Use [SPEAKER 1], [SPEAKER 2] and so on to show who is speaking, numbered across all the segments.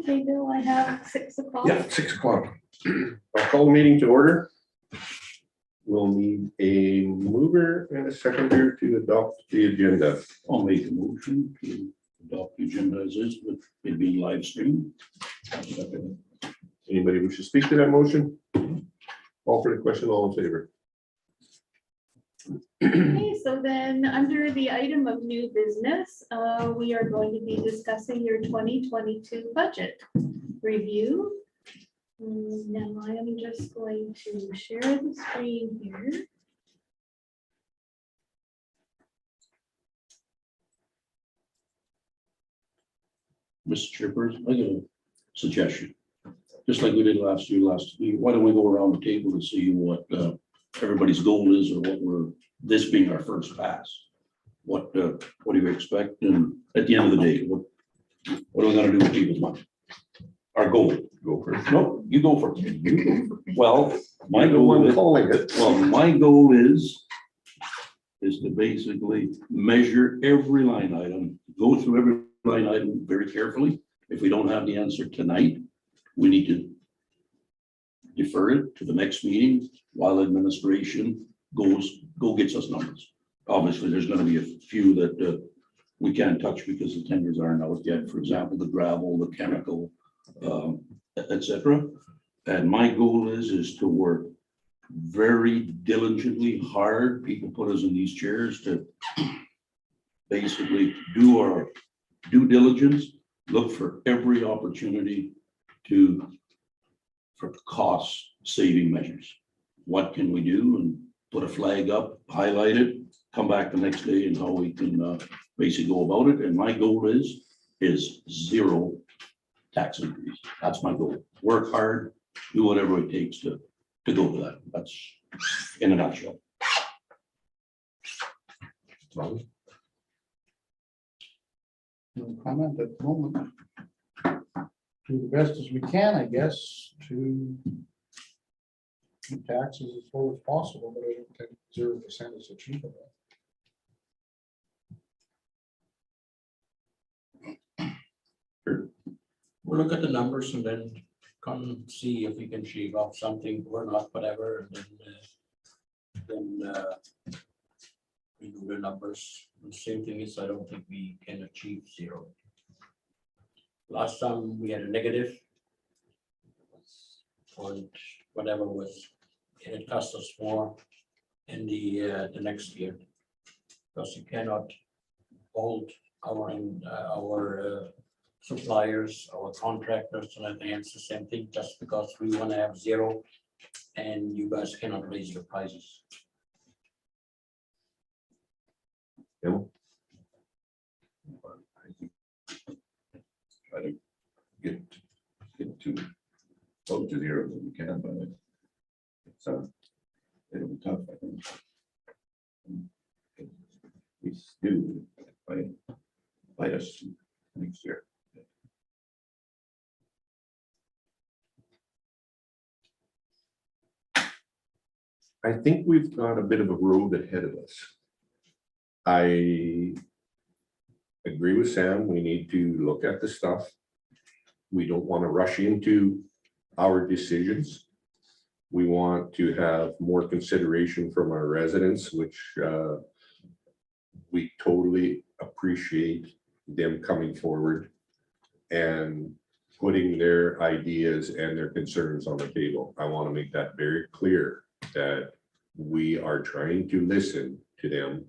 [SPEAKER 1] Okay, Bill, I have 6 o'clock.
[SPEAKER 2] Yeah, 6 o'clock. I'll call the meeting to order. We'll need a mover and a seconder to adopt the agenda.
[SPEAKER 3] I'll make a motion to adopt the agenda as is, but it being live streamed.
[SPEAKER 2] Anybody wish to speak to that motion? Call for the question, all in favor?
[SPEAKER 1] Okay, so then under the item of new business, we are going to be discussing your 2022 budget review. Now I am just going to share the screen here.
[SPEAKER 3] Mr. Chairperson, I got a suggestion. Just like we did last year, why don't we go around the table to see what everybody's goal is, or what we're, this being our first pass? What do you expect? And at the end of the day, what are we gonna do with people's money? Our goal.
[SPEAKER 2] Go for it.
[SPEAKER 3] No, you go first. You go first. Well, my
[SPEAKER 2] The
[SPEAKER 3] goal
[SPEAKER 2] one
[SPEAKER 3] is,
[SPEAKER 2] calling it.
[SPEAKER 3] well, my goal is to basically measure every line item, go through every line item very carefully. If we don't have the answer tonight, we need to defer it to the next meeting while administration gets us numbers. Obviously, there's gonna be a few that we can't touch because the tenders aren't out yet. For example, the gravel, the chemical, etc. And my goal is to work very diligently hard. People put us in these chairs to basically do our due diligence, look for every opportunity for cost saving measures. What can we do? And put a flag up, highlight it, come back the next day and how we can basically go about it. And my goal is zero tax increase. That's my goal. Work hard, do whatever it takes to go to that. That's in a nutshell.
[SPEAKER 4] No comment at the moment. Do the best as we can, I guess, to keep taxes as low as possible, but I don't think 0% is achievable.
[SPEAKER 5] We'll look at the numbers and then come see if we can shave off something or not, whatever, and then we do the numbers. The same thing is, I don't think we can achieve zero. Last time we had a negative on whatever was, and it cost us more in the next year, because you cannot hold our suppliers, our contractors, and advance the same thing just because we want to have zero and you guys cannot raise your prices.
[SPEAKER 2] Yeah.
[SPEAKER 6] Try to get to close to zero as we can, but it'll be tough, I think. We do fight us next year.
[SPEAKER 2] I think we've got a bit of a road ahead of us. I agree with Sam. We need to look at the stuff. We don't want to rush into our decisions. We want to have more consideration from our residents, which we totally appreciate them coming forward and putting their ideas and their concerns on the table. I want to make that very clear that we are trying to listen to them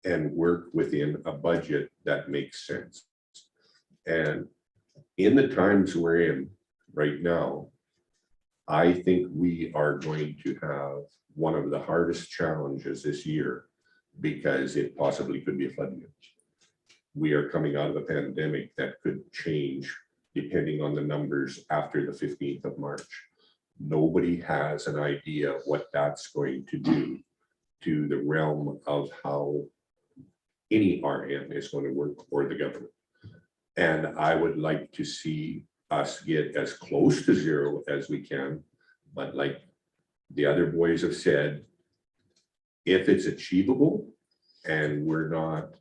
[SPEAKER 2] and work within a budget that makes sense. And in the times we're in right now, I think we are going to have one of the hardest challenges this year, because it possibly could be a flood year. We are coming out of a pandemic that could change depending on the numbers after the 15th of March. Nobody has an idea what that's going to do to the realm of how any RM is going to work for the government. And I would like to see us get as close to zero as we can. But like the other boys have said, if it's achievable and we're not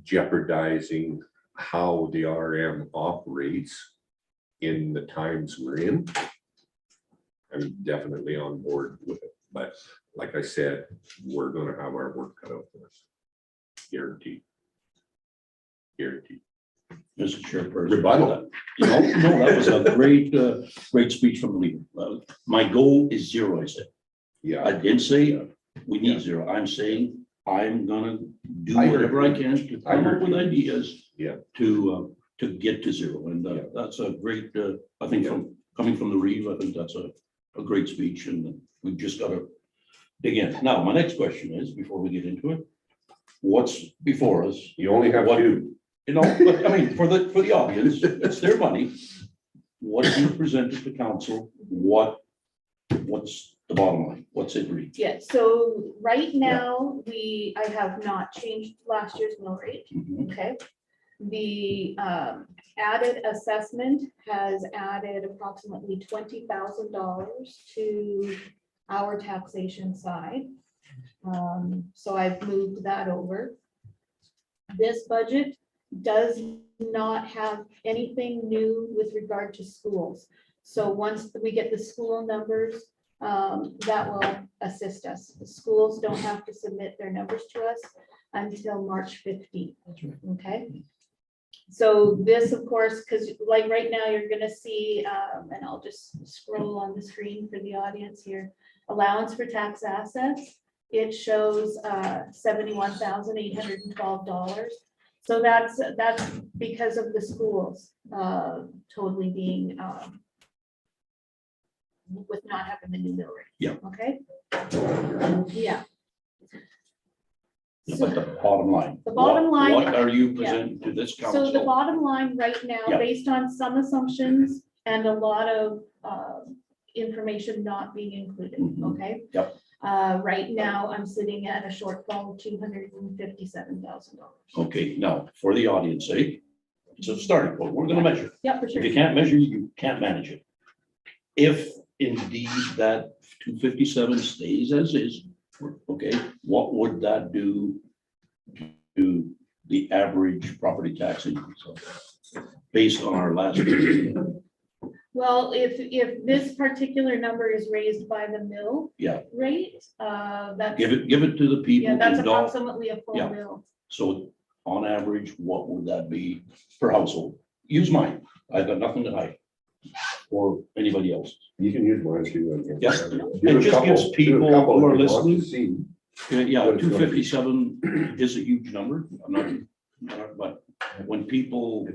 [SPEAKER 2] jeopardizing how the RM operates, in the times we're in, I'm definitely on board with it. But like I said, we're gonna have our work cut out for us. Guaranteed. Guaranteed.
[SPEAKER 3] Mr. Chairperson.
[SPEAKER 2] Rebuttal.
[SPEAKER 3] No, that was a great speech from the leader. My goal is zero, I said. I
[SPEAKER 2] Yeah,
[SPEAKER 3] didn't say we need zero. I'm saying I'm gonna do
[SPEAKER 2] I
[SPEAKER 3] whatever I
[SPEAKER 2] agree.
[SPEAKER 3] can to
[SPEAKER 2] I
[SPEAKER 3] come up with
[SPEAKER 2] agree.
[SPEAKER 3] ideas.
[SPEAKER 2] Yeah.
[SPEAKER 3] To get to zero. And
[SPEAKER 2] Yeah.
[SPEAKER 3] that's a great, I think coming from the Reeve, I think that's a great speech and we've just got to dig in. Now, my next question is, before we get into it, what's before us?
[SPEAKER 2] you only have
[SPEAKER 3] What-
[SPEAKER 2] two.
[SPEAKER 3] You know, but I mean, for the audience, it's their money. What do you present to council? What's the bottom line? What's it read?
[SPEAKER 1] Yeah, so right now, I have not changed last year's mill rate,
[SPEAKER 3] Mhm.
[SPEAKER 1] okay? The added assessment has added approximately $20,000 to our taxation side. So I've moved that over. This budget does not have anything new with regard to schools. So once we get the school numbers, that will assist us. The schools don't have to submit their numbers to us until March 15th, okay? So this, of course, because like right now, you're gonna see, and I'll just scroll on the screen for the audience here, allowance for tax assets. It shows $71,812. So that's because of the schools totally being with not having the new mill rate.
[SPEAKER 3] Yeah.
[SPEAKER 1] Okay. Yeah.
[SPEAKER 3] But the bottom line.
[SPEAKER 1] The bottom line-
[SPEAKER 3] What are you presenting to this
[SPEAKER 1] So
[SPEAKER 3] council?
[SPEAKER 1] the bottom line right now,
[SPEAKER 3] Yeah.
[SPEAKER 1] based on some assumptions and a lot of information not being included,
[SPEAKER 3] Mhm.
[SPEAKER 1] okay?
[SPEAKER 3] Yep.
[SPEAKER 1] Right now, I'm sitting at a shortfall of $257,000.
[SPEAKER 3] Okay, now, for the audience sake, it's a starting point. We're gonna measure.
[SPEAKER 1] Yeah, for
[SPEAKER 3] If
[SPEAKER 1] sure.
[SPEAKER 3] you can't measure, you can't manage it. If indeed that 257 stays as is, okay, what would that do to the average property tax increase? Based on our last.
[SPEAKER 1] Well, if this particular number is raised by the mill
[SPEAKER 3] Yeah.
[SPEAKER 1] rate, that's,
[SPEAKER 3] Give it to the people.
[SPEAKER 1] yeah, that's
[SPEAKER 3] who don't-
[SPEAKER 1] approximately a full
[SPEAKER 3] Yeah.
[SPEAKER 1] mill.
[SPEAKER 3] So on average, what would that be per household? Use mine. I've got nothing to hide. Or anybody else.
[SPEAKER 2] You can use mine too.
[SPEAKER 3] Yes.
[SPEAKER 2] Do
[SPEAKER 3] It
[SPEAKER 2] a
[SPEAKER 3] just
[SPEAKER 2] couple-
[SPEAKER 3] gives
[SPEAKER 2] do a
[SPEAKER 3] people
[SPEAKER 2] couple
[SPEAKER 3] who are
[SPEAKER 2] if you want to
[SPEAKER 3] listening-
[SPEAKER 2] see.
[SPEAKER 3] Yeah,
[SPEAKER 2] What it's gonna be.
[SPEAKER 3] 257 is a huge number. I'm not, but when people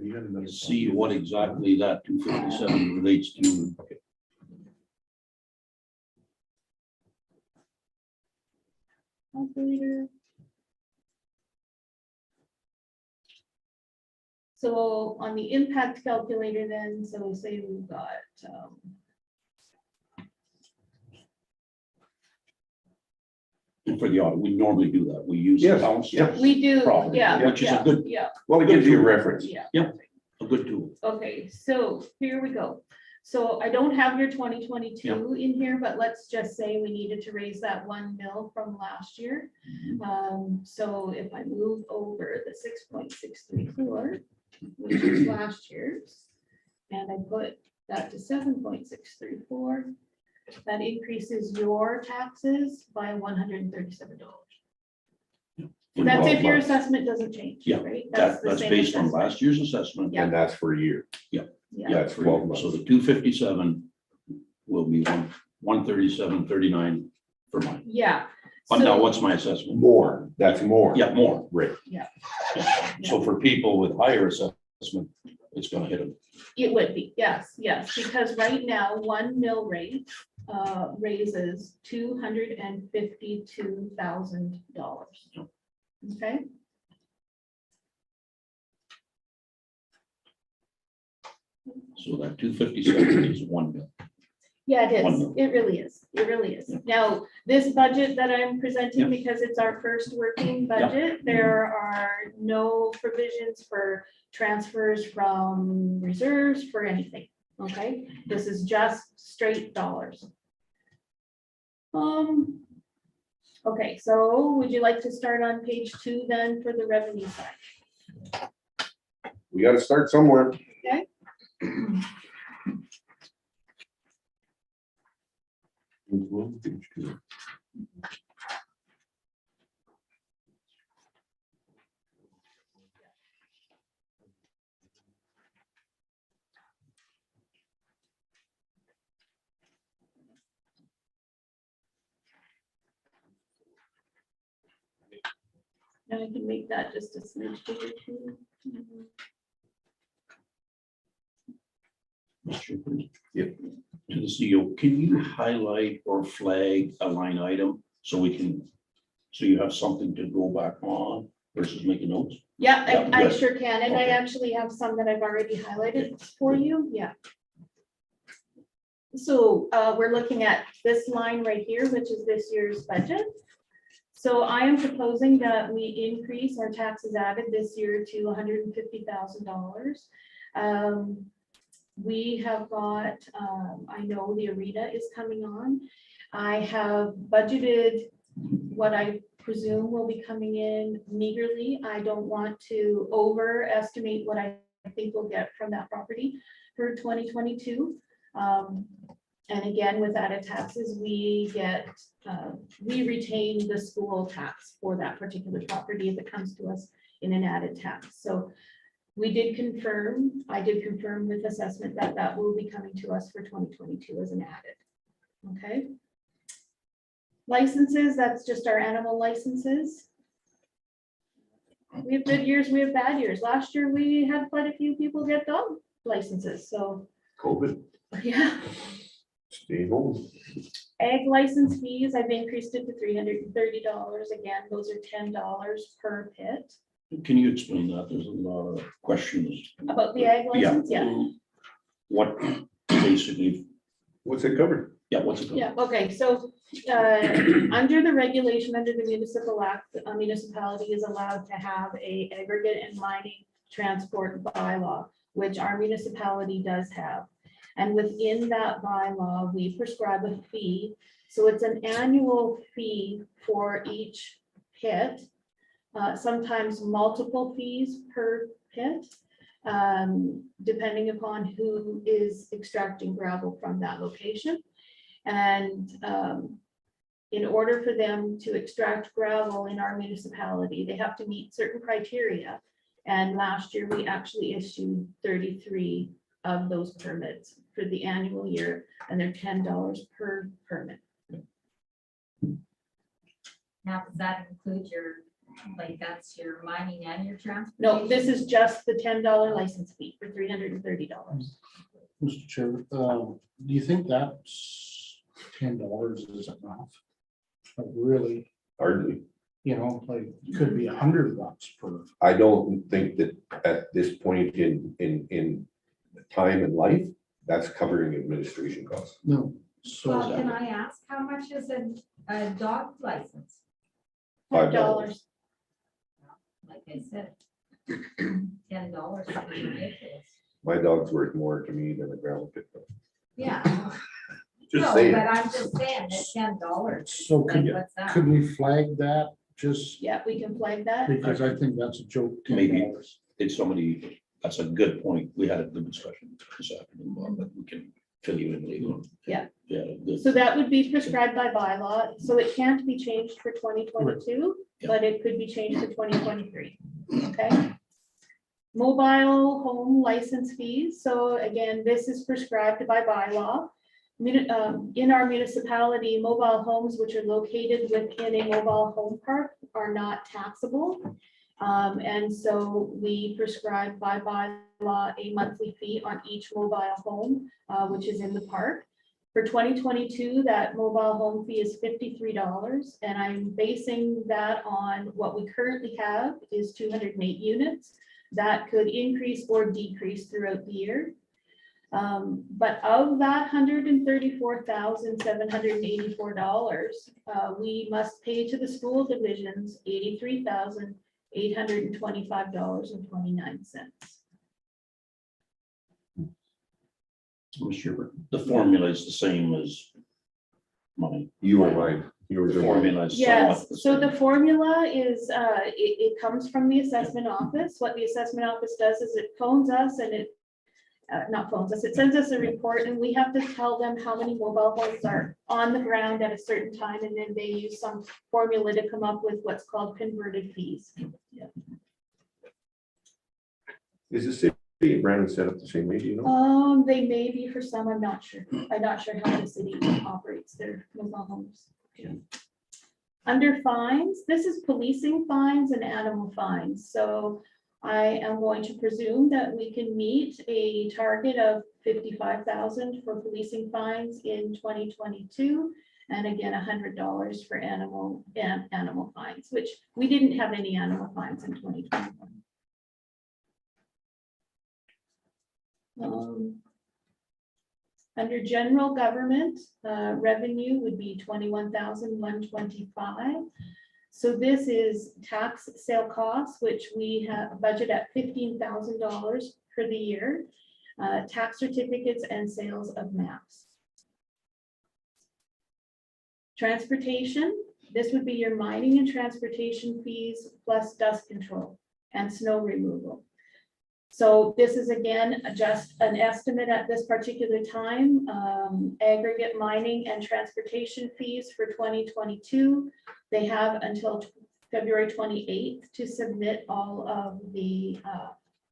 [SPEAKER 3] see what exactly that 257 relates to.
[SPEAKER 1] Calculator. So on the impact calculator then, so say we've got,
[SPEAKER 3] And for the audit, we normally do that. We use
[SPEAKER 2] Yes,
[SPEAKER 3] accounts.
[SPEAKER 2] yes.
[SPEAKER 1] we do,
[SPEAKER 3] Property,
[SPEAKER 1] yeah.
[SPEAKER 3] which is a
[SPEAKER 1] yeah,
[SPEAKER 3] good-
[SPEAKER 1] Yeah,
[SPEAKER 2] Well, it gives you a reference.
[SPEAKER 1] yeah.
[SPEAKER 3] A good tool.
[SPEAKER 1] Okay, so here we go. So I don't have your 2022 in here, but let's just say we needed to raise that 1 mil from last year. So if I move over the 6.634, which is last year's, and I put that to 7.634, that increases your taxes by $137. That's if your assessment doesn't change,
[SPEAKER 3] Yeah,
[SPEAKER 1] right?
[SPEAKER 3] That's
[SPEAKER 1] the same
[SPEAKER 3] based on
[SPEAKER 1] assessment.
[SPEAKER 3] last year's assessment.
[SPEAKER 1] Yeah.
[SPEAKER 2] And that's for a year.
[SPEAKER 1] Yeah,
[SPEAKER 2] That's 12 months.
[SPEAKER 3] So the 257 will be 137.39 for mine.
[SPEAKER 1] yeah.
[SPEAKER 3] But now
[SPEAKER 1] So-
[SPEAKER 3] what's my assessment?
[SPEAKER 2] More, that's more.
[SPEAKER 3] Yeah, more.
[SPEAKER 2] Right.
[SPEAKER 3] So for people with higher assessment, it's gonna hit them.
[SPEAKER 1] It would be, yes, because right now, 1 mill rate raises $252,000. Okay,
[SPEAKER 3] So that 257 is 1 mil.
[SPEAKER 1] yeah, it
[SPEAKER 3] 1
[SPEAKER 1] is,
[SPEAKER 3] mil.
[SPEAKER 1] it really is, it really is.
[SPEAKER 3] Yeah.
[SPEAKER 1] Now, this budget that I'm presenting,
[SPEAKER 3] Yeah.
[SPEAKER 1] because it's our first working
[SPEAKER 3] Yeah.
[SPEAKER 1] budget, there are no provisions for transfers from reserves for anything, okay? This is just straight dollars. Okay, so would you like to start on page 2 then for the revenue side?
[SPEAKER 2] We gotta start somewhere. Page 2.
[SPEAKER 1] And I can make that just a smidge bigger too.
[SPEAKER 3] Mr. Chairman,
[SPEAKER 2] Yep.
[SPEAKER 3] To the CEO, can you highlight or flag a line item so we can, so you have something to go back on versus making notes?
[SPEAKER 1] Yeah,
[SPEAKER 3] Yeah,
[SPEAKER 1] I
[SPEAKER 3] good.
[SPEAKER 1] sure can, and I
[SPEAKER 3] Okay.
[SPEAKER 1] actually have some that I've already highlighted for you, yeah. So we're looking at this line right here, which is this year's budget. So I am proposing that we increase our taxes added this year to $150,000. We have got, I know the arena is coming on. I have budgeted what I presume will be coming in meagerly. I don't want to overestimate what I think we'll get from that property for 2022. And again, with added taxes, we get, we retain the school tax for that particular property if it comes to us in an added tax. So we did confirm, I did confirm with assessment that that will be coming to us for 2022 as an added. Okay. Licenses, that's just our animal licenses. We have good years, we have bad years. Last year, we had quite a few people get dog licenses, so,
[SPEAKER 2] COVID,
[SPEAKER 1] yeah.
[SPEAKER 2] stay home.
[SPEAKER 1] Ag license fees, I've increased it to $330. Again, those are $10 per pit.
[SPEAKER 3] Can you explain that? There's a lot of questions.
[SPEAKER 1] About the ag license, yeah.
[SPEAKER 3] What basically,
[SPEAKER 2] What's it covered?
[SPEAKER 3] what's it?
[SPEAKER 1] Yeah, okay, so under the regulation, under the municipal act, a municipality is allowed to have a aggregate and mining transport bylaw, which our municipality does have. And within that bylaw, we prescribe a fee. So it's an annual fee for each pit, sometimes multiple fees per pit, depending upon who is extracting gravel from that location. And in order for them to extract gravel in our municipality, they have to meet certain criteria. And last year, we actually issued 33 of those permits for the annual year, and they're $10 per permit.
[SPEAKER 7] Now, does that include your, like, that's your mining and your transport?
[SPEAKER 1] No, this is just the $10 license fee for $330.
[SPEAKER 4] Mr. Chair, do you think that's $10 is enough? Like really,
[SPEAKER 2] Hardly.
[SPEAKER 4] you know, like it could be $100 per.
[SPEAKER 2] I don't think that at this point in time and life, that's covering administration costs.
[SPEAKER 4] No. So
[SPEAKER 7] Well, can I ask, how much is a dog license?
[SPEAKER 1] $5.
[SPEAKER 7] Like I said, $10 is ridiculous.
[SPEAKER 2] My dog's worth more to me than a gravel pit.
[SPEAKER 7] Yeah.
[SPEAKER 2] Just
[SPEAKER 7] No,
[SPEAKER 2] saying.
[SPEAKER 7] but I'm just saying, it's $10.
[SPEAKER 4] So
[SPEAKER 7] Like, what's that?
[SPEAKER 4] could we flag that just
[SPEAKER 1] Yeah, we can flag that.
[SPEAKER 4] because I think that's a joke.
[SPEAKER 3] Maybe.
[SPEAKER 4] $10.
[SPEAKER 3] It's somebody, that's a good point. We had a good discussion this afternoon, Bob, but we can fill you in later on.
[SPEAKER 1] Yeah.
[SPEAKER 3] Yeah. good.
[SPEAKER 1] So that would be prescribed by bylaw, so it can't be changed for 2022,
[SPEAKER 3] Yeah.
[SPEAKER 1] but it could be changed for 2023, okay? Mobile home license fees, so again, this is prescribed by bylaw. In our municipality, mobile homes which are located within a mobile home park are not taxable. And so we prescribe by bylaw a monthly fee on each mobile home, which is in the park. For 2022, that mobile home fee is $53, and I'm basing that on what we currently have is 208 units. That could increase or decrease throughout the year. But of that $134,784, we must pay to the school divisions $83,825.29.
[SPEAKER 3] Mr. The formula is the same as mine.
[SPEAKER 2] You were mine. You were
[SPEAKER 3] The
[SPEAKER 2] doing.
[SPEAKER 3] formula is
[SPEAKER 1] Yes,
[SPEAKER 3] somewhat the
[SPEAKER 1] so the
[SPEAKER 3] same.
[SPEAKER 1] formula is, it comes from the assessment office. What the assessment office does is it phones us and it not phones us, it sends us a report and we have to tell them how many mobile homes are on the ground at a certain time. And then they use some formula to come up with what's called converted fees.
[SPEAKER 2] Is the city of Brandon set up the same way, do you know?
[SPEAKER 1] They may be for some, I'm not sure. I'm not sure how the city operates their mobile homes. Under fines, this is policing fines and animal fines. So I am going to presume that we can meet a target of 55,000 for policing fines in 2022. And again, $100 for animal fines, which we didn't have any animal fines in 2021. Under general government, revenue would be 21,125. So this is tax sale costs, which we have a budget at $15,000 for the year, tax certificates and sales of maps. Transportation, this would be your mining and transportation fees plus dust control and snow removal. So this is again, just an estimate at this particular time, aggregate mining and transportation fees for 2022. They have until February 28th to submit all of the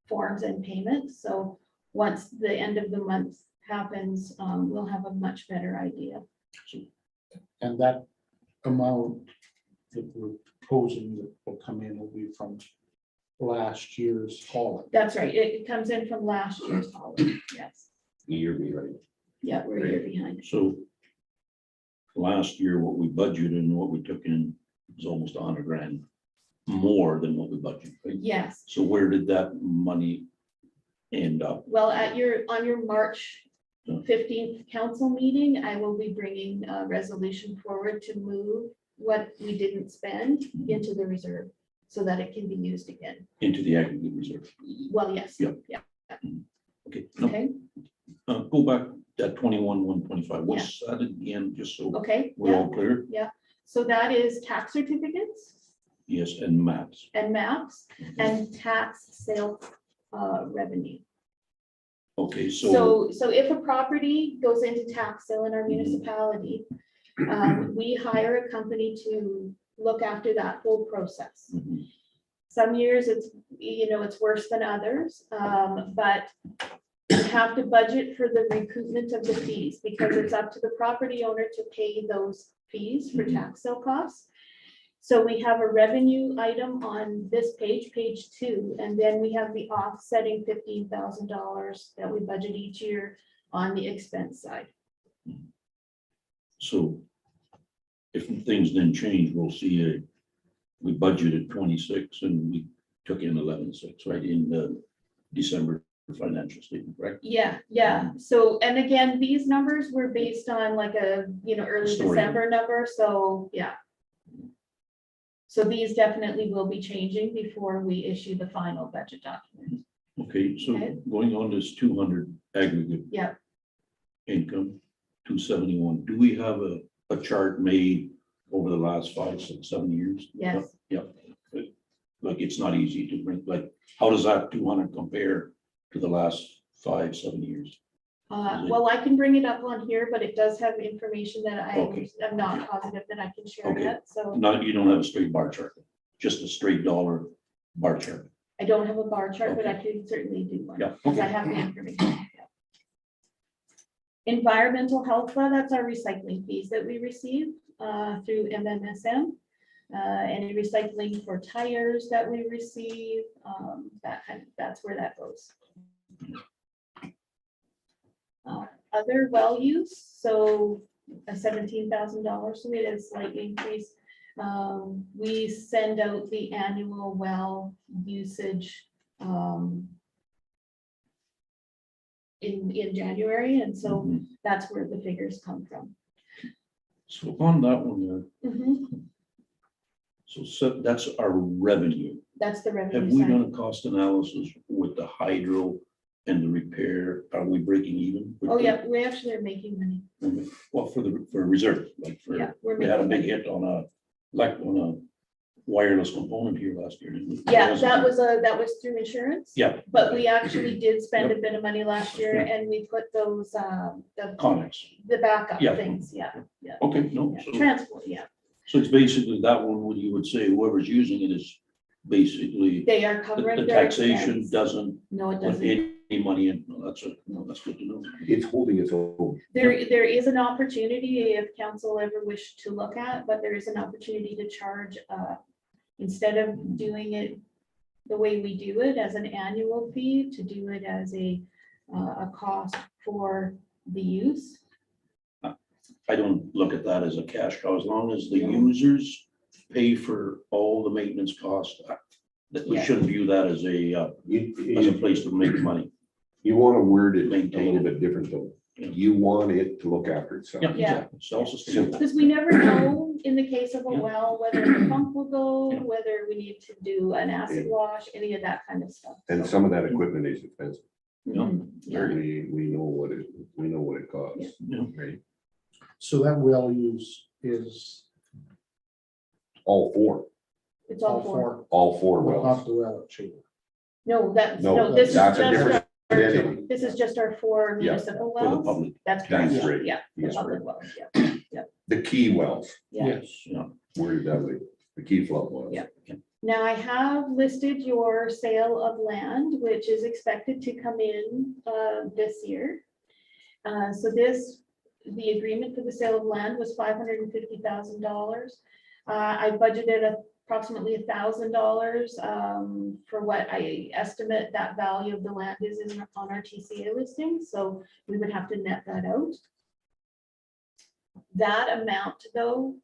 [SPEAKER 1] forms and payments. So once the end of the month happens, we'll have a much better idea.
[SPEAKER 4] And that amount that we're proposing that will come in will be from last year's hauling.
[SPEAKER 1] That's right. It comes in from last year's hauling. Yes.
[SPEAKER 2] Year behind.
[SPEAKER 1] Yeah, we're a year behind.
[SPEAKER 3] So last year, what we budgeted and what we took in was almost $100,000 more than what we budgeted, right?
[SPEAKER 1] Yes.
[SPEAKER 3] So where did that money end up?
[SPEAKER 1] Well, on your March 15th council meeting, I will be bringing a resolution forward to move what we didn't spend into the reserve so that it can be used again.
[SPEAKER 3] Into the aggregate reserve.
[SPEAKER 1] Well, yes.
[SPEAKER 3] Yep.
[SPEAKER 1] Yeah.
[SPEAKER 3] Okay. Now,
[SPEAKER 1] Okay.
[SPEAKER 3] go back that 21,125. What's that again? Just so
[SPEAKER 1] Okay.
[SPEAKER 3] we're
[SPEAKER 1] Yeah.
[SPEAKER 3] all clear.
[SPEAKER 1] So that is tax certificates
[SPEAKER 3] Yes, and maps.
[SPEAKER 1] and maps and tax sale revenue.
[SPEAKER 3] Okay, so
[SPEAKER 1] So if a property goes into tax sale in our municipality, we hire a company to look after that whole process.
[SPEAKER 3] mhm,
[SPEAKER 1] Some years it's worse than others, but you have to budget for the recoupment of the fees because it's up to the property owner to pay those fees for tax sale costs. So we have a revenue item on this page, page 2, and then we have the offsetting $15,000 that we budget each year on the expense side.
[SPEAKER 3] so if things didn't change, we'll see we budgeted 26 and we took in 11.6, right, in the December financial statement, correct?
[SPEAKER 1] Yeah. So, and again, these numbers were based on like a, early
[SPEAKER 3] Story.
[SPEAKER 1] December number, so, yeah. So these definitely will be changing before we issue the final budget document.
[SPEAKER 3] Okay, so
[SPEAKER 1] Okay.
[SPEAKER 3] going on this 200 aggregate
[SPEAKER 1] Yeah.
[SPEAKER 3] income, 271, do we have a chart made over the last 5, 6, 7 years?
[SPEAKER 1] Yes.
[SPEAKER 3] Yep. Like, it's not easy to bring, like, how does that 200 compare to the last 5, 7 years?
[SPEAKER 1] Well, I can bring it up on here, but it does have information that
[SPEAKER 3] Okay.
[SPEAKER 1] I'm not positive that I can share
[SPEAKER 3] Okay.
[SPEAKER 1] yet, so
[SPEAKER 3] Not, you don't have a straight bar chart, just a straight dollar bar chart.
[SPEAKER 1] I don't have a bar chart, but I can certainly do one.
[SPEAKER 3] Yeah,
[SPEAKER 1] Because I
[SPEAKER 3] okay.
[SPEAKER 1] have the information. Yeah. Environmental health fund, that's our recycling fees that we receive through MMSM. Any recycling for tires that we receive, that's where that goes. Other well use, so a $17,000, so we had a slight increase. We send out the annual well usage in January, and so
[SPEAKER 3] Mhm.
[SPEAKER 1] that's where the figures come from.
[SPEAKER 3] So on that one there,
[SPEAKER 1] Mhm.
[SPEAKER 3] so that's our revenue.
[SPEAKER 1] That's the revenue
[SPEAKER 3] Have we
[SPEAKER 1] side.
[SPEAKER 3] done a cost analysis with the hydro and the repair? Are we breaking even? with
[SPEAKER 1] Oh,
[SPEAKER 3] the-
[SPEAKER 1] yeah, we actually are making money.
[SPEAKER 3] Well, for reserve, like
[SPEAKER 1] Yeah, we're
[SPEAKER 3] we had a
[SPEAKER 1] making
[SPEAKER 3] big
[SPEAKER 1] money.
[SPEAKER 3] hit on a wireless component here last year. Didn't we?
[SPEAKER 1] Yeah, that was through insurance.
[SPEAKER 3] Yeah.
[SPEAKER 1] But we actually did spend a bit of money last year and we put those,
[SPEAKER 3] Comics.
[SPEAKER 1] the backup
[SPEAKER 3] Yeah.
[SPEAKER 1] things, yeah.
[SPEAKER 3] Okay, no,
[SPEAKER 1] Yeah.
[SPEAKER 3] so,
[SPEAKER 1] Transport, yeah.
[SPEAKER 3] so it's basically that one, what you would say, whoever's using it is basically,
[SPEAKER 1] They are
[SPEAKER 3] the
[SPEAKER 1] covering
[SPEAKER 3] the
[SPEAKER 1] their
[SPEAKER 3] taxation
[SPEAKER 1] expense.
[SPEAKER 3] doesn't
[SPEAKER 1] No, it
[SPEAKER 3] put
[SPEAKER 1] doesn't.
[SPEAKER 3] any money in. No, that's good to know.
[SPEAKER 2] It's holding its own.
[SPEAKER 1] There is an opportunity if council ever wished to look at, but there is an opportunity to charge, instead of doing it the way we do it as an annual fee, to do it as a cost for the use.
[SPEAKER 3] I don't look at that as a cash cow, as long as the
[SPEAKER 1] No.
[SPEAKER 3] users pay for all the maintenance costs. That we
[SPEAKER 1] Yeah.
[SPEAKER 3] shouldn't view that as a
[SPEAKER 2] You
[SPEAKER 3] place to make money.
[SPEAKER 2] want to word it a
[SPEAKER 3] Maintain
[SPEAKER 2] little
[SPEAKER 3] it.
[SPEAKER 2] bit different though.
[SPEAKER 3] Yeah.
[SPEAKER 2] You want it to look after itself.
[SPEAKER 3] Yeah,
[SPEAKER 1] Yeah.
[SPEAKER 3] exactly. Self-sustainable.
[SPEAKER 1] Because we never know in the case of a
[SPEAKER 3] Yeah.
[SPEAKER 1] well, whether the pump will go,
[SPEAKER 3] Yeah.
[SPEAKER 1] whether we need to do an acid
[SPEAKER 2] Yeah.
[SPEAKER 1] wash, any of that kind of stuff.
[SPEAKER 2] And some of that equipment is expensive.
[SPEAKER 1] Mhm. Yeah.
[SPEAKER 2] Certainly, we know what it costs.
[SPEAKER 3] Yeah.
[SPEAKER 2] Right?
[SPEAKER 4] So that well use is
[SPEAKER 2] All four,
[SPEAKER 1] It's all
[SPEAKER 4] all
[SPEAKER 1] for,
[SPEAKER 4] four,
[SPEAKER 2] all four
[SPEAKER 4] but
[SPEAKER 2] wells.
[SPEAKER 4] not the well at Shaver.
[SPEAKER 1] no, that's,
[SPEAKER 2] No,
[SPEAKER 1] no, this is
[SPEAKER 2] that's a
[SPEAKER 1] just,
[SPEAKER 2] different
[SPEAKER 1] our-
[SPEAKER 2] entity.
[SPEAKER 1] this is just our four
[SPEAKER 2] Yeah.
[SPEAKER 1] municipal
[SPEAKER 3] For the
[SPEAKER 1] wells.
[SPEAKER 3] public.
[SPEAKER 1] That's
[SPEAKER 2] That's
[SPEAKER 1] correct,
[SPEAKER 2] right.
[SPEAKER 1] yeah, the
[SPEAKER 2] Yes,
[SPEAKER 1] public
[SPEAKER 2] right.
[SPEAKER 1] wells, yeah,
[SPEAKER 2] The key wells,
[SPEAKER 1] yeah.
[SPEAKER 3] Yes, yeah.
[SPEAKER 2] worded that way, the key flood wells.
[SPEAKER 1] Yeah. Now, I have listed your sale of land, which is expected to come in this year. So the agreement for the sale of land was $550,000. I budgeted approximately $1,000 for what I estimate that value of the land is on our TCA listing, so we would have to net that out. That amount, though,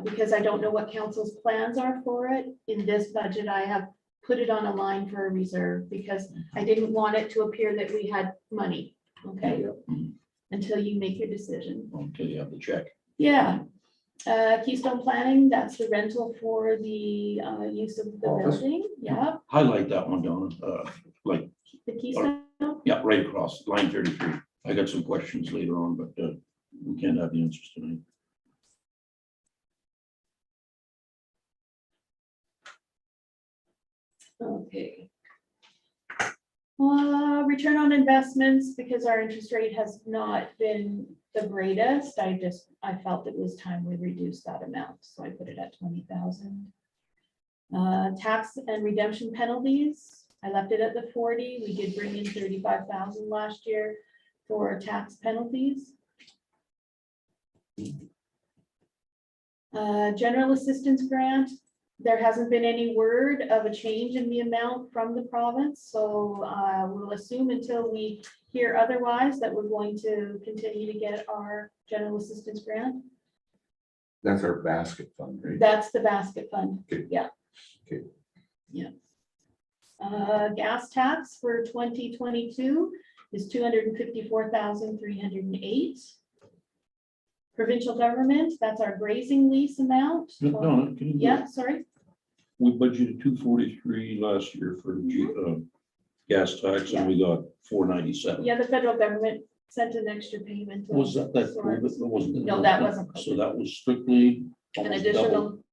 [SPEAKER 1] because I don't know what council's plans are for it, in this budget, I have put it on a line for a reserve because I didn't want it to appear that we had money, okay? Until you make your decision.
[SPEAKER 3] Until you have the check.
[SPEAKER 1] Yeah. Keystone Planning, that's the rental for the use of the
[SPEAKER 2] Office.
[SPEAKER 1] building, yeah,
[SPEAKER 3] Highlight that one, Donna, like,
[SPEAKER 1] the Keystone.
[SPEAKER 3] yeah, right across, line 33. I got some questions later on, but we can't have the answers tonight.
[SPEAKER 1] Okay. Return on investments, because our interest rate has not been the greatest, I felt it was time we reduced that amount, so I put it at 20,000. Tax and redemption penalties, I left it at the 40, we did bring in 35,000 last year for tax penalties. General assistance grant, there hasn't been any word of a change in the amount from the province, so we'll assume until we hear otherwise that we're going to continue to get our general assistance grant.
[SPEAKER 2] That's our basket fund, right?
[SPEAKER 1] That's the basket fund,
[SPEAKER 2] Okay.
[SPEAKER 1] yeah.
[SPEAKER 2] Okay.
[SPEAKER 1] Yeah. Gas tax for 2022 is 254,308. Provincial government, that's our grazing lease amount.
[SPEAKER 3] Donna, can you?
[SPEAKER 1] Yeah, sorry.
[SPEAKER 3] We budgeted 243 last year for gas tax, and we got 497.
[SPEAKER 1] Yeah, the federal government sent an extra payment. of
[SPEAKER 3] Was that
[SPEAKER 1] sorts.
[SPEAKER 3] wasn't?
[SPEAKER 1] No, that wasn't
[SPEAKER 3] So that was strictly
[SPEAKER 1] An
[SPEAKER 3] almost double.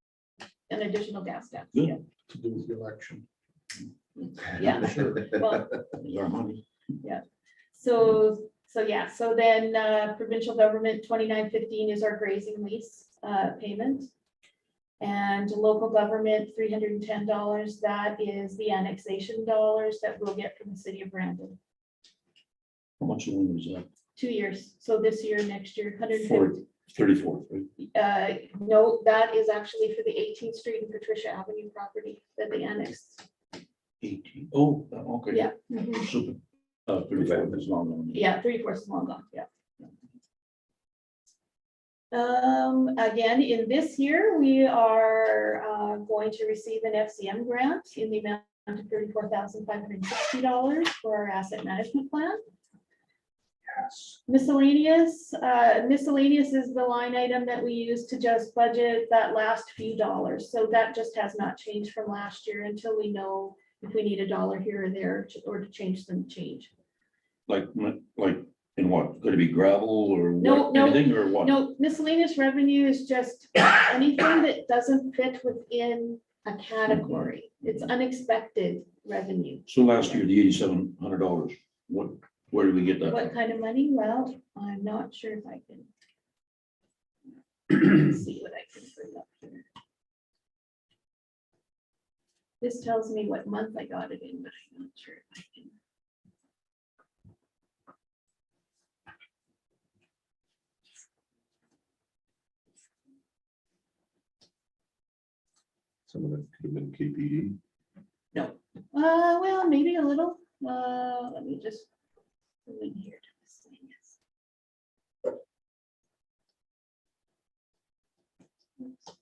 [SPEAKER 1] additional gas tax,
[SPEAKER 3] Good.
[SPEAKER 1] yeah.
[SPEAKER 4] To do with the election.
[SPEAKER 1] Yeah,
[SPEAKER 4] Sure.
[SPEAKER 1] well,
[SPEAKER 3] Is our money.
[SPEAKER 1] so yeah, so then provincial government 2915 is our grazing lease payment. And local government $310, that is the annexation dollars that we'll get from the city of Brandon.
[SPEAKER 3] How much longer is that?
[SPEAKER 1] 2 years, so this year, next year, 150.
[SPEAKER 3] For 34th, right?
[SPEAKER 1] No, that is actually for the 18th Street and Patricia Avenue property that they annexed.
[SPEAKER 3] 18. Oh, okay.
[SPEAKER 1] Yeah. Mhm.
[SPEAKER 3] Super. 34th is long on.
[SPEAKER 1] Yeah, 3/4 is long gone, yeah. Again, in this year, we are going to receive an FCM grant in the amount of $34,560 for our asset management plan.
[SPEAKER 2] Yes.
[SPEAKER 1] Miscellaneous is the line item that we use to just budget that last few dollars. So that just has not changed from last year until we know if we need a dollar here or there or to change some change.
[SPEAKER 3] Like in what? Could it be gravel or
[SPEAKER 1] No,
[SPEAKER 3] what?
[SPEAKER 1] no,
[SPEAKER 3] Anything or what?
[SPEAKER 1] No, miscellaneous revenue is just anything that doesn't fit within a category. It's unexpected revenue.
[SPEAKER 3] So last year, the $8,700, where did we get that
[SPEAKER 1] What
[SPEAKER 3] from?
[SPEAKER 1] kind of money? Well, I'm not sure if I can see what I can bring up here. This tells me what month I got it in, but I'm not sure if I can.
[SPEAKER 2] Some of that could have been KPD.
[SPEAKER 1] Well, maybe a little. Let me just go in here to this thing. Oops.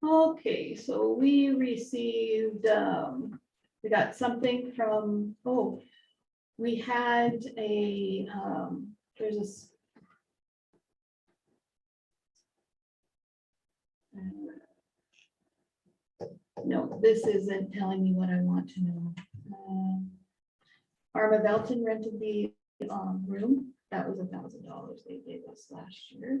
[SPEAKER 1] Okay, so we received, we got something from, we had a, there's a. No, this isn't telling me what I want to know. Arma Belton rented the room. That was $1,000 they gave us last year.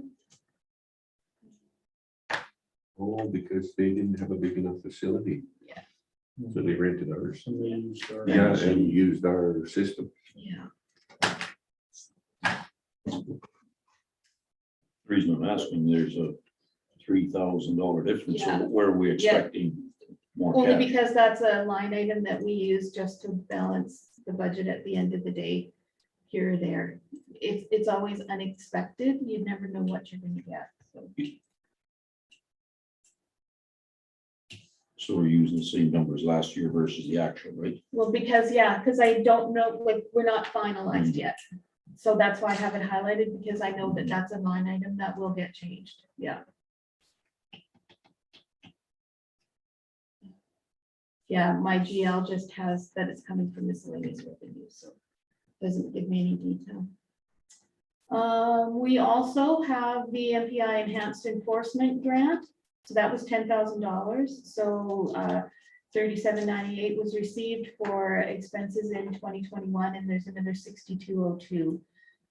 [SPEAKER 2] Oh, because they didn't have a big enough facility.
[SPEAKER 1] Yeah.
[SPEAKER 2] So they rented ours.
[SPEAKER 5] Somebody used our-
[SPEAKER 2] Yeah, and used our system.
[SPEAKER 1] Yeah.
[SPEAKER 3] The reason I'm asking, there's a $3,000 difference, so
[SPEAKER 1] Yeah.
[SPEAKER 3] where are we expecting more
[SPEAKER 1] Only
[SPEAKER 3] cash?
[SPEAKER 1] because that's a line item that we use just to balance the budget at the end of the day, here or there. It's always unexpected. You never know what you're gonna get, so.
[SPEAKER 3] So we're using the same numbers last year versus the actual, right?
[SPEAKER 1] Well, because I don't know, like, we're not finalized yet. So that's why I have it highlighted, because I know that that's a line item that will get changed, yeah. Yeah, my GL just has that it's coming from miscellaneous revenue, so doesn't give me any detail. We also have the MPI Enhanced Enforcement Grant, so that was $10,000. So 3798 was received for expenses in 2021, and there's another 6202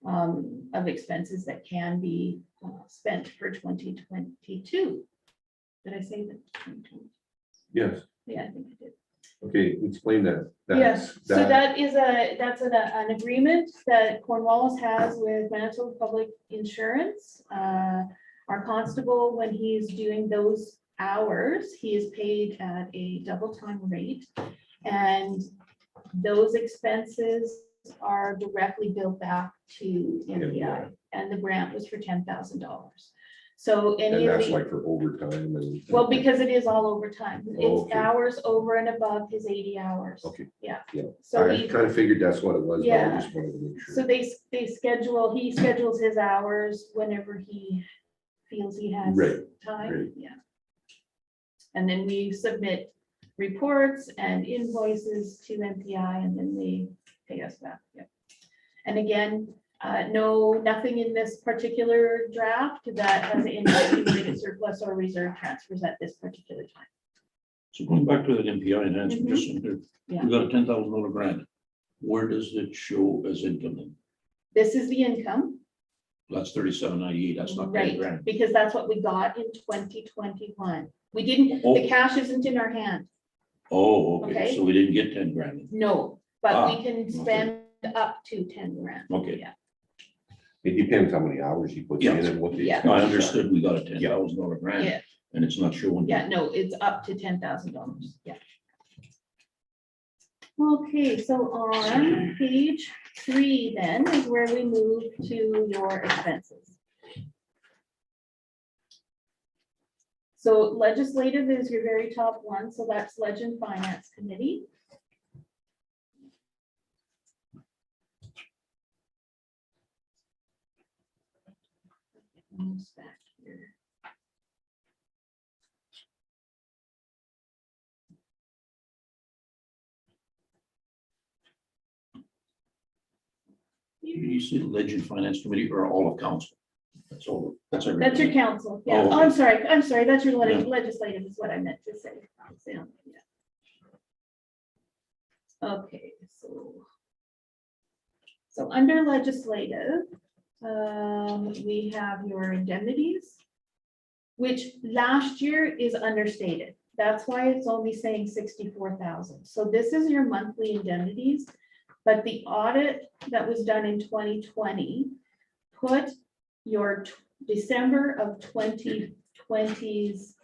[SPEAKER 1] of expenses that can be spent for 2022. Did I say that? 2020?
[SPEAKER 2] Yes,
[SPEAKER 1] Yeah, I think I did.
[SPEAKER 2] okay, explain that.
[SPEAKER 1] Yes, so that's an agreement that Cornwallis has with Manitoba Public Insurance. Our constable, when he's doing those hours, he is paid at a double time rate. And those expenses are directly billed back to MPI, and the grant was for $10,000. So
[SPEAKER 2] And
[SPEAKER 1] any of
[SPEAKER 2] that's
[SPEAKER 1] the,
[SPEAKER 2] like for overtime and.
[SPEAKER 1] well, because it is all overtime, it's
[SPEAKER 2] Okay.
[SPEAKER 1] hours over and above his 80 hours.
[SPEAKER 2] Okay.
[SPEAKER 1] Yeah.
[SPEAKER 2] Yeah.
[SPEAKER 1] So
[SPEAKER 2] I
[SPEAKER 1] he,
[SPEAKER 2] kind of figured that's what it was, but I
[SPEAKER 1] Yeah.
[SPEAKER 2] just wanted to make
[SPEAKER 1] so
[SPEAKER 2] sure.
[SPEAKER 1] they schedule, he schedules his hours whenever he feels he has
[SPEAKER 2] Right,
[SPEAKER 1] time,
[SPEAKER 2] right.
[SPEAKER 1] yeah. And then we submit reports and invoices to MPI, and then they pay us back, yep. And again, nothing in this particular draft that has any accumulated surplus or reserve transfers at this particular time.
[SPEAKER 3] So going back to that MPI enhancement, just so clear,
[SPEAKER 1] Yeah.
[SPEAKER 3] we got a $10,000 grant. Where does it show as income then?
[SPEAKER 1] This is the income,
[SPEAKER 3] That's 3798, that's not 10
[SPEAKER 1] right,
[SPEAKER 3] grand.
[SPEAKER 1] because that's what we got in 2021. We didn't,
[SPEAKER 3] Oh.
[SPEAKER 1] the cash isn't in our hand,
[SPEAKER 3] Oh,
[SPEAKER 1] Okay.
[SPEAKER 3] okay, so we didn't get 10 grand.
[SPEAKER 1] no, but we
[SPEAKER 3] Ah,
[SPEAKER 1] can spend up to 10 grand.
[SPEAKER 3] Okay.
[SPEAKER 1] Yeah,
[SPEAKER 2] It depends how many hours he puts
[SPEAKER 3] Yeah.
[SPEAKER 2] in and what the.
[SPEAKER 1] Yeah.
[SPEAKER 3] I
[SPEAKER 2] expenses are.
[SPEAKER 3] understood we got a $10,000 grant
[SPEAKER 1] yeah,
[SPEAKER 3] and it's not showing.
[SPEAKER 1] yeah, no, it's up to $10,000, yeah. Okay, so on page 3 then is where we move to your expenses. So legislative is your very top one, so that's Legend Finance Committee. Almost back here.
[SPEAKER 3] You see Legend Finance Committee or all of council? That's all, that's
[SPEAKER 1] That's
[SPEAKER 3] everything.
[SPEAKER 1] your council. Yeah,
[SPEAKER 3] Oh,
[SPEAKER 1] oh,
[SPEAKER 3] okay.
[SPEAKER 1] I'm sorry, that's your
[SPEAKER 3] Yeah.
[SPEAKER 1] legislative is what I meant to say. Yeah. Okay, so under legislative, we have your indemnities, which last year is understated. That's why it's only saying 64,000. So this is your monthly indemnities, but the audit that was done in 2020 put your December of 2020's,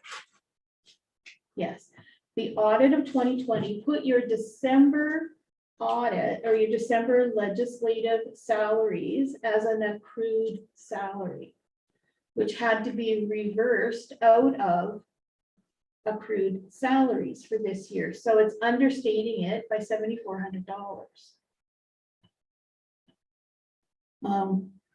[SPEAKER 1] yes, the audit of 2020 put your December audit or your December legislative salaries as an accrued salary, which had to be reversed out of accrued salaries for this year. So it's understating it by $7,400.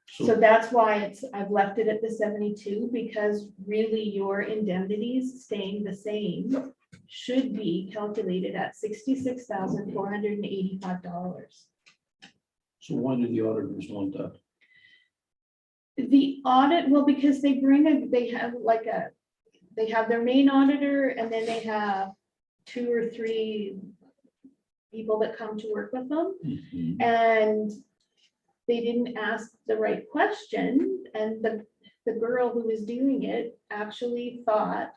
[SPEAKER 1] So that's why I've left it at the 72, because really your indemnities staying the same should be calculated at $66,485.
[SPEAKER 3] So why do the auditors want that?
[SPEAKER 1] The audit, well, because they have their main auditor, and then they have 2 or 3 people that come to work with them.
[SPEAKER 3] Mhm.
[SPEAKER 1] And they didn't ask the right question, and the girl who was doing it actually thought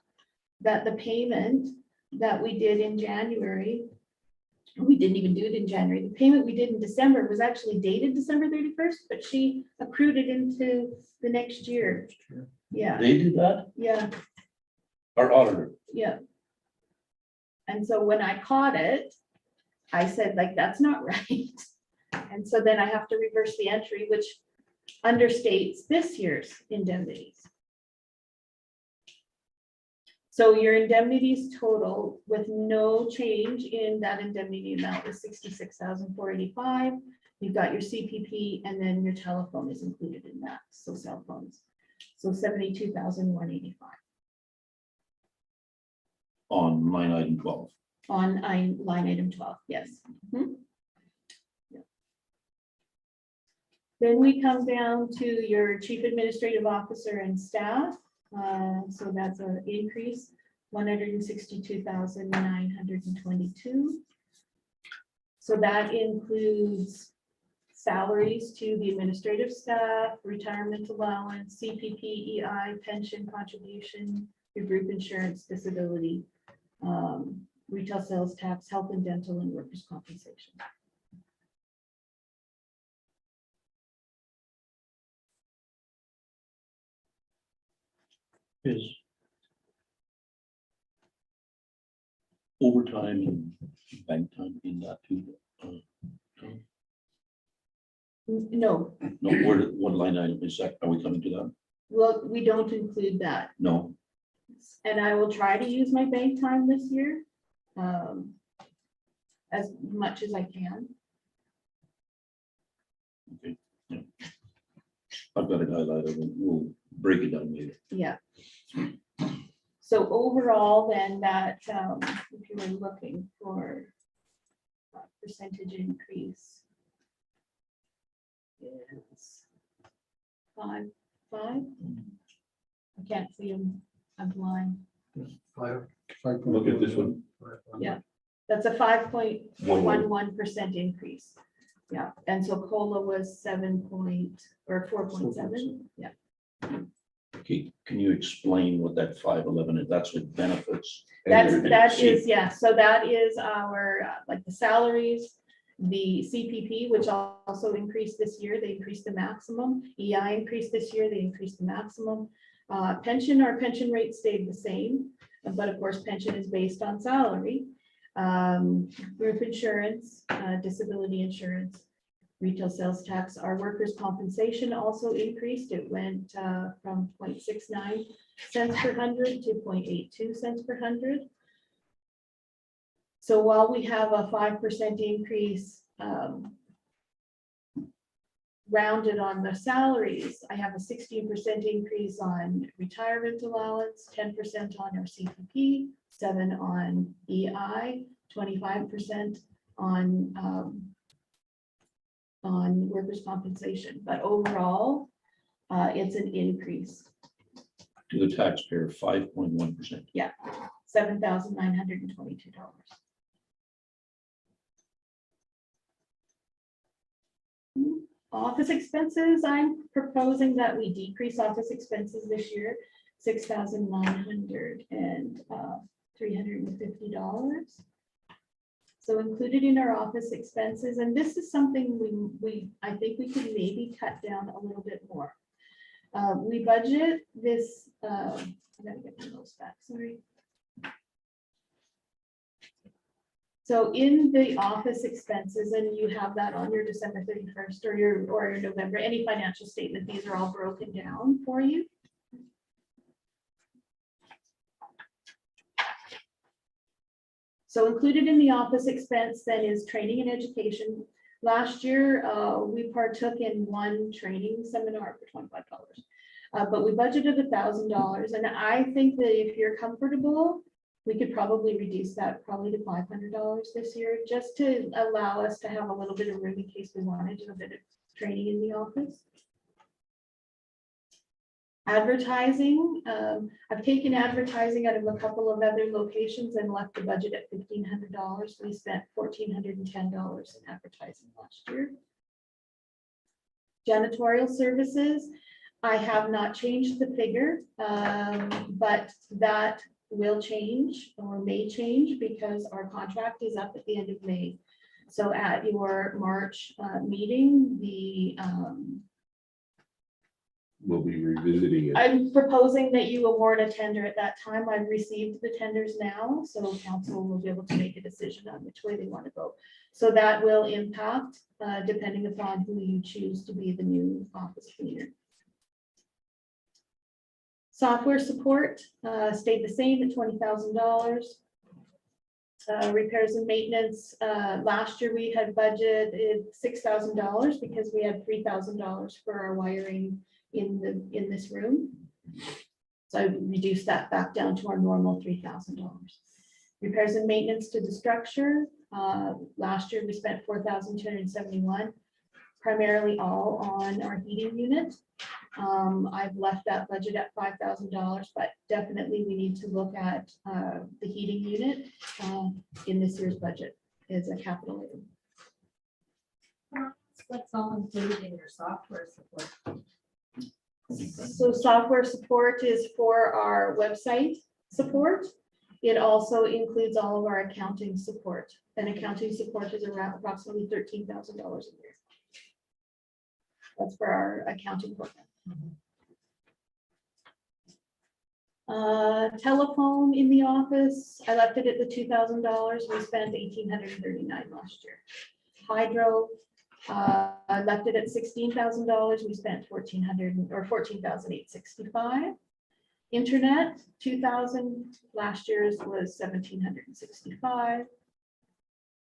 [SPEAKER 1] that the payment that we did in January, we didn't even do it in January, the payment we did in December was actually dated December 31st, but she accrued it into the next year. Yeah,
[SPEAKER 3] They did that?
[SPEAKER 1] yeah,
[SPEAKER 3] Our auditor?
[SPEAKER 1] yeah. And so when I caught it, I said, like, that's not right. And so then I have to reverse the entry, which understates this year's indemnities. So your indemnities total with no change in that indemnity amount is 66,485. You've got your CPP, and then your telephone is included in that, so cell phones. So 72,185
[SPEAKER 3] On line item 12.
[SPEAKER 1] on line item 12, yes. Mhm. Yeah. Then we come down to your chief administrative officer and staff. So that's an increase, 162,922. So that includes salaries to the administrative staff, retirement allowance, CPP, EI, pension contribution, your group insurance, disability, retail sales tax, health and dental, and workers' compensation.
[SPEAKER 3] Is overtime and bank time in that too?
[SPEAKER 1] No,
[SPEAKER 3] No, what line item is that? Are we coming to that?
[SPEAKER 1] well, we don't include that.
[SPEAKER 3] No.
[SPEAKER 1] And I will try to use my bank time this year, as much as I can.
[SPEAKER 3] Okay. Yeah. I've got it highlighted and we'll break it down later.
[SPEAKER 1] Yeah. So overall, then that, if you were looking for a percentage increase, is 5. I can't see them. I'm blind.
[SPEAKER 6] Look at this one.
[SPEAKER 1] Yeah. That's a 5.11% increase. Yeah, and so COLA was 4.7. Yeah.
[SPEAKER 3] Okay, can you explain what that 511 is? That's with benefits.
[SPEAKER 1] That
[SPEAKER 3] See-
[SPEAKER 1] is, yeah, so that is our, like the salaries, the CPP, which also increased this year, they increased the maximum. EI increased this year, they increased the maximum. Pension, our pension rate stayed the same, but of course, pension is based on salary. Group insurance, disability insurance, retail sales tax, our workers' compensation also increased. It went from 0.69 cents per hundred to 0.82 cents per hundred. So while we have a 5% increase rounded on the salaries, I have a 16% increase on retirement allowance, 10% on our CPP, 7% on EI, 25% on on workers' compensation, but overall, it's an increase,
[SPEAKER 3] To the taxpayer, 5.1%.
[SPEAKER 1] $7,922. Office expenses, I'm proposing that we decrease office expenses this year, $6,900 So included in our office expenses, and this is something I think we could maybe cut down a little bit more. We budget this, I gotta get my notes back, sorry. So in the office expenses, and you have that on your December 31st or your November, any financial statement, these are all broken down for you. So included in the office expense then is training and education. Last year, we partook in one training seminar for $25, but we budgeted $1,000. And I think that if you're comfortable, we could probably reduce that probably to $500 this year, just to allow us to have a little bit of room in case we wanted to do a bit of training in the office. Advertising, I've taken advertising out of a couple of other locations and left the budget at $1,500. We spent $1,410 in advertising last year. Janitorial services, I have not changed the figure, but that will change or may change because our contract is up at the end of May. So at your March meeting,
[SPEAKER 2] We'll be revisiting it.
[SPEAKER 1] I'm proposing that you award a tender at that time. I've received the tenders now, so council will be able to make a decision on which way they want to go. So that will impact depending upon who you choose to be the new office cleaner. Software support stayed the same at $20,000. Repairs and maintenance, last year we had budgeted $6,000 because we had $3,000 for our wiring in this room. So I reduced that back down to our normal $3,000. Repairs and maintenance to the structure, last year we spent $4,271, primarily all on our heating unit. I've left that budget at $5,000, but definitely we need to look at the heating unit in this year's budget as a capital item.
[SPEAKER 7] What's all included in your software support?
[SPEAKER 1] So software support is for our website support. It also includes all of our accounting support, and accounting support is around approximately $13,000 a year. That's for our accounting program. Telephone in the office, I left it at the $2,000. We spent $1,839 last year. Hydro, I left it at $16,000. We spent $14,865. Internet, 2,000. Last year's was $1,765.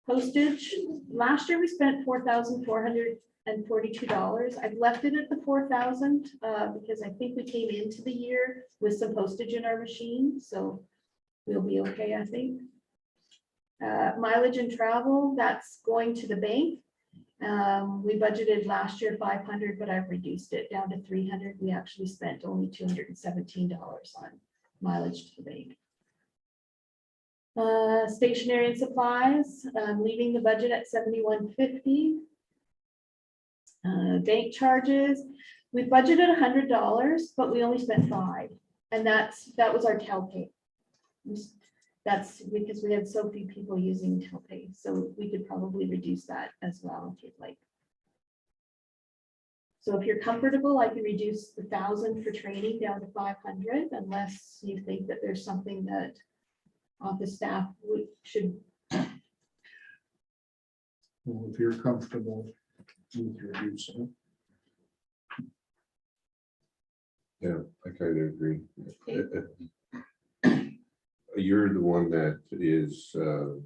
[SPEAKER 1] Postage, last year we spent $4,442. I've left it at the 4,000 because I think we came into the year with some postage in our machine, so we'll be okay, I think. Mileage and travel, that's going to the bank. We budgeted last year 500, but I've reduced it down to 300. We actually spent only $217 on mileage to the bank. Stationery and supplies, leaving the budget at $71.50. Bank charges, we budgeted $100, but we only spent $5, and that was our TelPay. That's because we had so few people using TelPay, so we could probably reduce that as well if you'd like. So if you're comfortable, I can reduce the 1,000 for training down to 500, unless you think that there's something that office staff should.
[SPEAKER 4] Well, if you're comfortable with reducing
[SPEAKER 2] Yeah, I kind of agree. You're the one that is,
[SPEAKER 1] Well,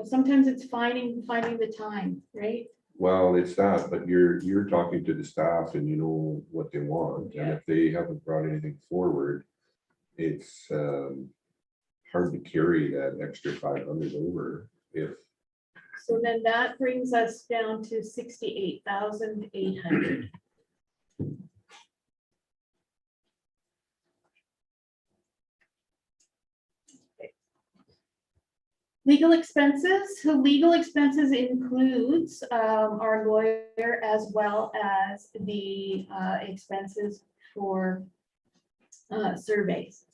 [SPEAKER 1] sometimes it's finding the time, right?
[SPEAKER 2] well, it's not, but you're talking to the staff and you know what they want. And if they haven't brought anything forward, it's hard to carry that extra 500 over if
[SPEAKER 1] So then that brings us down to 68,800. Legal expenses. So legal expenses includes our lawyer as well as the expenses for surveys.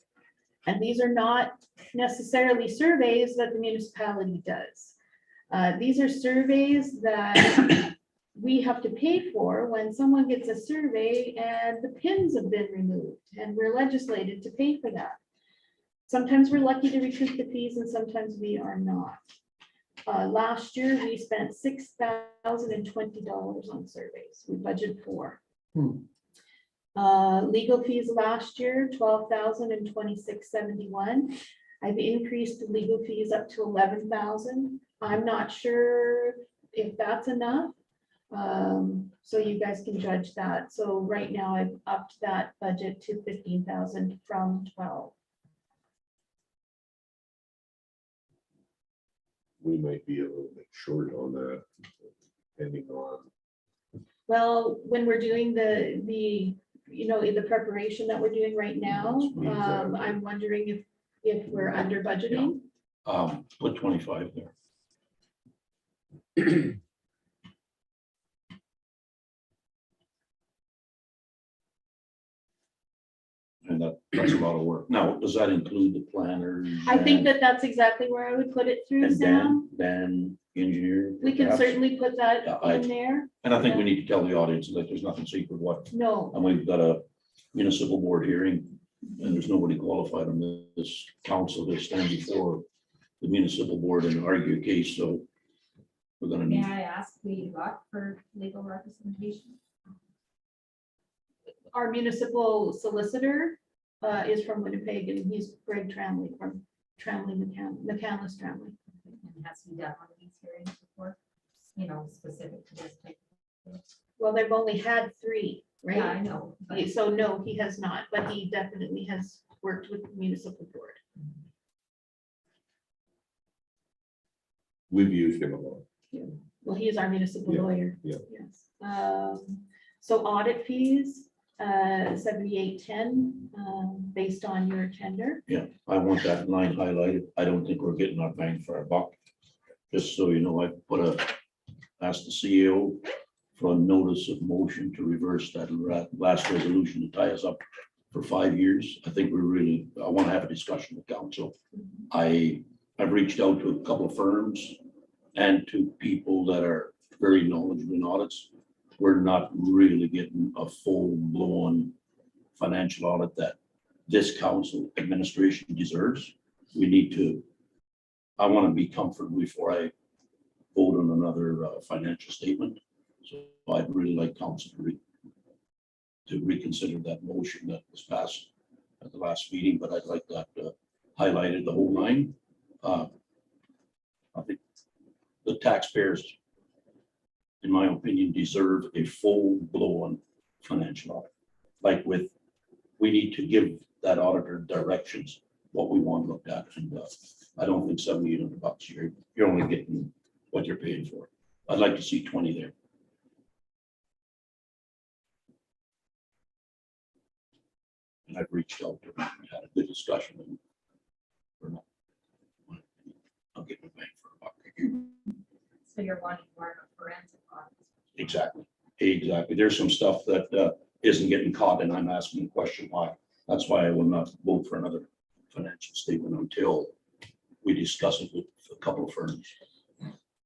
[SPEAKER 1] And these are not necessarily surveys that the municipality does. These are surveys that we have to pay for when someone gets a survey and the pins have been removed, and we're legislated to pay for that. Sometimes we're lucky to recoup the fees and sometimes we are not. Last year, we spent $6,020 on surveys. We budgeted for. Legal fees last year, $12,026.71. I've increased the legal fees up to $11,000. I'm not sure if that's enough. So you guys can judge that. So right now I've upped that budget to $15,000 from $12,000.
[SPEAKER 2] We might be a little bit short on that, depending on.
[SPEAKER 1] Well, when we're doing the in the preparation that we're doing right now, I'm wondering if we're under budgeting.
[SPEAKER 3] Put 25 there. And that's a lot of work. Now, does that include the planners?
[SPEAKER 1] I think that that's exactly where I would put it through,
[SPEAKER 3] And
[SPEAKER 1] Sam.
[SPEAKER 3] Dan, engineer.
[SPEAKER 1] We can
[SPEAKER 3] perhaps?
[SPEAKER 1] certainly put that
[SPEAKER 3] Yeah,
[SPEAKER 1] in there.
[SPEAKER 3] And I think we need to tell the audience that there's nothing secret what,
[SPEAKER 1] No,
[SPEAKER 3] and we've got a municipal board hearing, and there's nobody qualified on this council to stand before the municipal board and argue a case, so we're gonna
[SPEAKER 7] May
[SPEAKER 3] need,
[SPEAKER 7] I ask who you got for legal representation?
[SPEAKER 1] our municipal solicitor is from Winnipeg, and he's Greg Tramley from McCandless Tramley.
[SPEAKER 7] And has he done one of these hearings before? Specific to this type of.
[SPEAKER 1] Well, they've only had 3, right?
[SPEAKER 7] Yeah, I know. but-
[SPEAKER 1] So no, he has not, but he definitely has worked with the municipal board.
[SPEAKER 2] We've used him a lot.
[SPEAKER 1] Well, he is our municipal
[SPEAKER 2] Yeah,
[SPEAKER 1] lawyer.
[SPEAKER 2] yeah.
[SPEAKER 1] Yes. So audit fees, 7810, based on your tender.
[SPEAKER 3] yeah, I want that line highlighted. I don't think we're getting our bang for our buck. Just so you know, I asked the CEO for a notice of motion to reverse that last resolution to tie us up for 5 years. I think I want to have a discussion with council. I've reached out to a couple of firms and to people that are very knowledgeable in audits. We're not really getting a full-blown financial audit that this council administration deserves. I want to be comfortable before I vote on another financial statement. So I'd really like council to reconsider that motion that was passed at the last meeting, but I'd like that highlighted the whole line. I think the taxpayers, in my opinion, deserve a full-blown financial audit. We need to give that auditor directions, what we want looked at. And I don't think $7,800, you're only getting what you're paying for. I'd like to see 20 there. And I've reached out to them, we had a good discussion. And we're not, I'll get my bang for a buck.
[SPEAKER 7] So you're wanting more of a forensic audit.
[SPEAKER 3] Exactly. There's some stuff that isn't getting caught, and I'm asking the question why. That's why I will not vote for another financial statement until we discuss it with a couple of firms.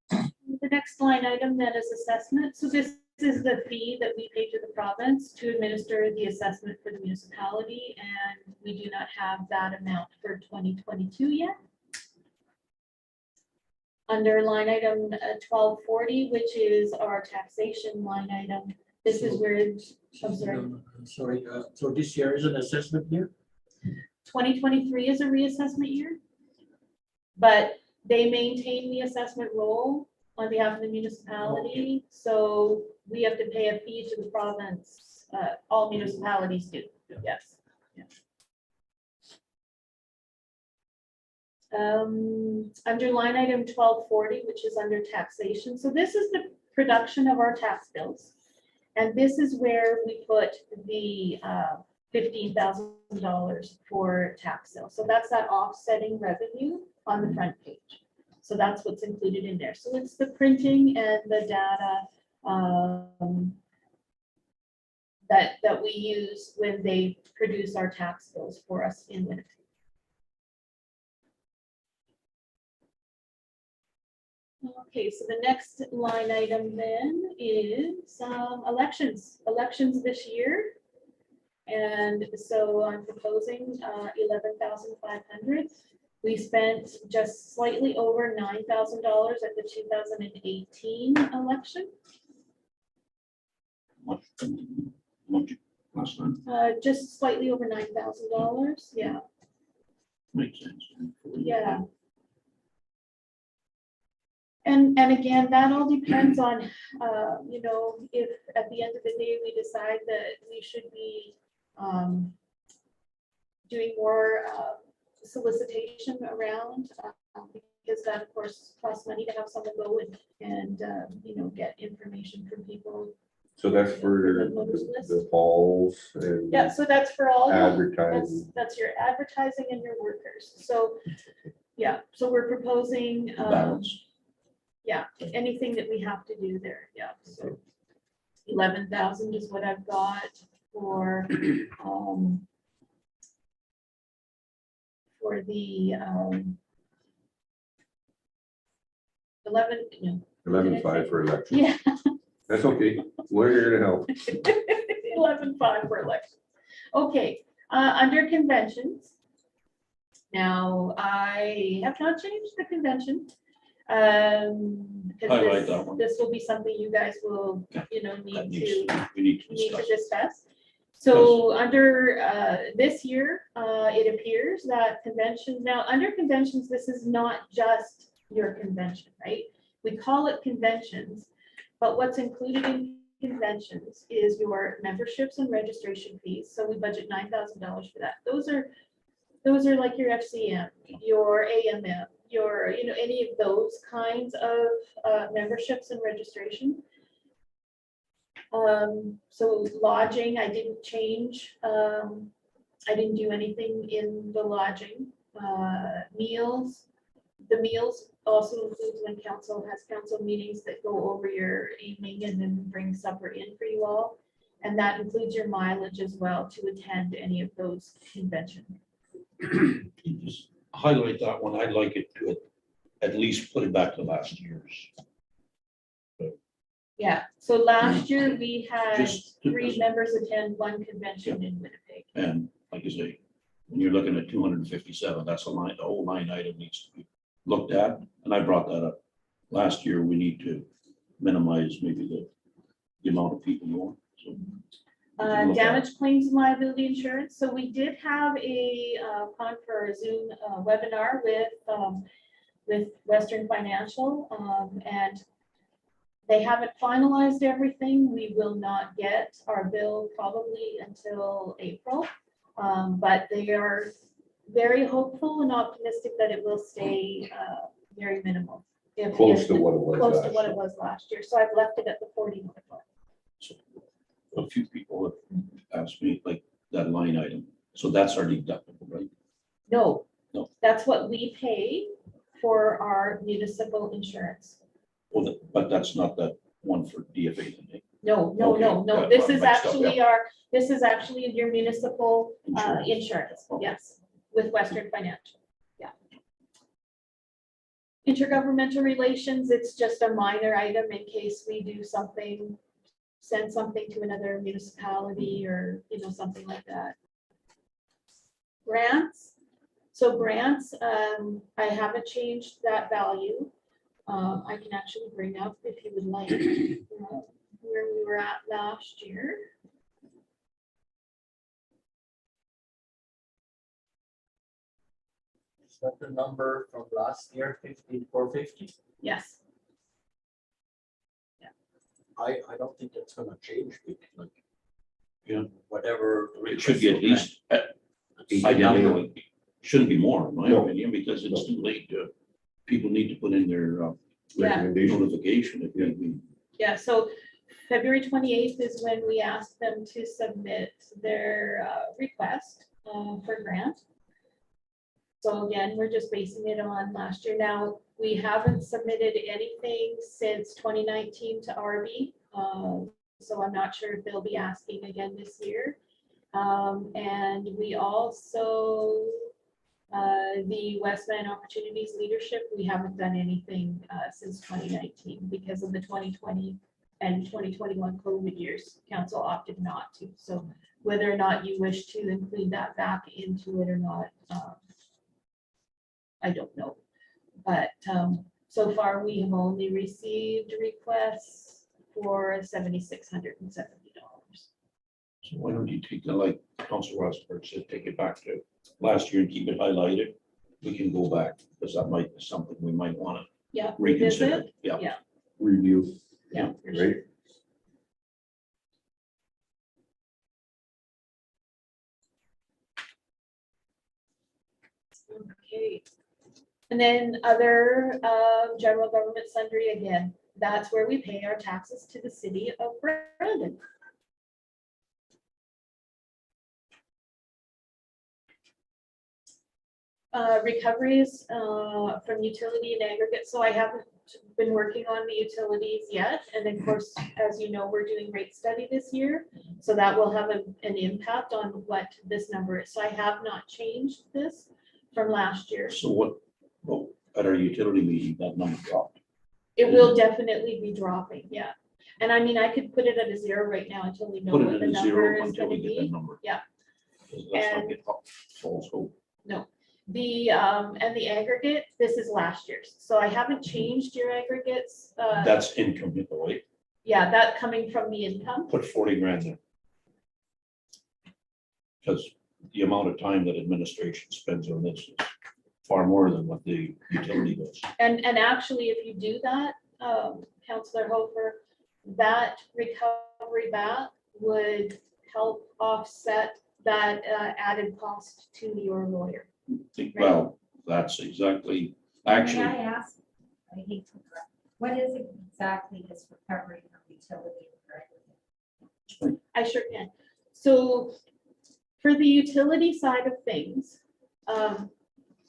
[SPEAKER 1] The next line item then is assessment. So this is the fee that we pay to the province to administer the assessment for the municipality, and we do not have that amount for 2022 yet. Under line item 1240, which is our taxation line item, this is where, I'm sorry,
[SPEAKER 5] Sorry, so this year is an assessment year?
[SPEAKER 1] 2023 is a reassessment year. But they maintain the assessment role on behalf of the municipality, so we have to pay a fee to the province. All municipalities do, yes. Under line item 1240, which is under taxation. So this is the production of our tax bills. And this is where we put the $15,000 for tax sales. So that's that offsetting revenue on the front page. So that's what's included in there. So it's the printing and the data that we use when they produce our tax bills for us in Winnipeg. Okay, so the next line item then is elections this year. And so I'm proposing 11,500. We spent just slightly over $9,000 at the 2018 election.
[SPEAKER 3] Much last time,
[SPEAKER 1] Just slightly over $9,000, yeah.
[SPEAKER 3] makes sense.
[SPEAKER 1] Yeah. And again, that all depends on, you know, if at the end of the day, we decide that we should be doing more solicitation around, because that of course costs money to have someone go and you know, get information from people.
[SPEAKER 2] So that's for the falls and
[SPEAKER 1] Yeah, so that's for all.
[SPEAKER 2] advertising.
[SPEAKER 1] That's your advertising and your workers. So, yeah, so we're proposing,
[SPEAKER 3] Balance.
[SPEAKER 1] yeah, anything that we have to do there, yeah, so 11,000 is what I've got for the
[SPEAKER 2] 11.5 for election.
[SPEAKER 1] yeah,
[SPEAKER 2] That's okay. We're here to help.
[SPEAKER 1] 11.5 for election. Okay, under conventions. Now, I have not changed the convention. Because
[SPEAKER 3] I like that one.
[SPEAKER 1] this will be something you guys will, you know,
[SPEAKER 3] That
[SPEAKER 1] need to
[SPEAKER 3] we need to
[SPEAKER 1] need to
[SPEAKER 3] discuss.
[SPEAKER 1] discuss. So under this year, it appears that conventions, now under conventions, this is not just your convention, right? We call it conventions, but what's included in conventions is your memberships and registration fees. So we budget $9,000 for that. Those are like your FCM, your AMM, your, you know, any of those kinds of memberships and registration. So lodging, I didn't change. I didn't do anything in the lodging. Meals, the meals also includes when council has council meetings that go over your evening and then bring supper in for you all. And that includes your mileage as well to attend any of those conventions.
[SPEAKER 3] Can you just highlight that one? I'd like it to at least put it back to last year's.
[SPEAKER 1] Yeah, so last year we had
[SPEAKER 3] Just to-
[SPEAKER 1] 3 members attend 1 convention in Winnipeg.
[SPEAKER 3] And like I say, when you're looking at 257, that's a line, the whole line item needs to be looked at. And I brought that up last year. We need to minimize maybe the amount of people going. So we can look at it.
[SPEAKER 1] Damage claims and liability insurance. So we did have a for a Zoom webinar with Western Financial, and they haven't finalized everything. We will not get our bill probably until April, but they are very hopeful and optimistic that it will stay very minimal.
[SPEAKER 2] Close to what it was
[SPEAKER 1] Close to
[SPEAKER 2] last
[SPEAKER 1] what
[SPEAKER 2] year.
[SPEAKER 1] it was last year. So I've left it at the 40.
[SPEAKER 3] So a few people have asked me like that line item. So that's our deductible, right?
[SPEAKER 1] No.
[SPEAKER 3] No.
[SPEAKER 1] That's what we pay for our municipal insurance.
[SPEAKER 3] Well, but that's not that one for DFA. then, eh?
[SPEAKER 1] No,
[SPEAKER 3] Okay,
[SPEAKER 1] this
[SPEAKER 3] yeah,
[SPEAKER 1] is
[SPEAKER 3] mixed up,
[SPEAKER 1] actually this is actually your municipal insurance,
[SPEAKER 3] Okay.
[SPEAKER 1] yes, with Western Financial, yeah. Intergovernmental relations, it's just a minor item in case we do something, send something to another municipality or, you know, something like that. Grants, so grants, I haven't changed that value. I can actually bring up, if you would like, where we were at last year.
[SPEAKER 8] Is that the number from last year, 5450?
[SPEAKER 1] Yes,
[SPEAKER 8] I don't think that's gonna change, like.
[SPEAKER 3] Yeah.
[SPEAKER 8] Whatever.
[SPEAKER 3] It should be at least
[SPEAKER 8] It's
[SPEAKER 3] identical. Shouldn't be more, in my
[SPEAKER 2] No.
[SPEAKER 3] opinion, because it's too late to, people need to put in their
[SPEAKER 1] Yeah.
[SPEAKER 2] Recommendation.
[SPEAKER 3] notification if they.
[SPEAKER 1] Yeah, so February 28th is when we asked them to submit their request for grant. So again, we're just basing it on last year. Now, we haven't submitted anything since 2019 to RB. So I'm not sure if they'll be asking again this year. And we also, the Westman Opportunities Leadership, we haven't done anything since 2019 because of the 2020 and 2021 COVID years. Council opted not to. So whether or not you wish to include that back into it or not, I don't know. But so far, we have only received requests for $7,670.
[SPEAKER 3] So why don't you take the, like Council Rosberg said, take it back to last year and keep it highlighted? We can go back, because that might be something we might want to
[SPEAKER 1] Yeah,
[SPEAKER 3] reconsider.
[SPEAKER 1] revisit.
[SPEAKER 3] Yeah.
[SPEAKER 1] Yeah.
[SPEAKER 2] Review,
[SPEAKER 1] Yeah. for sure.
[SPEAKER 2] right?
[SPEAKER 1] Okay. And then other general government sundry, again, that's where we pay our taxes to the city of Brandon. Recoveries from utility and aggregate. So I haven't been working on the utilities yet. And of course, as you know, we're doing rate study this year. So that will have an impact on what this number is. So I have not changed this from last year.
[SPEAKER 3] So what, well, at our utility meeting, that number dropped.
[SPEAKER 1] It will definitely be dropping, yeah. And I mean, I could put it at a 0 right now until we know
[SPEAKER 3] Put
[SPEAKER 1] what
[SPEAKER 3] it
[SPEAKER 1] the
[SPEAKER 3] in a
[SPEAKER 1] number
[SPEAKER 3] zero
[SPEAKER 1] is
[SPEAKER 3] until
[SPEAKER 1] gonna
[SPEAKER 3] we get that
[SPEAKER 1] be.
[SPEAKER 3] number.
[SPEAKER 1] Yeah.
[SPEAKER 3] Let's not
[SPEAKER 1] And-
[SPEAKER 3] get false hope.
[SPEAKER 1] The, and the aggregate, this is last year's. So I haven't changed your aggregates.
[SPEAKER 3] That's income, you know, right?
[SPEAKER 1] Yeah, that coming from the income.
[SPEAKER 3] Put 40 grand in. Because the amount of time that administration spends on this is far more than what the utility does.
[SPEAKER 1] And actually, if you do that, Councillor Hofer, that recovery back would help offset that added cost to your lawyer.
[SPEAKER 3] Well, that's exactly,
[SPEAKER 7] May
[SPEAKER 3] actually,
[SPEAKER 7] I ask, I hate to interrupt, what is exactly this recovery from utility?
[SPEAKER 1] I sure can. So for the utility side of things,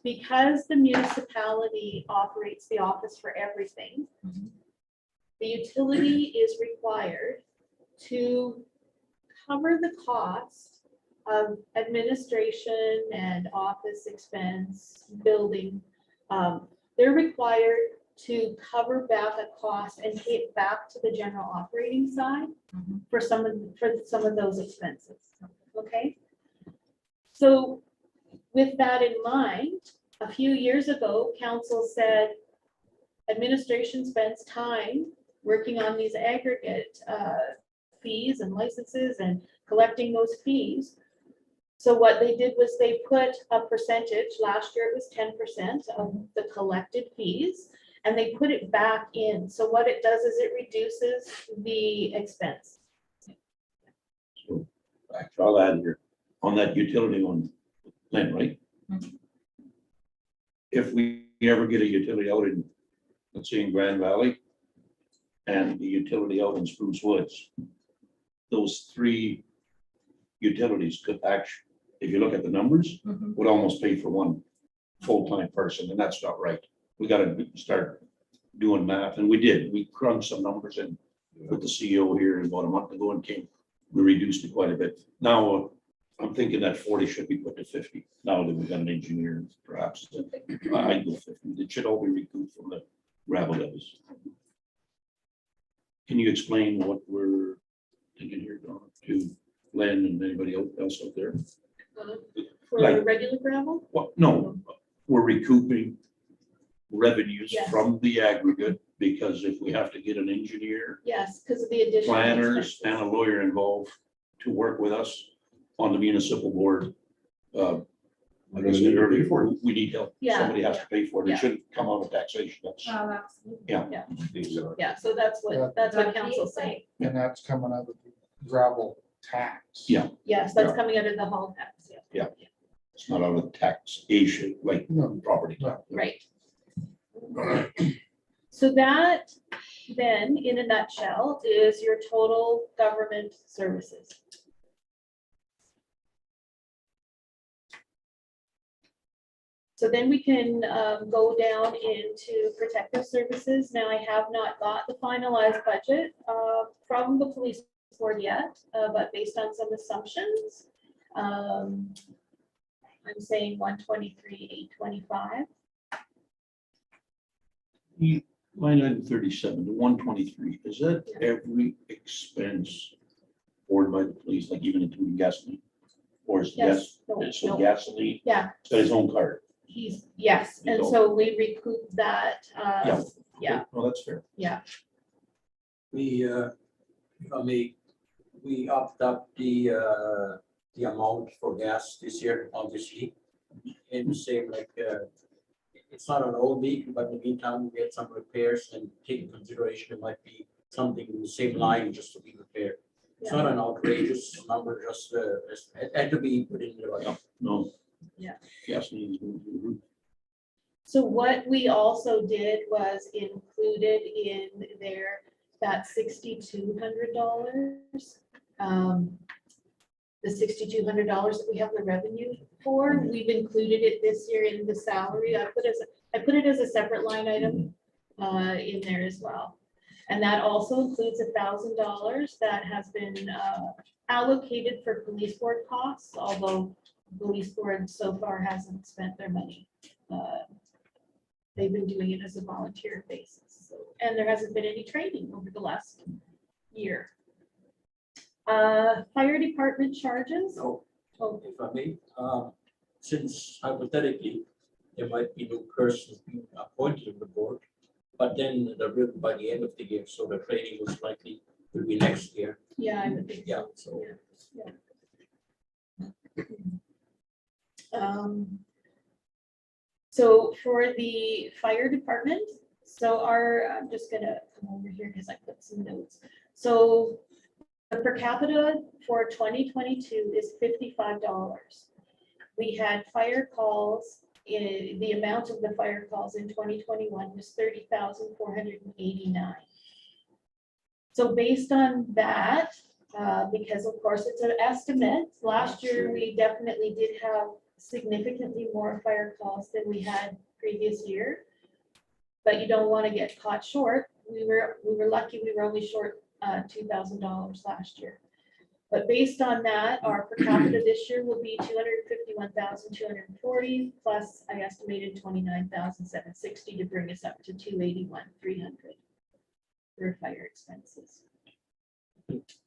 [SPEAKER 1] because the municipality operates the office for everything, the utility is required to cover the cost of administration and office expense, building. They're required to cover back a cost and pay it back to the general operating side for some of those expenses, okay? So with that in mind, a few years ago, council said administration spends time working on these aggregate fees and licenses and collecting those fees. So what they did was they put a percentage, last year it was 10% of the collected fees, and they put it back in. So what it does is it reduces the expense.
[SPEAKER 3] I'll add here, on that utility one, Lynn, right? If we ever get a utility out in, let's say in Grand Valley, and the utility out in Spruce Woods, those 3 utilities could actually, if you look at the numbers, would almost pay for one full-time person, and that's not right. We gotta start doing math, and we did. We crunched some numbers in with the CEO here about a month ago and we reduced it quite a bit. Now, I'm thinking that 40 should be put to 50, now that we've got an engineer, perhaps. I'd go 50. It should all be recouped from the gravel levels. Can you explain what we're thinking here, Donna, to Len and anybody else out there?
[SPEAKER 1] For
[SPEAKER 3] Like-
[SPEAKER 1] regular gravel?
[SPEAKER 3] Well, no, we're recouping revenues
[SPEAKER 1] Yes.
[SPEAKER 3] from the aggregate, because if we have to get an engineer,
[SPEAKER 1] Yes, because of the additional
[SPEAKER 3] planners,
[SPEAKER 1] expenses.
[SPEAKER 3] and a lawyer involved to work with us on the municipal board,
[SPEAKER 2] We're gonna need to pay for it.
[SPEAKER 3] we need help.
[SPEAKER 1] Yeah,
[SPEAKER 3] Somebody has to pay for it. It
[SPEAKER 1] yeah.
[SPEAKER 3] shouldn't come out of taxation. That's,
[SPEAKER 7] Well, absolutely.
[SPEAKER 3] yeah.
[SPEAKER 1] Yeah, so that's
[SPEAKER 4] Yeah.
[SPEAKER 1] what council's saying.
[SPEAKER 4] And that's coming out of the gravel tax.
[SPEAKER 3] Yeah.
[SPEAKER 1] Yes, that's
[SPEAKER 3] Yeah.
[SPEAKER 1] coming out of the hall tax, yeah.
[SPEAKER 3] It's not out of taxation, like
[SPEAKER 4] No.
[SPEAKER 3] property tax.
[SPEAKER 1] Right. So that then, in a nutshell, is your total government services. So then we can go down into protective services. Now, I have not got the finalized budget from the police board yet, but based on some assumptions, I'm saying 123,825.
[SPEAKER 3] Line item 37 to 123, is that every expense borne by the police, like even including gasoline? Or is
[SPEAKER 1] Yes.
[SPEAKER 3] gas,
[SPEAKER 1] No,
[SPEAKER 3] so
[SPEAKER 1] no.
[SPEAKER 3] gasoline,
[SPEAKER 1] Yeah,
[SPEAKER 3] it's got his own card?
[SPEAKER 1] yes, and so we recoup that.
[SPEAKER 3] Yeah.
[SPEAKER 1] Yeah,
[SPEAKER 3] Well, that's fair.
[SPEAKER 1] yeah,
[SPEAKER 5] We, we upped up the amount for gas this year, obviously. And the same, like, it's not an old vehicle, but in the meantime, we had some repairs and take into consideration, it might be something in the same line just to be repaired. It's not an outrageous number, just, it had to be put in there.
[SPEAKER 3] Yeah, no.
[SPEAKER 1] Yeah.
[SPEAKER 3] Gasoline is going through the roof.
[SPEAKER 1] so what we also did was included in there that $6,200. The $6,200 that we have the revenue for, we've included it this year in the salary. I put it as a separate line item in there as well. And that also includes $1,000 that has been allocated for police board costs, although police board so far hasn't spent their money. They've been doing it as a volunteer basis. So, and there hasn't been any training over the last year. Fire department charges.
[SPEAKER 5] No,
[SPEAKER 1] Oh,
[SPEAKER 5] if I may, since hypothetically, there might be new persons being appointed to the board, but then they're written by the end of the year, so the training was likely will be next year.
[SPEAKER 1] yeah, I would think.
[SPEAKER 5] Yeah,
[SPEAKER 1] So.
[SPEAKER 5] so.
[SPEAKER 1] So for the fire department, so I'm just gonna come over here because I put some notes. So the per capita for 2022 is $55. We had fire calls, the amount of the fire calls in 2021 was 30,489. So based on that, because of course it's an estimate, last year we definitely did have significantly more fire calls than we had previous year. But you don't want to get caught short. We were lucky we were only short $2,000 last year. But based on that, our per capita this year will be 251,240 plus I estimated 29,760 to bring us up to 281,300 for fire expenses.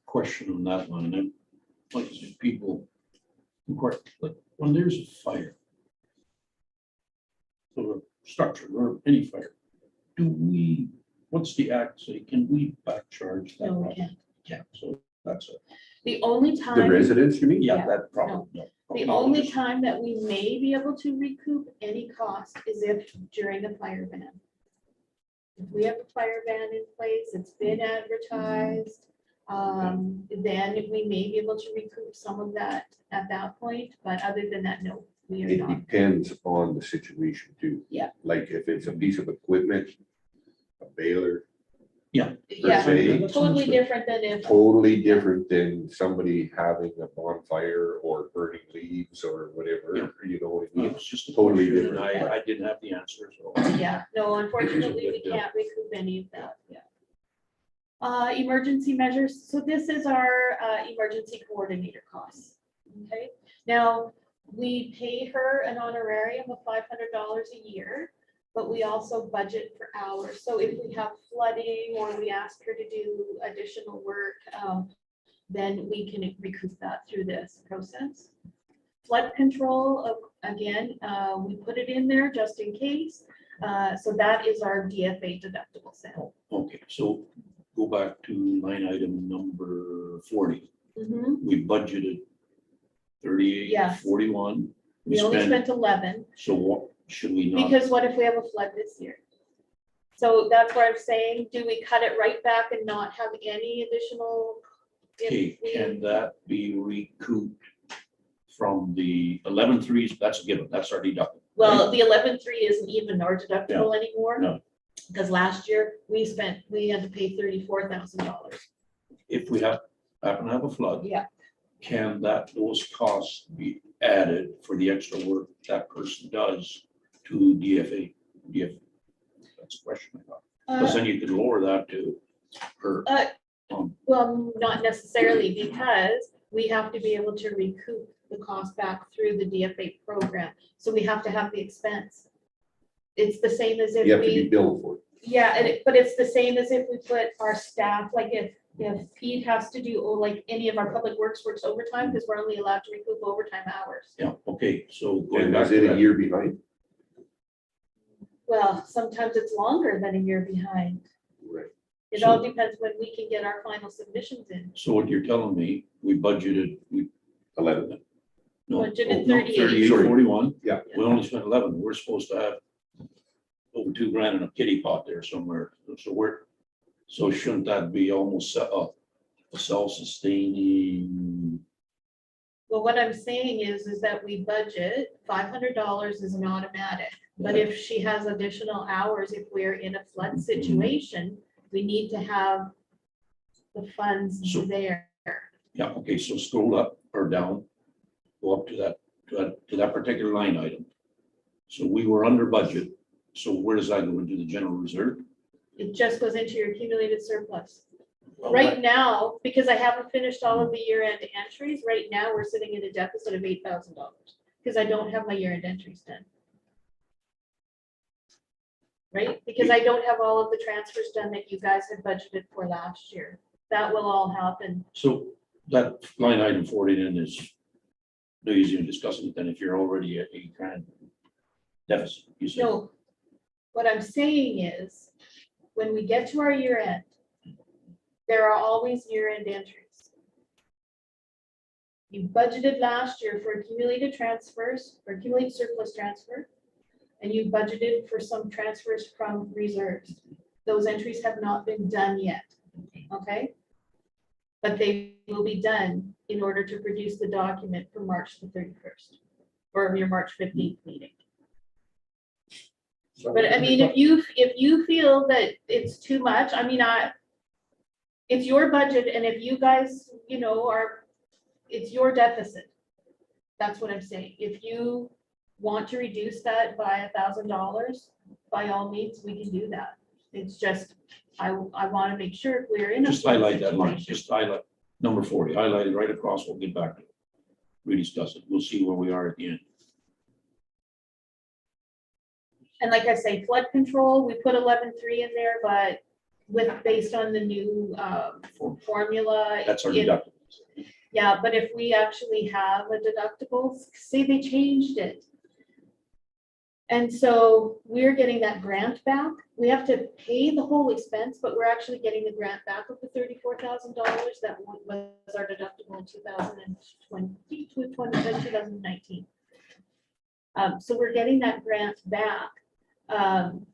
[SPEAKER 3] Question on that one, and like I said, people, like, when there's a fire, or a structure, or any fire, what's the act say, can we back charge that?
[SPEAKER 1] No, we can't.
[SPEAKER 3] Yeah, so that's it.
[SPEAKER 1] The only
[SPEAKER 2] The
[SPEAKER 1] time.
[SPEAKER 2] residents, you mean?
[SPEAKER 3] Yeah, that problem. no.
[SPEAKER 1] The only time that we may be able to recoup any cost is if during a fire ban. If we have a fire ban in place, it's been advertised, then we may be able to recoup some of that at that point, but other than that, no, we are
[SPEAKER 2] It
[SPEAKER 1] not.
[SPEAKER 2] depends on the situation too.
[SPEAKER 1] Yeah.
[SPEAKER 2] Like if it's a piece of equipment, a baler,
[SPEAKER 1] Yeah,
[SPEAKER 2] se.
[SPEAKER 1] totally different than if,
[SPEAKER 2] totally different than somebody having a bonfire or burning leaves or whatever, you know what I mean?
[SPEAKER 3] It's just a
[SPEAKER 2] Totally
[SPEAKER 3] question, and
[SPEAKER 2] different.
[SPEAKER 3] I didn't have the answer, so.
[SPEAKER 1] yeah, no, unfortunately, we can't recoup any of that, yeah. Emergency measures, so this is our emergency coordinator costs, okay? Now, we pay her an honorarium of $500 a year, but we also budget for hours. So if we have flooding or we ask her to do additional work, then we can recoup that through this process. Flood control, again, we put it in there just in case. So that is our DFA deductible sale.
[SPEAKER 3] Okay, so go back to line item number 40.
[SPEAKER 1] Mhm.
[SPEAKER 3] We budgeted 38,
[SPEAKER 1] Yes.
[SPEAKER 3] 41.
[SPEAKER 1] We only spent 11.
[SPEAKER 3] So what, should we not?
[SPEAKER 1] Because what if we have a flood this year? So that's what I'm saying, do we cut it right back and not have any additional?
[SPEAKER 3] Okay, can that be recouped from the 11.3s, that's a given, that's our deductible.
[SPEAKER 1] Well, the 11.3 isn't even our deductible anymore.
[SPEAKER 3] No.
[SPEAKER 1] Because last year we had to pay $34,000.
[SPEAKER 3] If we happen to have a flood,
[SPEAKER 1] Yeah,
[SPEAKER 3] can those costs be added for the extra work that person does to DFA? That's a question I got. Because then you could lower that to per.
[SPEAKER 1] well, not necessarily, because we have to be able to recoup the cost back through the DFA program. So we have to have the expense. It's the same as if
[SPEAKER 2] You have to be
[SPEAKER 1] we,
[SPEAKER 2] billed for it.
[SPEAKER 1] yeah, but it's the same as if we put our staff, like if Pete has to do, or like any of our public works overtime, because we're only allowed to recoup overtime hours.
[SPEAKER 3] Yeah, okay, so going
[SPEAKER 2] And
[SPEAKER 3] back
[SPEAKER 2] is
[SPEAKER 3] to
[SPEAKER 2] it a
[SPEAKER 3] that,
[SPEAKER 2] year behind?
[SPEAKER 1] Well, sometimes it's longer than a year behind.
[SPEAKER 2] Right.
[SPEAKER 1] It all depends when we can get our final submissions in.
[SPEAKER 3] so what you're telling me, we budgeted,
[SPEAKER 2] 11.
[SPEAKER 3] no,
[SPEAKER 1] Budgeted
[SPEAKER 3] no,
[SPEAKER 1] 38.
[SPEAKER 3] 38.41.
[SPEAKER 2] Yeah.
[SPEAKER 3] We only spent 11. We're supposed to have over $2,000 in a kitty pot there somewhere. So shouldn't that be almost a self-sustaining?
[SPEAKER 1] Well, what I'm saying is that we budget $500 is an automatic. But if she has additional hours, if we're in a flood situation, we need to have the funds
[SPEAKER 3] So-
[SPEAKER 1] there.
[SPEAKER 3] Yeah, okay, so scroll up or down, go up to that particular line item. So we were under budget. So where does that go into the general reserve?
[SPEAKER 1] It just goes into your accumulated surplus. Right now, because I haven't finished all of the year-end entries, right now, we're sitting in a deficit of $8,000 because I don't have my year-end entries done. Right? Because I don't have all of the transfers done that you guys had budgeted for last year. That will all happen.
[SPEAKER 3] So that line item forwarded in is no easier discussing it than if you're already at $8,000 deficit. You said.
[SPEAKER 1] No, what I'm saying is, when we get to our year end, there are always year-end entries. You budgeted last year for accumulated transfers, or accumulated surplus transfer, and you budgeted for some transfers from reserves. Those entries have not been done yet, okay? But they will be done in order to produce the document for March the 31st, or your March 15th meeting. But I mean, if you feel that it's too much, I mean, it's your budget, and if you guys, it's your deficit. That's what I'm saying. If you want to reduce that by $1,000, by all means, we can do that. It's just, I want to make sure if we're in a.
[SPEAKER 3] Just highlight that line,
[SPEAKER 1] situation-
[SPEAKER 3] just highlight number 40, highlight it right across, we'll get back to it. Rediscuss it, we'll see where we are at the end.
[SPEAKER 1] And like I say, flood control, we put 11.3 in there, but based on the new formula.
[SPEAKER 3] That's our
[SPEAKER 1] it-
[SPEAKER 3] deductible.
[SPEAKER 1] Yeah, but if we actually have a deductible, say they changed it. And so we're getting that grant back. We have to pay the whole expense, but we're actually getting the grant back of the $34,000 that was our deductible in 2019. So we're getting that grant back. And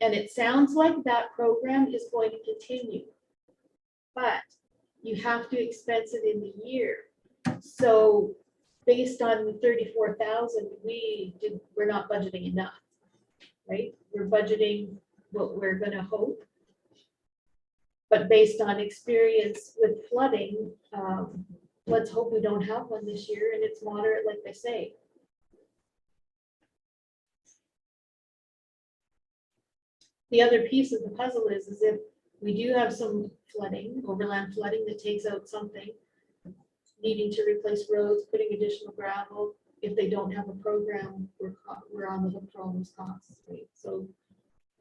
[SPEAKER 1] it sounds like that program is going to continue. But you have to expense it in the year. So based on the 34,000, we're not budgeting enough, right? We're budgeting what we're gonna hope. But based on experience with flooding, let's hope we don't have one this year and it's moderate, like they say. The other piece of the puzzle is if we do have some flooding, overland flooding that takes out something, needing to replace roads, putting additional gravel, if they don't have a program, we're on the hook for all those costs, right? So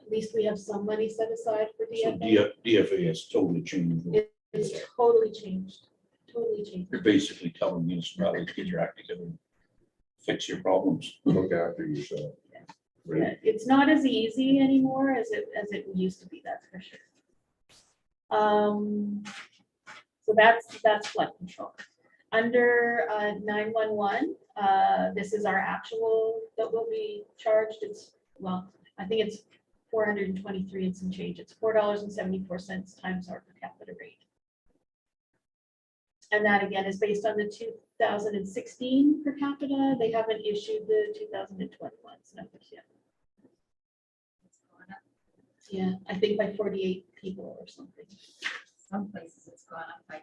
[SPEAKER 1] at least we have some money set aside for
[SPEAKER 3] So
[SPEAKER 1] DFA.
[SPEAKER 3] DFA has totally changed.
[SPEAKER 1] It's totally changed, totally changed.
[SPEAKER 3] You're basically telling municipalities, get your act together, and fix your problems.
[SPEAKER 2] Look after yourself. Right?
[SPEAKER 1] Yeah, it's not as easy anymore as it used to be, that's for sure. So that's flood control. Under 911, this is our actual that will be charged. It's, well, I think it's 423 and some change. It's $4.74 times our per capita rate. And that again is based on the 2016 per capita. They haven't issued the 2021 numbers yet.
[SPEAKER 7] It's going up.
[SPEAKER 1] Yeah, I think by 48 people or something.
[SPEAKER 7] Some places it's gone up by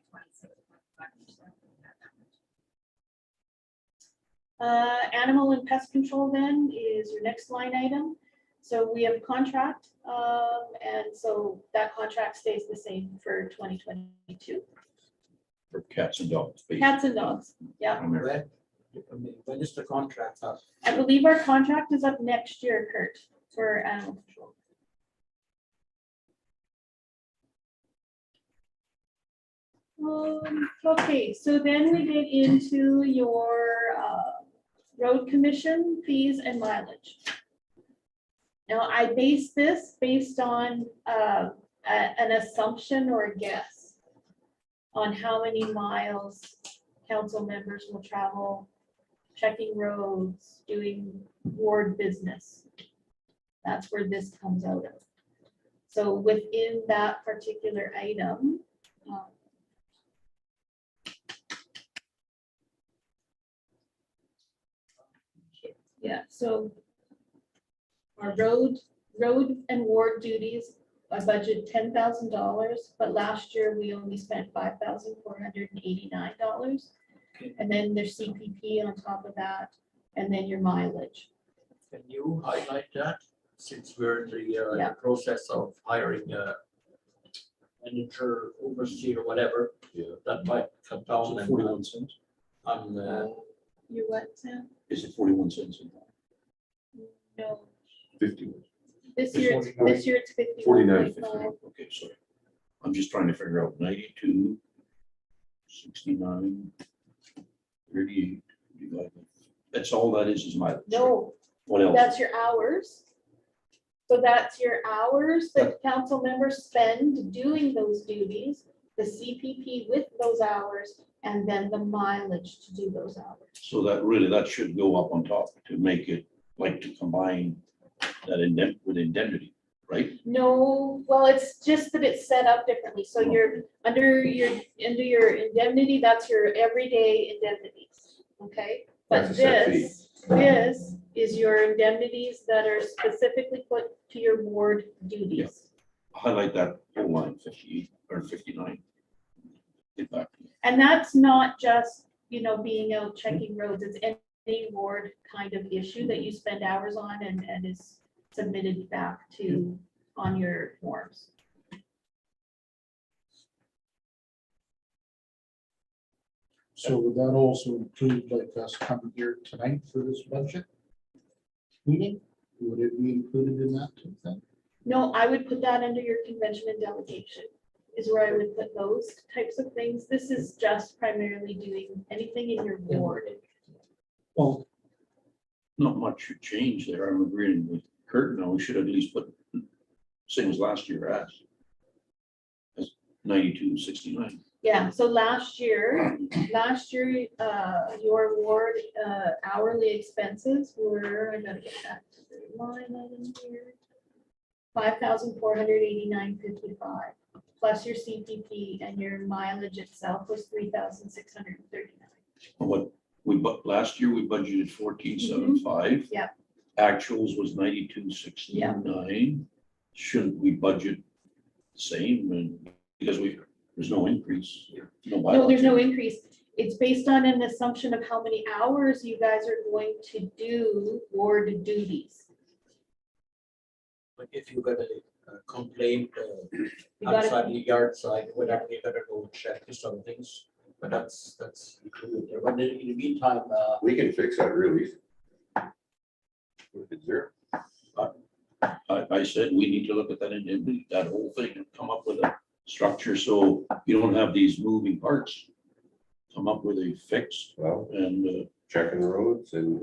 [SPEAKER 7] 26.5%.
[SPEAKER 1] Animal and pest control then is your next line item. So we have a contract, and so that contract stays the same for 2022.
[SPEAKER 3] For cats and dogs. basically.
[SPEAKER 1] Cats and dogs, yeah.
[SPEAKER 5] When is the contract up?
[SPEAKER 1] I believe our contract is up next year, Kurt, for animal control. Okay, so then we get into your road commission fees and mileage. Now, I base this based on an assumption or a guess on how many miles council members will travel, checking roads, doing ward business. That's where this comes out of. So within that particular item, yeah, so our road and ward duties, I budgeted $10,000, but last year we only spent $5,489. And then there's CPP on top of that, and then your mileage.
[SPEAKER 5] Can you highlight that, since we're in the
[SPEAKER 1] Yeah.
[SPEAKER 5] process of hiring a manager, overseer, or whatever?
[SPEAKER 2] Yeah.
[SPEAKER 5] That might cut
[SPEAKER 3] Is
[SPEAKER 5] down
[SPEAKER 3] it
[SPEAKER 5] and
[SPEAKER 3] 41 cents?
[SPEAKER 5] on
[SPEAKER 1] You what, Sam?
[SPEAKER 3] Is it 41 cents?
[SPEAKER 1] No,
[SPEAKER 2] 51.
[SPEAKER 1] this year it's
[SPEAKER 2] 49,
[SPEAKER 1] 51.5.
[SPEAKER 3] Okay, sorry. I'm just trying to figure out 92, 69, 38. divided. That's all that is mileage. right?
[SPEAKER 1] No,
[SPEAKER 3] What else?
[SPEAKER 1] that's your hours. So that's your hours that council members spend doing those duties, the CPP with those hours, and then the mileage to do those hours.
[SPEAKER 3] So that should go up on top to make it, like, to combine that with indemnity, right?
[SPEAKER 1] No, well, it's just that it's set up differently. So you're under your indemnity, that's your everyday indemnities, okay? But
[SPEAKER 2] That's a set fee.
[SPEAKER 1] this is your indemnities that are specifically put to your ward duties.
[SPEAKER 3] Highlight that whole line, 58 or 59. Get back.
[SPEAKER 1] And that's not just, being out checking roads, it's any ward kind of issue that you spend hours on and is submitted back to on your forms.
[SPEAKER 4] So would that also include like us coming here tonight for this budget meeting? Would it be included in that too then?
[SPEAKER 1] No, I would put that under your convention and delegation is where I would put those types of things. This is just primarily doing anything in your ward.
[SPEAKER 3] Well, not much should change there. I'm agreeing with Kurt. Now we should at least put same as last year as 92.69.
[SPEAKER 1] Yeah, so last year, your ward hourly expenses were, I gotta get back to the line item here. $5,489.55 plus your CPP, and your mileage itself was $3,639.
[SPEAKER 3] What last year we budgeted 14.75.
[SPEAKER 1] Yep.
[SPEAKER 3] Actuals was 92.69. Shouldn't we budget the same? And because there's no increase.
[SPEAKER 1] No, there's no increase. It's based on an assumption of how many hours you guys are going to do ward duties.
[SPEAKER 5] But if you got a complaint
[SPEAKER 1] You gotta-
[SPEAKER 5] outside the yard side, whatever, you gotta go check some things. But that's included there. But in the meantime,
[SPEAKER 2] We can fix that real easy. It's there.
[SPEAKER 3] I said, we need to look at that whole thing and come up with a structure so you don't have these moving parts. Come up with a fix
[SPEAKER 2] Well,
[SPEAKER 3] and
[SPEAKER 2] checking the roads and.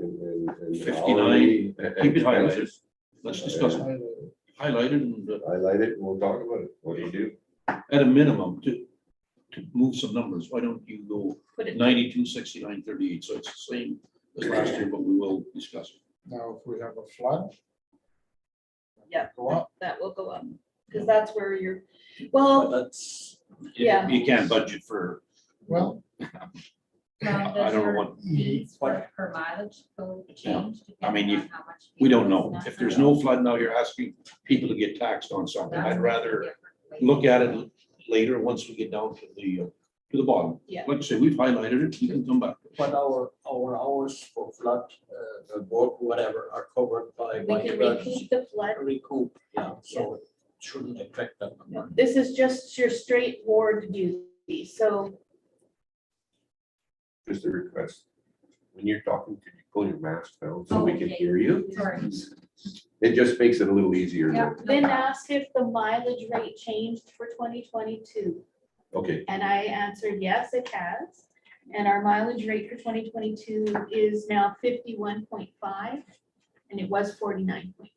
[SPEAKER 3] 59, keep it highlighted.
[SPEAKER 2] expenses.
[SPEAKER 3] let's discuss it. Highlight it and
[SPEAKER 2] Highlight it and we'll talk about it. What do you do?
[SPEAKER 3] at a minimum to move some numbers. Why don't you go
[SPEAKER 1] Put it,
[SPEAKER 3] 92.69.38? So it's the same as last year, but we will discuss it.
[SPEAKER 4] Now, if we have a flood.
[SPEAKER 1] Yeah.
[SPEAKER 4] Go up.
[SPEAKER 1] that will go up, because that's where you're, well,
[SPEAKER 5] but that's.
[SPEAKER 1] Yeah.
[SPEAKER 3] You can't budget for
[SPEAKER 4] Well,
[SPEAKER 7] Now,
[SPEAKER 3] I
[SPEAKER 7] does
[SPEAKER 3] don't know
[SPEAKER 7] your
[SPEAKER 3] what-
[SPEAKER 7] fees for per mileage go change?
[SPEAKER 3] I mean,
[SPEAKER 7] depending on how much
[SPEAKER 3] We don't
[SPEAKER 7] fuel is
[SPEAKER 3] know.
[SPEAKER 7] in
[SPEAKER 3] If
[SPEAKER 7] that?
[SPEAKER 3] there's no flood now, you're asking people to get taxed on something.
[SPEAKER 7] That's
[SPEAKER 3] I'd rather
[SPEAKER 7] different way.
[SPEAKER 3] look at it later, once we get down to the bottom.
[SPEAKER 1] Yeah.
[SPEAKER 3] Like I say, we've highlighted it, we can come back.
[SPEAKER 5] But our hours for flood, the boat, whatever, are covered by.
[SPEAKER 1] We can recoup the flood.
[SPEAKER 5] Recoup, yeah, so it shouldn't affect that number.
[SPEAKER 1] This is just your straight ward duty, so
[SPEAKER 2] Just a request. When you're talking, could you pull your mask down so we can
[SPEAKER 7] Okay.
[SPEAKER 2] hear you?
[SPEAKER 7] Sorry.
[SPEAKER 2] It just makes it a little easier.
[SPEAKER 7] Yeah.
[SPEAKER 1] then asked if the mileage rate changed for 2022.
[SPEAKER 2] Okay,
[SPEAKER 1] And I answered, yes, it has. And our mileage rate for 2022 is now 51.5, and it was 49.5.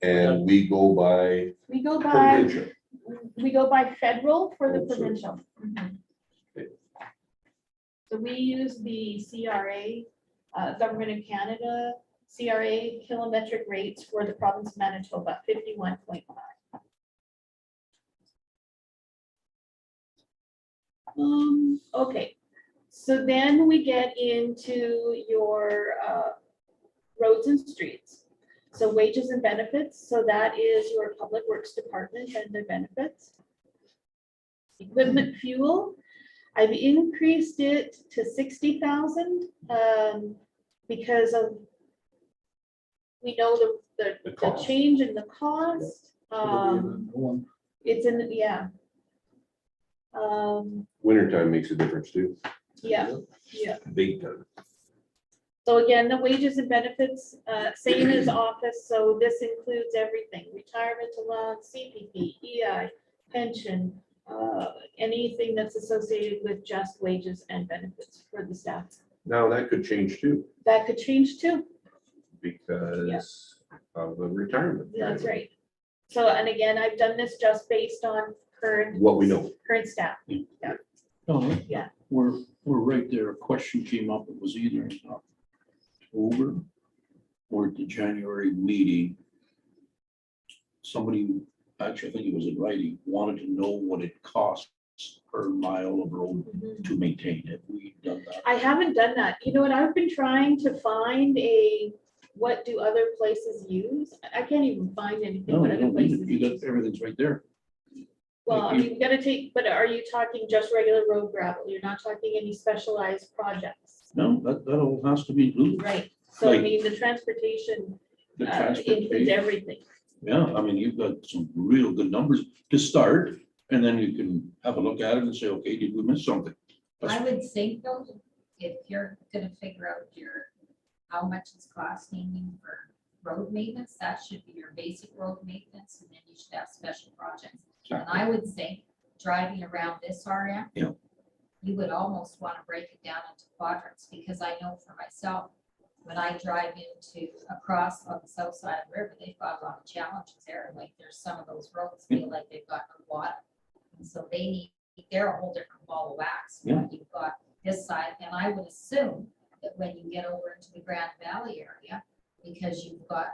[SPEAKER 2] and we go by
[SPEAKER 1] We go by,
[SPEAKER 2] provincial.
[SPEAKER 1] we go by federal for the
[SPEAKER 2] Oh, sorry.
[SPEAKER 1] provincial.
[SPEAKER 7] Mhm.
[SPEAKER 1] So we use the CRA, Government of Canada, CRA kilometric rates for the province of Manitoba, 51.5. Okay, so then we get into your roads and streets. So wages and benefits, so that is your public works department and their benefits. Equipment fuel, I've increased it to 60,000 because of, we know
[SPEAKER 2] The
[SPEAKER 1] the
[SPEAKER 2] cost.
[SPEAKER 1] change in the cost. It's in, yeah.
[SPEAKER 2] Wintertime makes a difference too,
[SPEAKER 1] Yeah,
[SPEAKER 2] big time.
[SPEAKER 1] so again, the wages and benefits, same as office, so this includes everything, retirement allowance, CPP, EI, pension, anything that's associated with just wages and benefits for the staff.
[SPEAKER 2] Now, that could change too,
[SPEAKER 1] That could change too,
[SPEAKER 2] because of the retirement.
[SPEAKER 1] that's right. So, and again, I've done this just based on current.
[SPEAKER 2] What we know.
[SPEAKER 1] Current staff,
[SPEAKER 3] No,
[SPEAKER 1] Yeah.
[SPEAKER 3] We're right there. A question came up. It was either in October or at the January meeting. Somebody, actually, I think it was in writing, wanted to know what it costs per mile of road to maintain it. We've done that.
[SPEAKER 1] I haven't done that. You know what, I've been trying to find what do other places use? I can't even find anything
[SPEAKER 3] No,
[SPEAKER 1] what
[SPEAKER 3] you
[SPEAKER 1] other
[SPEAKER 3] don't need
[SPEAKER 1] places
[SPEAKER 3] it. You
[SPEAKER 1] use.
[SPEAKER 3] got, everything's right there.
[SPEAKER 1] Well, I
[SPEAKER 3] you-
[SPEAKER 1] mean, you gotta take, but are you talking just regular road gravel? You're not talking any specialized projects?
[SPEAKER 3] No, that all has to be included.
[SPEAKER 1] Right, so I
[SPEAKER 3] Like-
[SPEAKER 1] mean, the transportation
[SPEAKER 3] The
[SPEAKER 1] includes
[SPEAKER 3] transportation.
[SPEAKER 1] everything.
[SPEAKER 3] Yeah, I mean, you've got some real good numbers to start, and then you can have a look at it and say, okay, did we miss something?
[SPEAKER 7] I would think though, if you're gonna figure out how much it's costing you for road maintenance, that should be your basic road maintenance, and then you should have special projects. And I would think, driving around this area.
[SPEAKER 3] Yeah.
[SPEAKER 7] You would almost want to break it down into quadrants, because I know for myself, when I drive across on the south side of the river, they've got a lot of challenges there, like there's some of those roads feel like they've got no water. And so they're a whole different ball of wax.
[SPEAKER 3] Yeah.
[SPEAKER 7] You've got this side, and I would assume that when you get over into the Grand Valley area, because you've got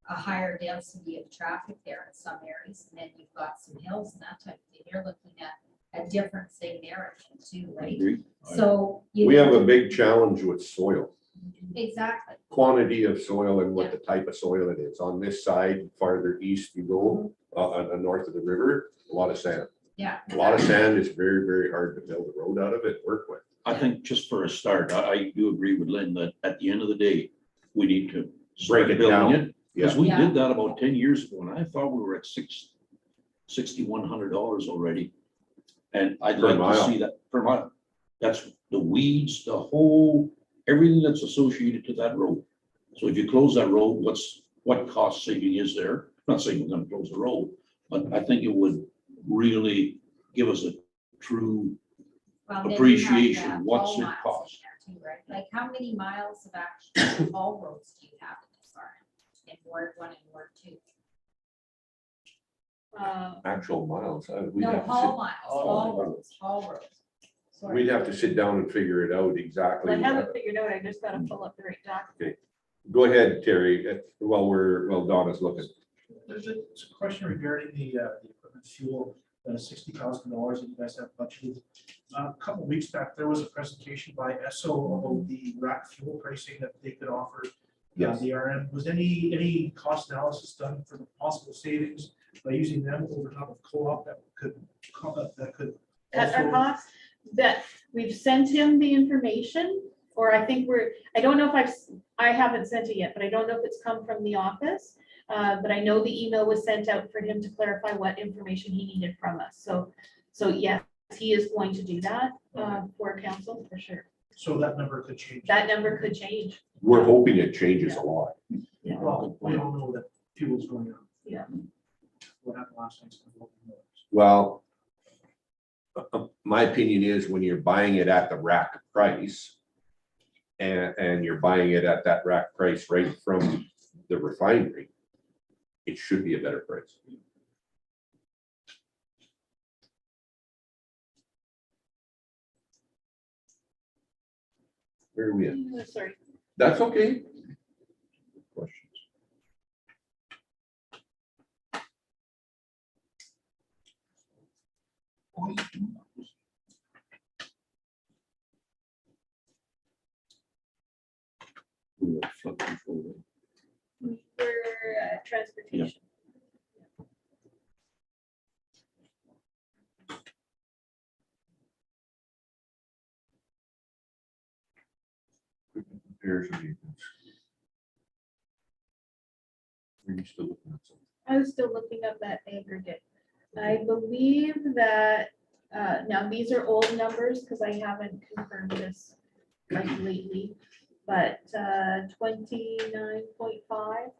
[SPEAKER 7] a higher density of traffic there in some areas, and then you've got some hills and that type of thing, you're looking at a different thing there too,
[SPEAKER 3] I
[SPEAKER 7] right?
[SPEAKER 3] agree.
[SPEAKER 7] So.
[SPEAKER 2] We have a big challenge with soil,
[SPEAKER 7] Exactly,
[SPEAKER 2] quantity of soil and what the type of soil it is. On this side, farther east you go, north of the river, a lot of sand.
[SPEAKER 7] yeah.
[SPEAKER 2] A lot of sand is very, very hard to build a road out of it, work with.
[SPEAKER 3] I think just for a start, I do agree with Lynn that at the end of the day, we need to start
[SPEAKER 2] Break it
[SPEAKER 3] building
[SPEAKER 2] down.
[SPEAKER 3] it. Because we
[SPEAKER 7] Yeah.
[SPEAKER 3] did that about 10 years ago, and I thought we were at $6,100 already. And I'd
[SPEAKER 2] Per
[SPEAKER 3] like to
[SPEAKER 2] mile.
[SPEAKER 3] see that per mile. That's the weeds, the whole, everything that's associated to that road. So if you close that road, what cost saving is there? Not saying we're gonna close the road, but I think it would really give us a true,
[SPEAKER 7] Well, then you have to
[SPEAKER 3] appreciation,
[SPEAKER 7] have
[SPEAKER 3] what's
[SPEAKER 7] haul
[SPEAKER 3] it
[SPEAKER 7] miles in
[SPEAKER 3] cost?
[SPEAKER 7] there too, right? Like, how many miles of actual haul roads do you have in this area? In Ward 1 and Ward 2?
[SPEAKER 2] Actual miles. We'd
[SPEAKER 7] No,
[SPEAKER 2] have to
[SPEAKER 7] haul
[SPEAKER 2] sit-
[SPEAKER 7] miles, haul roads. Sorry.
[SPEAKER 2] We'd have to sit down and figure it out exactly.
[SPEAKER 1] I haven't figured out, I just gotta pull up the right document.
[SPEAKER 2] Go ahead, Terry, while Donna's looking.
[SPEAKER 9] There's a question regarding the equipment fuel. $60,000 that you guys have budgeted. A couple of weeks back, there was a presentation by ESSO about the rack fuel pricing that they could offer.
[SPEAKER 2] Yes.
[SPEAKER 9] The RM, was any cost analysis done for the possible savings by using them over top of co-op that could?
[SPEAKER 1] At our
[SPEAKER 9] also-
[SPEAKER 1] cost, that we've sent him the information, or I think I don't know if I haven't sent it yet, but I don't know if it's come from the office. But I know the email was sent out for him to clarify what information he needed from us. So yes, he is going to do that for council for sure.
[SPEAKER 9] So that number could change.
[SPEAKER 1] That number could change.
[SPEAKER 2] We're hoping it changes a lot.
[SPEAKER 1] Yeah.
[SPEAKER 9] Well, we all know that fuel's going up.
[SPEAKER 1] Yeah.
[SPEAKER 9] What happened last night's.
[SPEAKER 2] Well, my opinion is when you're buying it at the rack price and you're buying it at that rack price right from the refinery, it should be a better price. Where are we at?
[SPEAKER 1] Sorry.
[SPEAKER 2] That's okay. Questions?
[SPEAKER 3] Flood control.
[SPEAKER 1] For transportation.
[SPEAKER 2] Repairs and maintenance. Are you still looking at something?
[SPEAKER 1] I was still looking up that aggregate. I believe that, now these are old numbers because I haven't confirmed this like lately, but 29.5.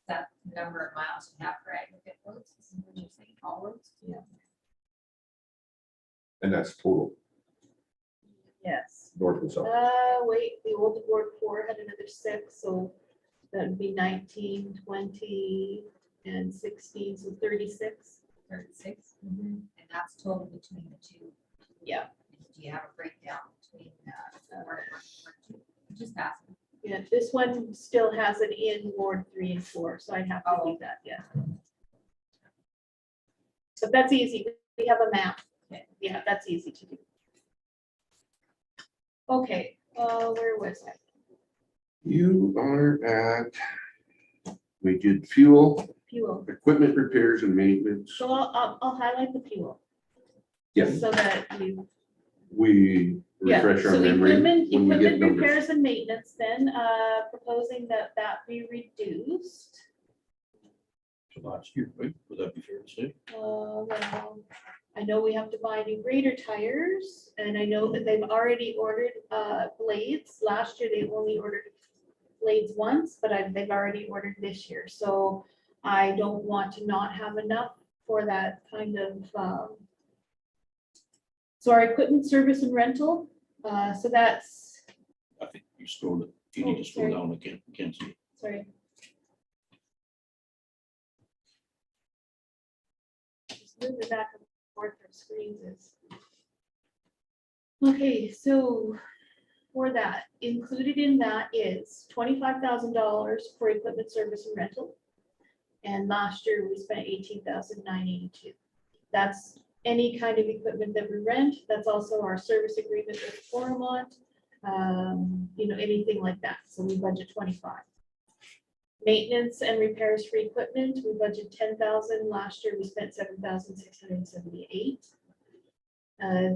[SPEAKER 7] That number of miles you have for aggregate roads, is what you're saying, all roads?
[SPEAKER 1] Yeah.
[SPEAKER 2] And that's total,
[SPEAKER 1] Yes.
[SPEAKER 2] north and south.
[SPEAKER 1] Wait, the old Ward 4 had another 6, so that would be 19, 20, and 16, so 36.
[SPEAKER 7] 36, and that's total between the two.
[SPEAKER 1] Yeah.
[SPEAKER 7] Do you have a breakdown between Ward 1 and 2? Just asking.
[SPEAKER 1] Yeah, this one still has it in Ward 3 and 4, so I'd have to leave that, yeah. But that's easy, we have a map. Yeah, that's easy to do. Okay, where was I?
[SPEAKER 2] You are at, we did fuel,
[SPEAKER 1] Fuel.
[SPEAKER 2] equipment repairs and maintenance.
[SPEAKER 1] So I'll highlight the fuel.
[SPEAKER 2] Yes,
[SPEAKER 1] So that you.
[SPEAKER 2] we
[SPEAKER 1] Yeah,
[SPEAKER 2] refresh our
[SPEAKER 1] so
[SPEAKER 2] memory
[SPEAKER 1] equipment,
[SPEAKER 2] when we get
[SPEAKER 1] equipment
[SPEAKER 2] numbers.
[SPEAKER 1] repairs and maintenance then, proposing that be reduced.
[SPEAKER 3] To last year, right? Would that be fair to say?
[SPEAKER 1] Well, I know we have to buy new grader tires, and I know that they've already ordered blades. Last year, they only ordered blades once, but they've already ordered this year. So I don't want to not have enough for that kind of. So our equipment service and rental, so that's,
[SPEAKER 3] I think you scrolled it. You need
[SPEAKER 1] Oh,
[SPEAKER 3] to scroll
[SPEAKER 1] sorry.
[SPEAKER 3] down. I can't see it.
[SPEAKER 1] sorry. Just move it back and forth from screens is. Okay, so for that, included in that is $25,000 for equipment service and rental. And last year we spent $18,982. That's any kind of equipment that we rent. That's also our service agreement with Cornwallis. Anything like that. So we budget 25. Maintenance and repairs for equipment, we budget 10,000. Last year we spent 7,678.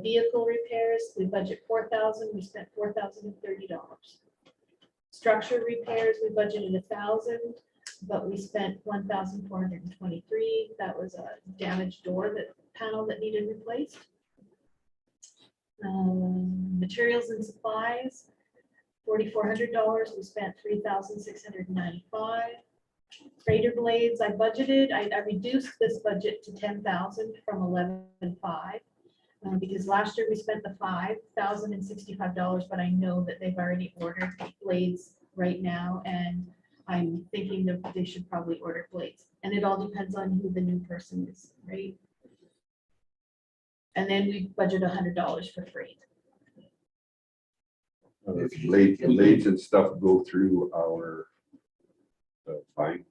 [SPEAKER 1] Vehicle repairs, we budget 4,000. We spent $4,030. Structure repairs, we budgeted 1,000, but we spent 1,423. That was a damaged door panel that needed replaced. Materials and supplies, $4,400. We spent $3,695. Grader blades, I budgeted, I reduced this budget to 10,000 from 11,500. Because last year we spent the $5,065, but I know that they've already ordered blades right now, and I'm thinking that they should probably order blades. And it all depends on who the new person is, right? And then we budget $100 for freight.
[SPEAKER 2] If blades and stuff go through our buying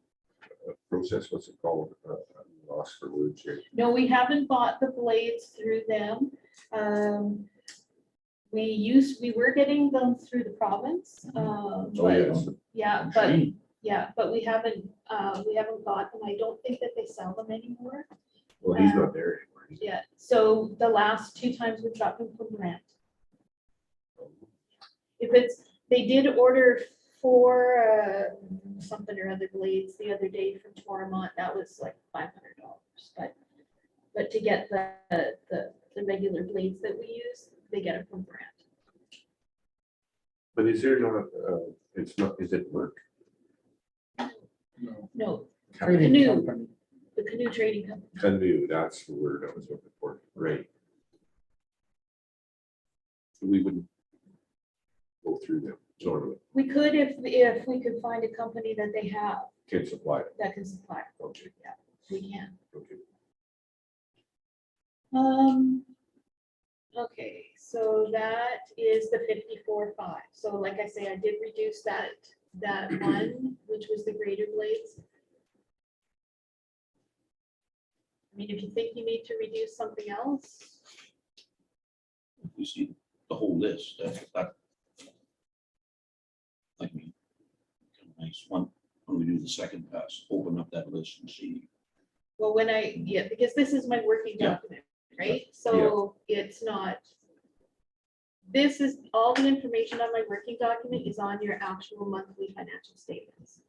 [SPEAKER 2] process, what's it called? lost for words here.
[SPEAKER 1] No, we haven't bought the blades through them. We were getting them through the province.
[SPEAKER 2] Oh,
[SPEAKER 1] but-
[SPEAKER 2] yes.
[SPEAKER 1] Yeah, but we haven't bought them. I don't think that they sell them anymore.
[SPEAKER 2] Well, he's not there anymore.
[SPEAKER 1] Yeah, so the last 2 times we've got them from Grant. If it's, they did order 4 something or other blades the other day from Tormont, that was like $500. But to get the regular blades that we use, they get it from Grant.
[SPEAKER 2] But is there not, it's not, is it work?
[SPEAKER 1] No,
[SPEAKER 4] Trading
[SPEAKER 1] Canoe.
[SPEAKER 4] company.
[SPEAKER 1] the canoe trading company.
[SPEAKER 2] Canoe, that's the word I was looking for. Right. We wouldn't go through them normally.
[SPEAKER 1] We could if we could find a company that they have
[SPEAKER 2] Can supply it.
[SPEAKER 1] that can supply.
[SPEAKER 2] Okay.
[SPEAKER 1] Yeah, we can.
[SPEAKER 2] Okay.
[SPEAKER 1] Okay, so that is the 54.5. So like I say, I did reduce that one, which was the greater blades. I mean, if you think you need to reduce something else,
[SPEAKER 3] You see the whole list, that. Like me. Nice one, when we do the second pass, open up that list and see.
[SPEAKER 1] well, because this is my working
[SPEAKER 3] Yeah.
[SPEAKER 1] document, right? So it's not. This is, all the information on my working document is on your actual monthly financial statements.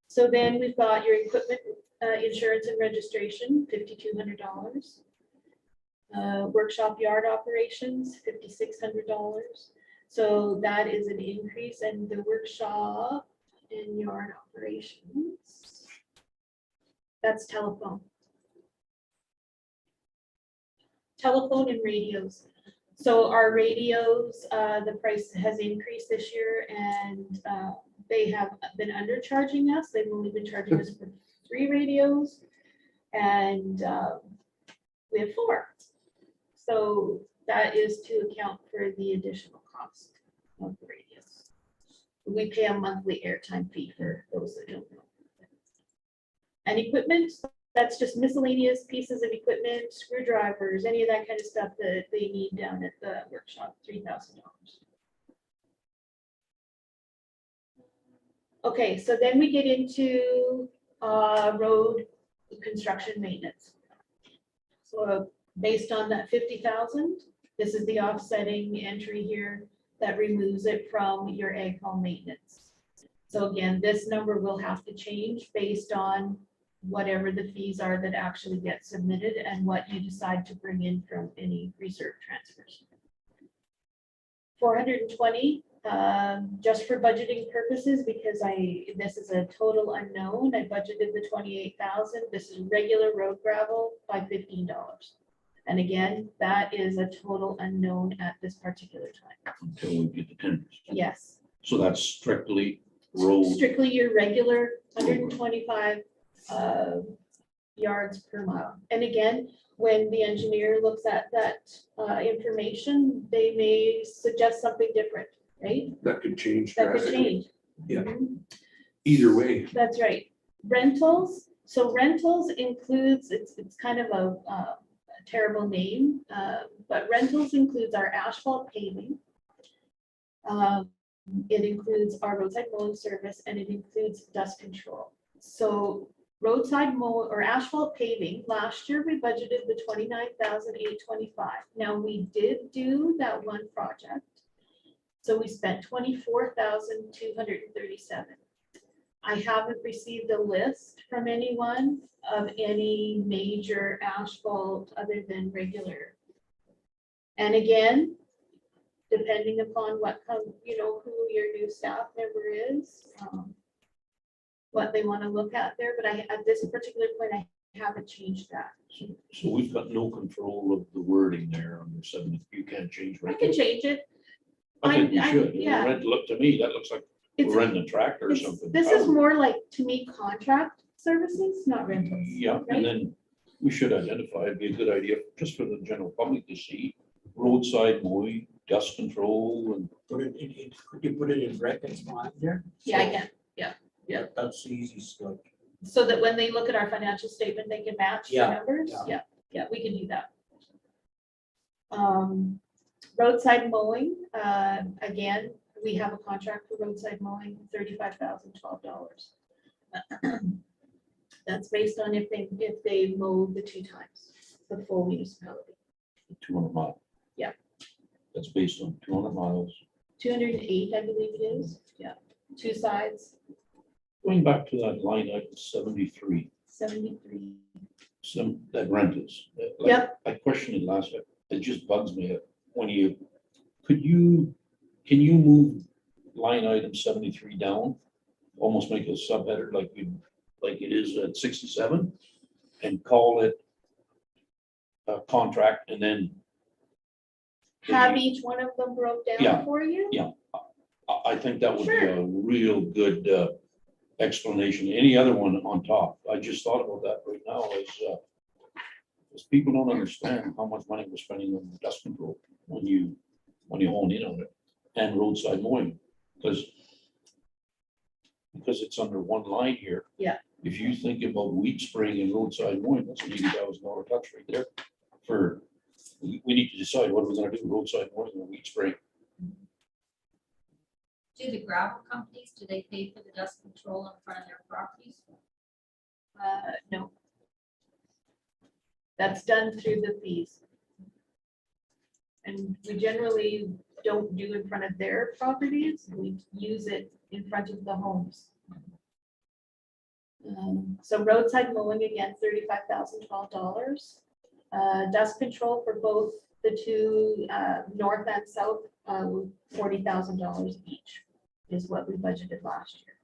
[SPEAKER 1] So then we've got your equipment, insurance and registration, $5,200. Workshop yard operations, $5,600. So that is an increase, and the workshop and yard operations. That's telephone. Telephone and radios. So our radios, the price has increased this year, and they have been undercharging us. They've only been charging us for 3 radios, and we have 4. So that is to account for the additional cost of the radios. We pay a monthly airtime fee for those that don't know. And equipment, that's just miscellaneous pieces of equipment, screwdrivers, any of that kind of stuff that they need down at the workshop, $3,000. Okay, so then we get into road construction maintenance. So based on that 50,000, this is the offsetting entry here that removes it from your ag home maintenance. So again, this number will have to change based on whatever the fees are that actually get submitted and what you decide to bring in from any reserve transfers. 420, just for budgeting purposes, because this is a total unknown. I budgeted the 28,000. This is regular road gravel by $15. And again, that is a total unknown at this particular time.
[SPEAKER 3] Until we get the tenders.
[SPEAKER 1] Yes,
[SPEAKER 3] So that's strictly road.
[SPEAKER 1] strictly your regular 125 yards per mile. And again, when the engineer looks at that information, they may suggest something different, right?
[SPEAKER 2] That could change
[SPEAKER 1] That could
[SPEAKER 2] drastically.
[SPEAKER 1] change.
[SPEAKER 2] Yeah.
[SPEAKER 1] Mhm.
[SPEAKER 2] Either way.
[SPEAKER 1] That's right. Rentals, so rentals includes, it's kind of a terrible name, but rentals includes our asphalt paving. It includes our roadside mowing service, and it includes dust control. So roadside mow or asphalt paving, last year we budgeted the 29,825. Now we did do that one project. So we spent 24,237. I haven't received a list from anyone of any major asphalt other than regular. And again, depending upon what comes, who your new staff member is, what they want to look at there, but at this particular point, I haven't changed that.
[SPEAKER 3] So we've got no control of the wording there on the 7th. You can't change.
[SPEAKER 1] I can change it.
[SPEAKER 3] I think we
[SPEAKER 1] I-
[SPEAKER 3] should.
[SPEAKER 1] yeah.
[SPEAKER 3] Rent, look to me, that looks like
[SPEAKER 1] It's,
[SPEAKER 3] we're renting a tractor or
[SPEAKER 1] it's-
[SPEAKER 3] something.
[SPEAKER 1] this is more like, to me, contract services, not rentals.
[SPEAKER 3] Yeah,
[SPEAKER 1] right?
[SPEAKER 3] and then we should identify, it'd be a good idea just for the general public to see roadside mowing, dust control and
[SPEAKER 5] Could you put it in brackets behind there?
[SPEAKER 1] Yeah, I can. Yeah.
[SPEAKER 5] That's the easiest one.
[SPEAKER 1] So that when they look at our financial statement, they can match the
[SPEAKER 5] Yeah,
[SPEAKER 1] numbers?
[SPEAKER 5] yeah.
[SPEAKER 1] Yeah, we can do that. Roadside mowing, again, we have a contract for roadside mowing, $35,012. That's based on if they mow the 2 times, the full municipality.
[SPEAKER 3] 200 miles.
[SPEAKER 1] Yeah.
[SPEAKER 3] That's based on 200 miles.
[SPEAKER 1] 208, I believe it is, yeah, 2 sides,
[SPEAKER 3] Going back to that line item 73,
[SPEAKER 1] 73.
[SPEAKER 3] that rent is. like,
[SPEAKER 1] Yep.
[SPEAKER 3] I questioned it last time. It just bugs me. When can you move line item 73 down? Almost make a subheader like it is at 67 and call it a contract and then
[SPEAKER 1] Have each one of them broke
[SPEAKER 3] Yeah,
[SPEAKER 1] down for you?
[SPEAKER 3] yeah. I think that would be
[SPEAKER 1] Sure.
[SPEAKER 3] a real good explanation. Any other one on top? I just thought about that right now is people don't understand how much money we're spending on dust control when you hone in on it and roadside mowing, because it's under one line here.
[SPEAKER 1] Yeah.
[SPEAKER 3] If you think about weed spraying and roadside mowing, that's an $80,000 touch right there. We need to decide what we're gonna do, roadside mowing or weed spraying.
[SPEAKER 7] Do the gravel companies, do they pay for the dust control in front of their properties?
[SPEAKER 1] No. That's done through the fees. And we generally don't do in front of their properties, we use it in front of the homes. So roadside mowing, again, $35,012. Dust control for both the 2 north and south, $40,000 each is what we budgeted last year,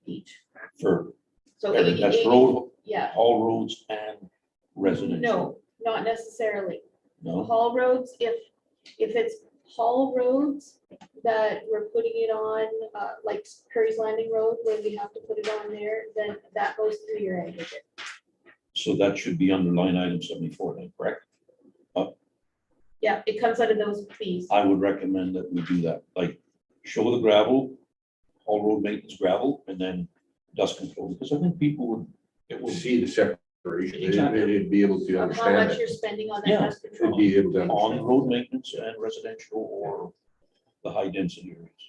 [SPEAKER 1] each.
[SPEAKER 3] For,
[SPEAKER 1] So
[SPEAKER 3] that's
[SPEAKER 1] 80,
[SPEAKER 3] road,
[SPEAKER 1] yeah,
[SPEAKER 3] all roads and residential.
[SPEAKER 1] no, not necessarily.
[SPEAKER 3] No,
[SPEAKER 1] Haul roads, if it's haul roads that we're putting it on, like Curry's Landing Road, where we have to put it on there, then that goes through your aggregate.
[SPEAKER 3] so that should be under line item 74 then, correct?
[SPEAKER 1] Yeah, it comes out of those fees.
[SPEAKER 3] I would recommend that we do that, like show the gravel, all road maintenance gravel, and then dust control, because I think people it would
[SPEAKER 2] See the separation,
[SPEAKER 3] Exactly.
[SPEAKER 2] they'd be able to
[SPEAKER 1] Of how
[SPEAKER 2] understand
[SPEAKER 1] much
[SPEAKER 2] it.
[SPEAKER 1] you're spending on
[SPEAKER 3] Yeah.
[SPEAKER 1] that dust
[SPEAKER 2] They'd
[SPEAKER 1] control.
[SPEAKER 2] be able to
[SPEAKER 3] on
[SPEAKER 2] understand.
[SPEAKER 3] road maintenance and residential or the high density areas.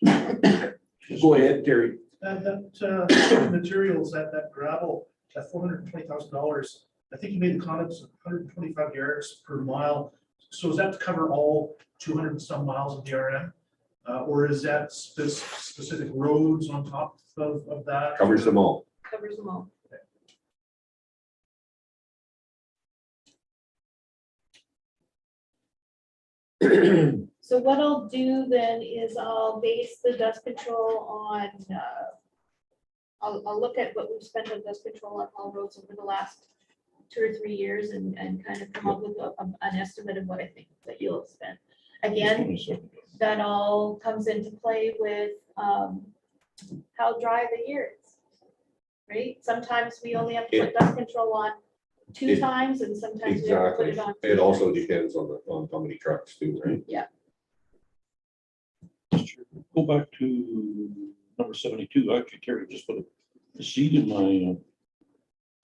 [SPEAKER 2] Go ahead, Terry.
[SPEAKER 9] That materials, that gravel, that $420,000, I think you made the comments of 125 yards per mile. So is that to cover all 200 and some miles of the RM? Or is that specific roads on top of that?
[SPEAKER 2] Covers them all.
[SPEAKER 1] Covers them all. So what I'll do then is I'll base the dust control on, I'll look at what we've spent on dust control on all roads over the last 2 or 3 years and kind of come up with an estimate of what I think that you'll spend. Again, that all comes into play with how dry the year is, right? Sometimes we only have to put dust control on 2 times and sometimes we have to put
[SPEAKER 2] Exactly.
[SPEAKER 1] it on 3
[SPEAKER 2] It also
[SPEAKER 1] times.
[SPEAKER 2] depends on how many trucks too, right?
[SPEAKER 3] Go back to number 72. Actually, Terry just put a seed in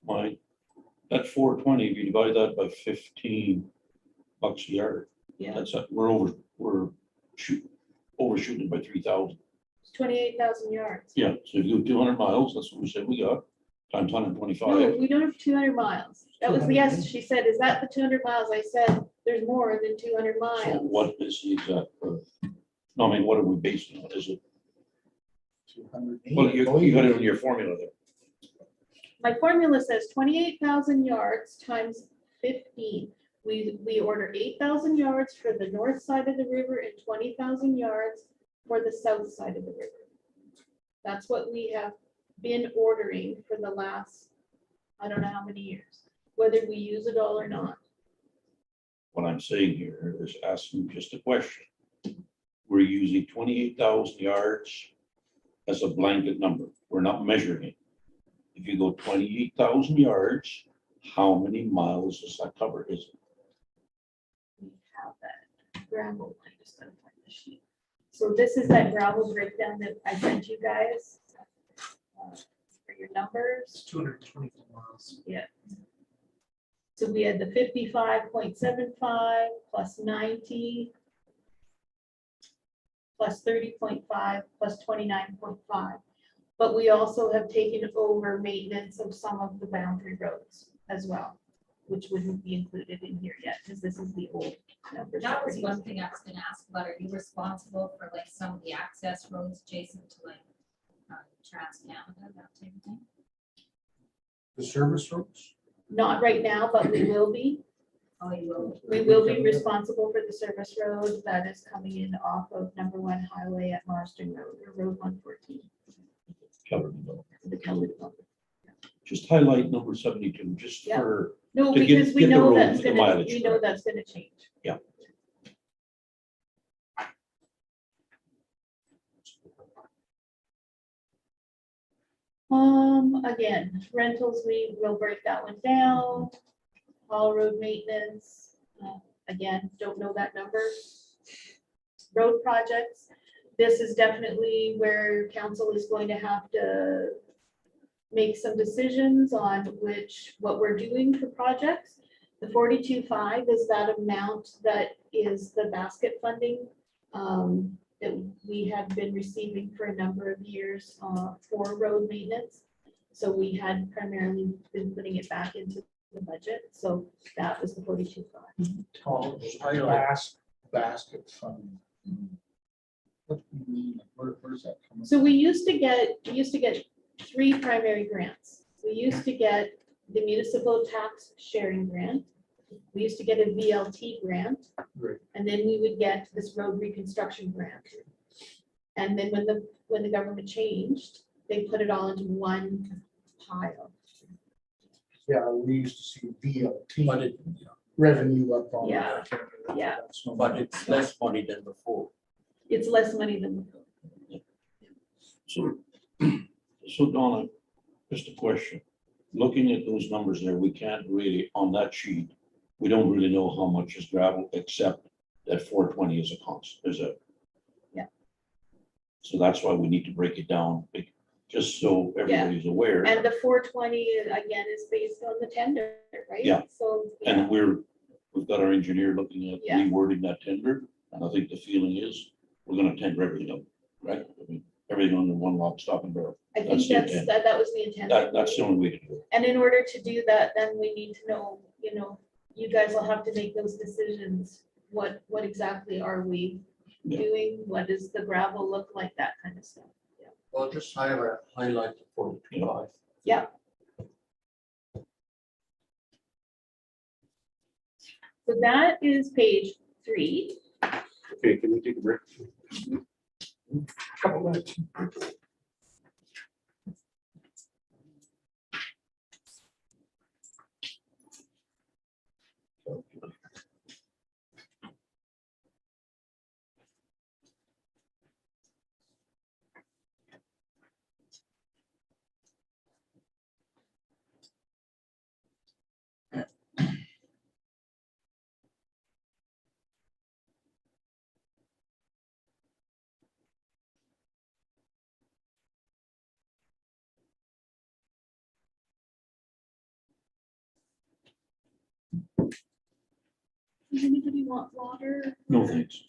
[SPEAKER 3] my that 420. If you divide that by $15 a yard,
[SPEAKER 1] Yeah,
[SPEAKER 3] that's we're overshooting it by 3,000.
[SPEAKER 1] it's 28,000 yards.
[SPEAKER 3] Yeah, so if you do 200 miles, that's what we said we got times 125.
[SPEAKER 1] No, we don't have 200 miles. That was,
[SPEAKER 9] 200
[SPEAKER 1] yes,
[SPEAKER 9] miles.
[SPEAKER 1] she said, is that the 200 miles? I said, there's more than 200
[SPEAKER 3] So
[SPEAKER 1] miles.
[SPEAKER 3] what is the exact? No, I mean, what are we based on? Is it?
[SPEAKER 4] 280,
[SPEAKER 3] Well,
[SPEAKER 4] I
[SPEAKER 3] you
[SPEAKER 4] believe.
[SPEAKER 3] got it in your formula there.
[SPEAKER 1] My formula says 28,000 yards times 15. We order 8,000 yards for the north side of the river and 20,000 yards for the south side of the river. That's what we have been ordering for the last, I don't know how many years, whether we use it all or not.
[SPEAKER 3] What I'm saying here is asking just a question. We're using 28,000 yards as a blanket number. We're not measuring it. If you go 28,000 yards, how many miles does that cover? Is it?
[SPEAKER 1] We have that gravel. I just gotta find the sheet. So this is that gravel breakdown that I sent you guys. for your numbers.
[SPEAKER 9] It's 224 miles.
[SPEAKER 1] So we had the 55.75 plus 90 plus 30.5 plus 29.5. But we also have taken over maintenance of some of the boundary roads as well, which wouldn't be included in here yet, because this is the old numbers.
[SPEAKER 7] That was
[SPEAKER 1] we're
[SPEAKER 7] one
[SPEAKER 1] using.
[SPEAKER 7] thing I was gonna ask about. Are you responsible for like some of the access roads adjacent to like Trans-Canada, that type of thing?
[SPEAKER 4] The service roads?
[SPEAKER 1] Not right now, but we will be.
[SPEAKER 7] Oh, you will.
[SPEAKER 1] We will be responsible for the service road that is coming in off of #1 highway at Marston Road, or Road 114.
[SPEAKER 3] Covered it all.
[SPEAKER 1] The Kelly development.
[SPEAKER 3] Just highlight number 72, just
[SPEAKER 1] Yeah.
[SPEAKER 3] for,
[SPEAKER 1] No,
[SPEAKER 3] To get-
[SPEAKER 1] because we
[SPEAKER 3] get the
[SPEAKER 1] know
[SPEAKER 3] road-
[SPEAKER 1] that's
[SPEAKER 3] the
[SPEAKER 1] gonna,
[SPEAKER 3] mileage
[SPEAKER 1] we know
[SPEAKER 3] correct.
[SPEAKER 1] that's gonna change.
[SPEAKER 3] Yeah.
[SPEAKER 1] Again, rentals, we will break that one down. All road maintenance, again, don't know that number. Road projects, this is definitely where council is going to have to make some decisions on what we're doing for projects. The 42.5 is that amount that is the basket funding that we have been receiving for a number of years for road maintenance. So we had primarily been putting it back into the budget, so that was the 42.5.
[SPEAKER 4] Tall, basket funding. What do you mean? Like, where's that coming?
[SPEAKER 1] So we used to get 3 primary grants. We used to get the municipal tax sharing grant. We used to get a VLT grant.
[SPEAKER 4] Right.
[SPEAKER 1] And then we would get this road reconstruction grant. And then when the government changed, they put it all into one pile.
[SPEAKER 4] Yeah, we used to see
[SPEAKER 5] But
[SPEAKER 4] VLT
[SPEAKER 5] it,
[SPEAKER 4] revenue up on.
[SPEAKER 1] Yeah,
[SPEAKER 4] that.
[SPEAKER 1] yeah.
[SPEAKER 4] That's no-
[SPEAKER 5] but it's less money than before.
[SPEAKER 1] It's less money than before.
[SPEAKER 3] so Donna, just a question. Looking at those numbers there, we can't really, on that sheet, we don't really know how much is gravel, except that 420 is a cost, is a.
[SPEAKER 1] Yeah.
[SPEAKER 3] So that's why we need to break it down, just so everybody's aware.
[SPEAKER 1] And the 420 again is based on the tender, right?
[SPEAKER 3] Yeah.
[SPEAKER 1] So.
[SPEAKER 3] And we've got our engineer looking at
[SPEAKER 1] Yeah.
[SPEAKER 3] rewording that tender, and I think the feeling is, we're gonna tender everything up, right? I mean, everything under one lock, stop and barrel.
[SPEAKER 1] I think
[SPEAKER 3] That's the intent.
[SPEAKER 1] that was the intent.
[SPEAKER 3] That's the only way to do it.
[SPEAKER 1] And in order to do that, then we need to know, you guys will have to make those decisions. What exactly are we
[SPEAKER 3] Yeah.
[SPEAKER 1] doing? What does the gravel look like? That kind of stuff.
[SPEAKER 5] Well, just highlight the 42.5.
[SPEAKER 1] Yeah. So that is page 3.
[SPEAKER 2] Okay, can we take a break? Couple minutes.
[SPEAKER 1] Does anybody want water?
[SPEAKER 3] No, thanks.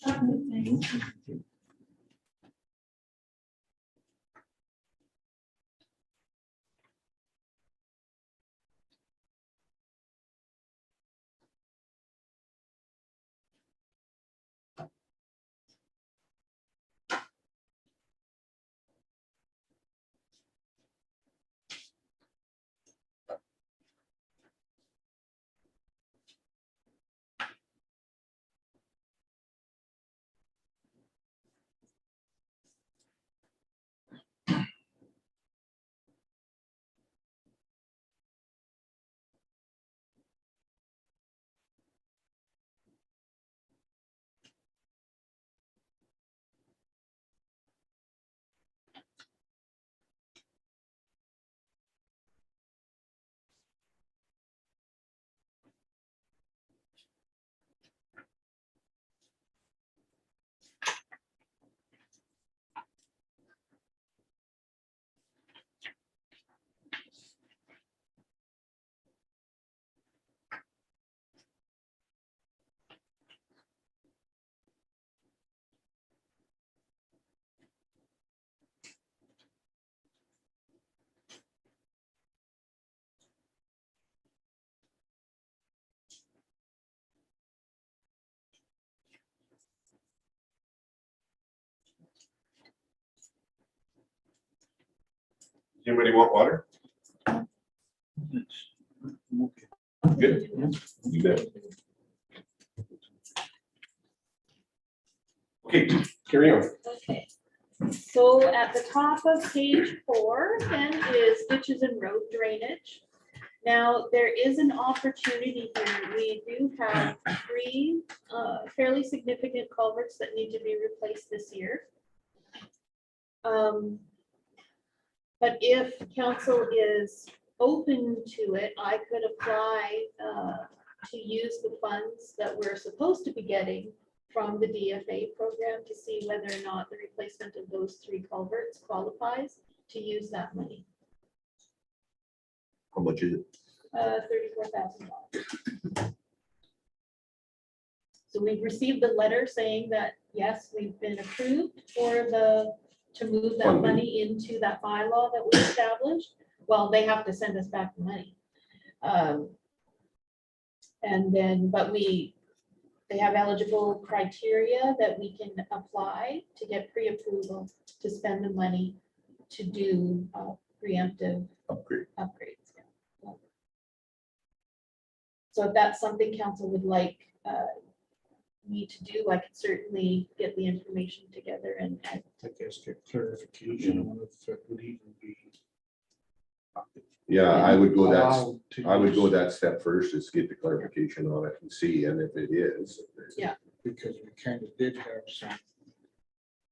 [SPEAKER 2] Anybody want water? Good. You bet. Okay, carry on.
[SPEAKER 1] Okay, so at the top of page 4 then is ditches and road drainage. Now, there is an opportunity here. We do have 3 fairly significant culverts that need to be replaced this year. But if council is open to it, I could apply to use the funds that we're supposed to be getting from the DFA program to see whether or not the replacement of those 3 culverts qualifies to use that money.
[SPEAKER 2] How much is it?
[SPEAKER 1] $34,000. So we've received the letter saying that, yes, we've been approved for to move that
[SPEAKER 2] Funding.
[SPEAKER 1] money into that bylaw that we established. Well, they have to send us back the money. And then, but they have eligible criteria that we can apply to get pre-approval to spend the money to do preemptive
[SPEAKER 2] Upgrade.
[SPEAKER 1] upgrades. Yeah. So if that's something council would like me to do, I could certainly get the information together and
[SPEAKER 4] I guess get clarification on if it would even be.
[SPEAKER 2] Yeah, I would go that,
[SPEAKER 4] allowed to
[SPEAKER 2] I would go
[SPEAKER 4] use,
[SPEAKER 2] that step first, is get the clarification on it and see, and if it is.
[SPEAKER 1] Yeah.
[SPEAKER 4] because we kind of did have some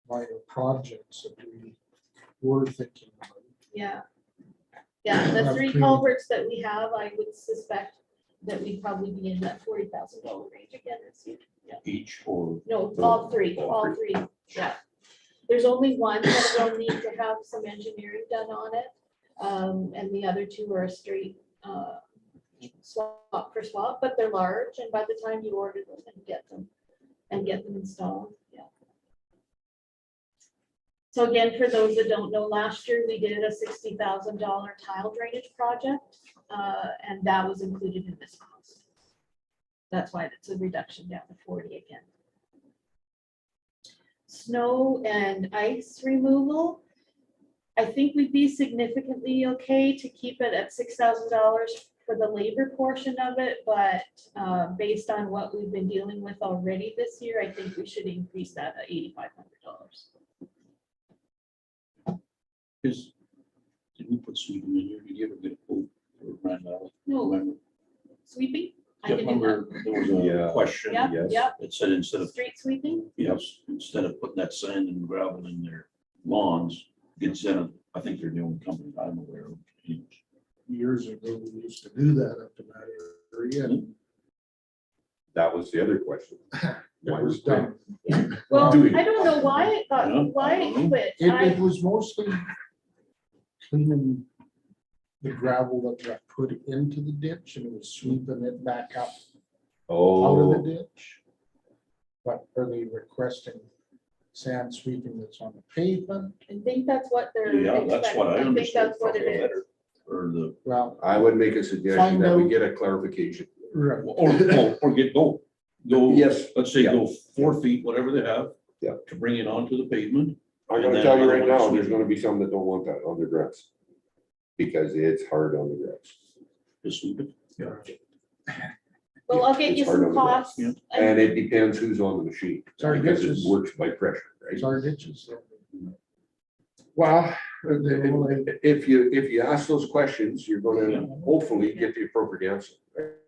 [SPEAKER 4] minor projects that we were thinking about.
[SPEAKER 1] yeah. Yeah, the 3 culverts that we have, I would suspect that we'd probably be in that $40,000 range again this year. Yeah.
[SPEAKER 3] Each or
[SPEAKER 1] No, all 3,
[SPEAKER 2] All
[SPEAKER 1] all 3, yeah. There's only one that will need to have some engineering done on it. And the other 2 are a straight swap for swap, but they're large, and by the time you order them and get them installed, yeah. So again, for those that don't know, last year we did a $60,000 tile drainage project, and that was included in this cost. That's why it's a reduction down to 40 again. Snow and ice removal. I think we'd be significantly okay to keep it at $6,000 for the labor portion of it, but based on what we've been dealing with already this year, I think we should increase that at $8,500.
[SPEAKER 3] is, did we put sweeping in here? Did you ever get a quote for Grand Valley?
[SPEAKER 1] No,
[SPEAKER 3] Remember?
[SPEAKER 1] sweeping? I
[SPEAKER 3] Yeah,
[SPEAKER 1] can do
[SPEAKER 3] remember there was a
[SPEAKER 2] Yeah.
[SPEAKER 3] question.
[SPEAKER 1] Yep,
[SPEAKER 2] Yes.
[SPEAKER 1] yep.
[SPEAKER 3] It said instead
[SPEAKER 1] that.
[SPEAKER 3] of,
[SPEAKER 1] Street sweeping?
[SPEAKER 3] yes, instead of putting that sand and gravel in their lawns, get sent, I think they're the only company I'm aware of.
[SPEAKER 4] Years ago, we used to do that up in that area.
[SPEAKER 2] That was the other question.
[SPEAKER 4] It was done.
[SPEAKER 1] Well,
[SPEAKER 2] Doing
[SPEAKER 1] I don't know why it got,
[SPEAKER 3] Yeah,
[SPEAKER 1] why
[SPEAKER 3] I don't
[SPEAKER 1] it quit.
[SPEAKER 4] It was mostly cleaning the gravel that got put into the ditch, and it was sweeping it back up out of the
[SPEAKER 2] Oh,
[SPEAKER 4] ditch. But are they requesting sand sweeping that's on the pavement?
[SPEAKER 1] I think that's what they're.
[SPEAKER 3] Yeah, that's what I
[SPEAKER 1] expecting. think
[SPEAKER 3] understood
[SPEAKER 1] that's what
[SPEAKER 3] from
[SPEAKER 1] it
[SPEAKER 3] the
[SPEAKER 1] is.
[SPEAKER 3] letter, or the,
[SPEAKER 4] Well,
[SPEAKER 2] I would make a suggestion
[SPEAKER 4] Find
[SPEAKER 2] that we
[SPEAKER 4] out.
[SPEAKER 2] get a clarification.
[SPEAKER 4] right,
[SPEAKER 3] or get, go,
[SPEAKER 2] Yes.
[SPEAKER 3] let's say
[SPEAKER 2] Yeah.
[SPEAKER 3] go 4 feet, whatever they have.
[SPEAKER 2] Yeah.
[SPEAKER 3] To bring it onto the pavement.
[SPEAKER 2] I'm
[SPEAKER 3] And
[SPEAKER 2] gonna
[SPEAKER 3] then
[SPEAKER 2] tell you
[SPEAKER 3] another
[SPEAKER 2] right
[SPEAKER 3] one
[SPEAKER 2] now,
[SPEAKER 3] is
[SPEAKER 2] there's
[SPEAKER 3] sweeping.
[SPEAKER 2] gonna be some that don't want that on their grass. Because it's hard on the grass.
[SPEAKER 3] To sweep it.
[SPEAKER 1] Well, I'll get you
[SPEAKER 2] It's hard
[SPEAKER 1] some
[SPEAKER 2] on the grass,
[SPEAKER 1] costs.
[SPEAKER 3] yeah.
[SPEAKER 2] And it depends who's on the machine.
[SPEAKER 4] Sorry,
[SPEAKER 2] Because it
[SPEAKER 4] ditches.
[SPEAKER 2] works by pressure, right?
[SPEAKER 4] it's our ditches.
[SPEAKER 2] Well, if you ask those questions, you're gonna hopefully get the appropriate answer.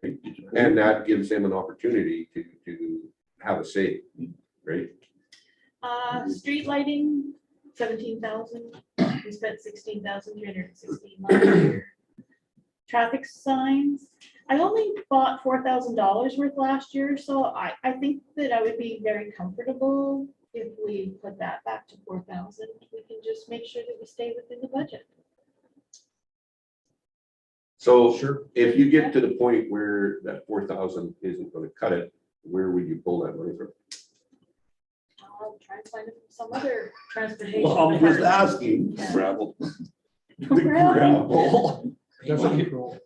[SPEAKER 2] Right? And that gives them an opportunity to have a say, right?
[SPEAKER 1] Street lighting, 17,000. We spent 16,316 last year. Traffic signs, I only bought $4,000 worth last year, so I think that I would be very comfortable if we put that back to 4,000. We can just make sure that we stay within the budget.
[SPEAKER 2] So
[SPEAKER 4] Sure.
[SPEAKER 2] if you get to the point where that 4,000 isn't gonna cut it, where would you pull that money from?
[SPEAKER 1] I'll try and find some other transportation.
[SPEAKER 2] Well, I'm just
[SPEAKER 1] department.
[SPEAKER 2] asking.
[SPEAKER 1] Yeah.
[SPEAKER 3] Gravel.
[SPEAKER 2] The gravel.
[SPEAKER 4] Doesn't control.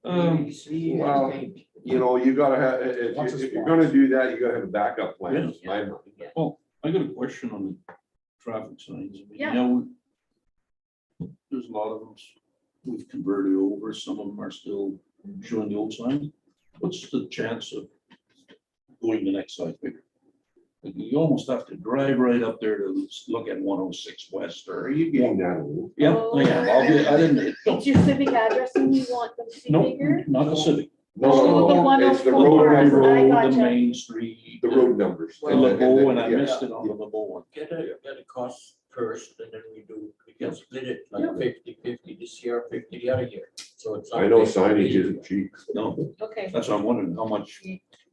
[SPEAKER 2] Well, you know, you gotta have,
[SPEAKER 4] Lots of
[SPEAKER 2] if you're
[SPEAKER 4] spots.
[SPEAKER 2] gonna do that, you gotta have a backup plan, is my mind.
[SPEAKER 3] Oh, I got a question on the traffic signs. I mean,
[SPEAKER 1] Yeah.
[SPEAKER 3] you know, there's there's a lot of them we've converted over. Some of them are still showing the old sign. What's the chance of going the next size bigger? Like, you almost have to drive right up there to look at 106 West or
[SPEAKER 2] Are you getting that old?
[SPEAKER 3] yeah, I am. I didn't.
[SPEAKER 1] It's your civic address and you want them to be
[SPEAKER 3] No,
[SPEAKER 1] bigger?
[SPEAKER 3] not the civic.
[SPEAKER 1] Oh, the
[SPEAKER 2] No, it's the
[SPEAKER 1] 104.
[SPEAKER 2] road,
[SPEAKER 1] I
[SPEAKER 3] Road, the
[SPEAKER 1] gotcha.
[SPEAKER 3] Main Street.
[SPEAKER 2] the road numbers.
[SPEAKER 3] The LeBeau, and I
[SPEAKER 2] yeah.
[SPEAKER 3] missed it on the LeBeau one.
[SPEAKER 5] Get a cost first, and then we can split it
[SPEAKER 3] Yeah.
[SPEAKER 5] like 50-50 this year, 50 the other year. So it's.
[SPEAKER 2] I know signage isn't cheap.
[SPEAKER 3] No,
[SPEAKER 1] Okay.
[SPEAKER 3] that's what I'm wondering, how much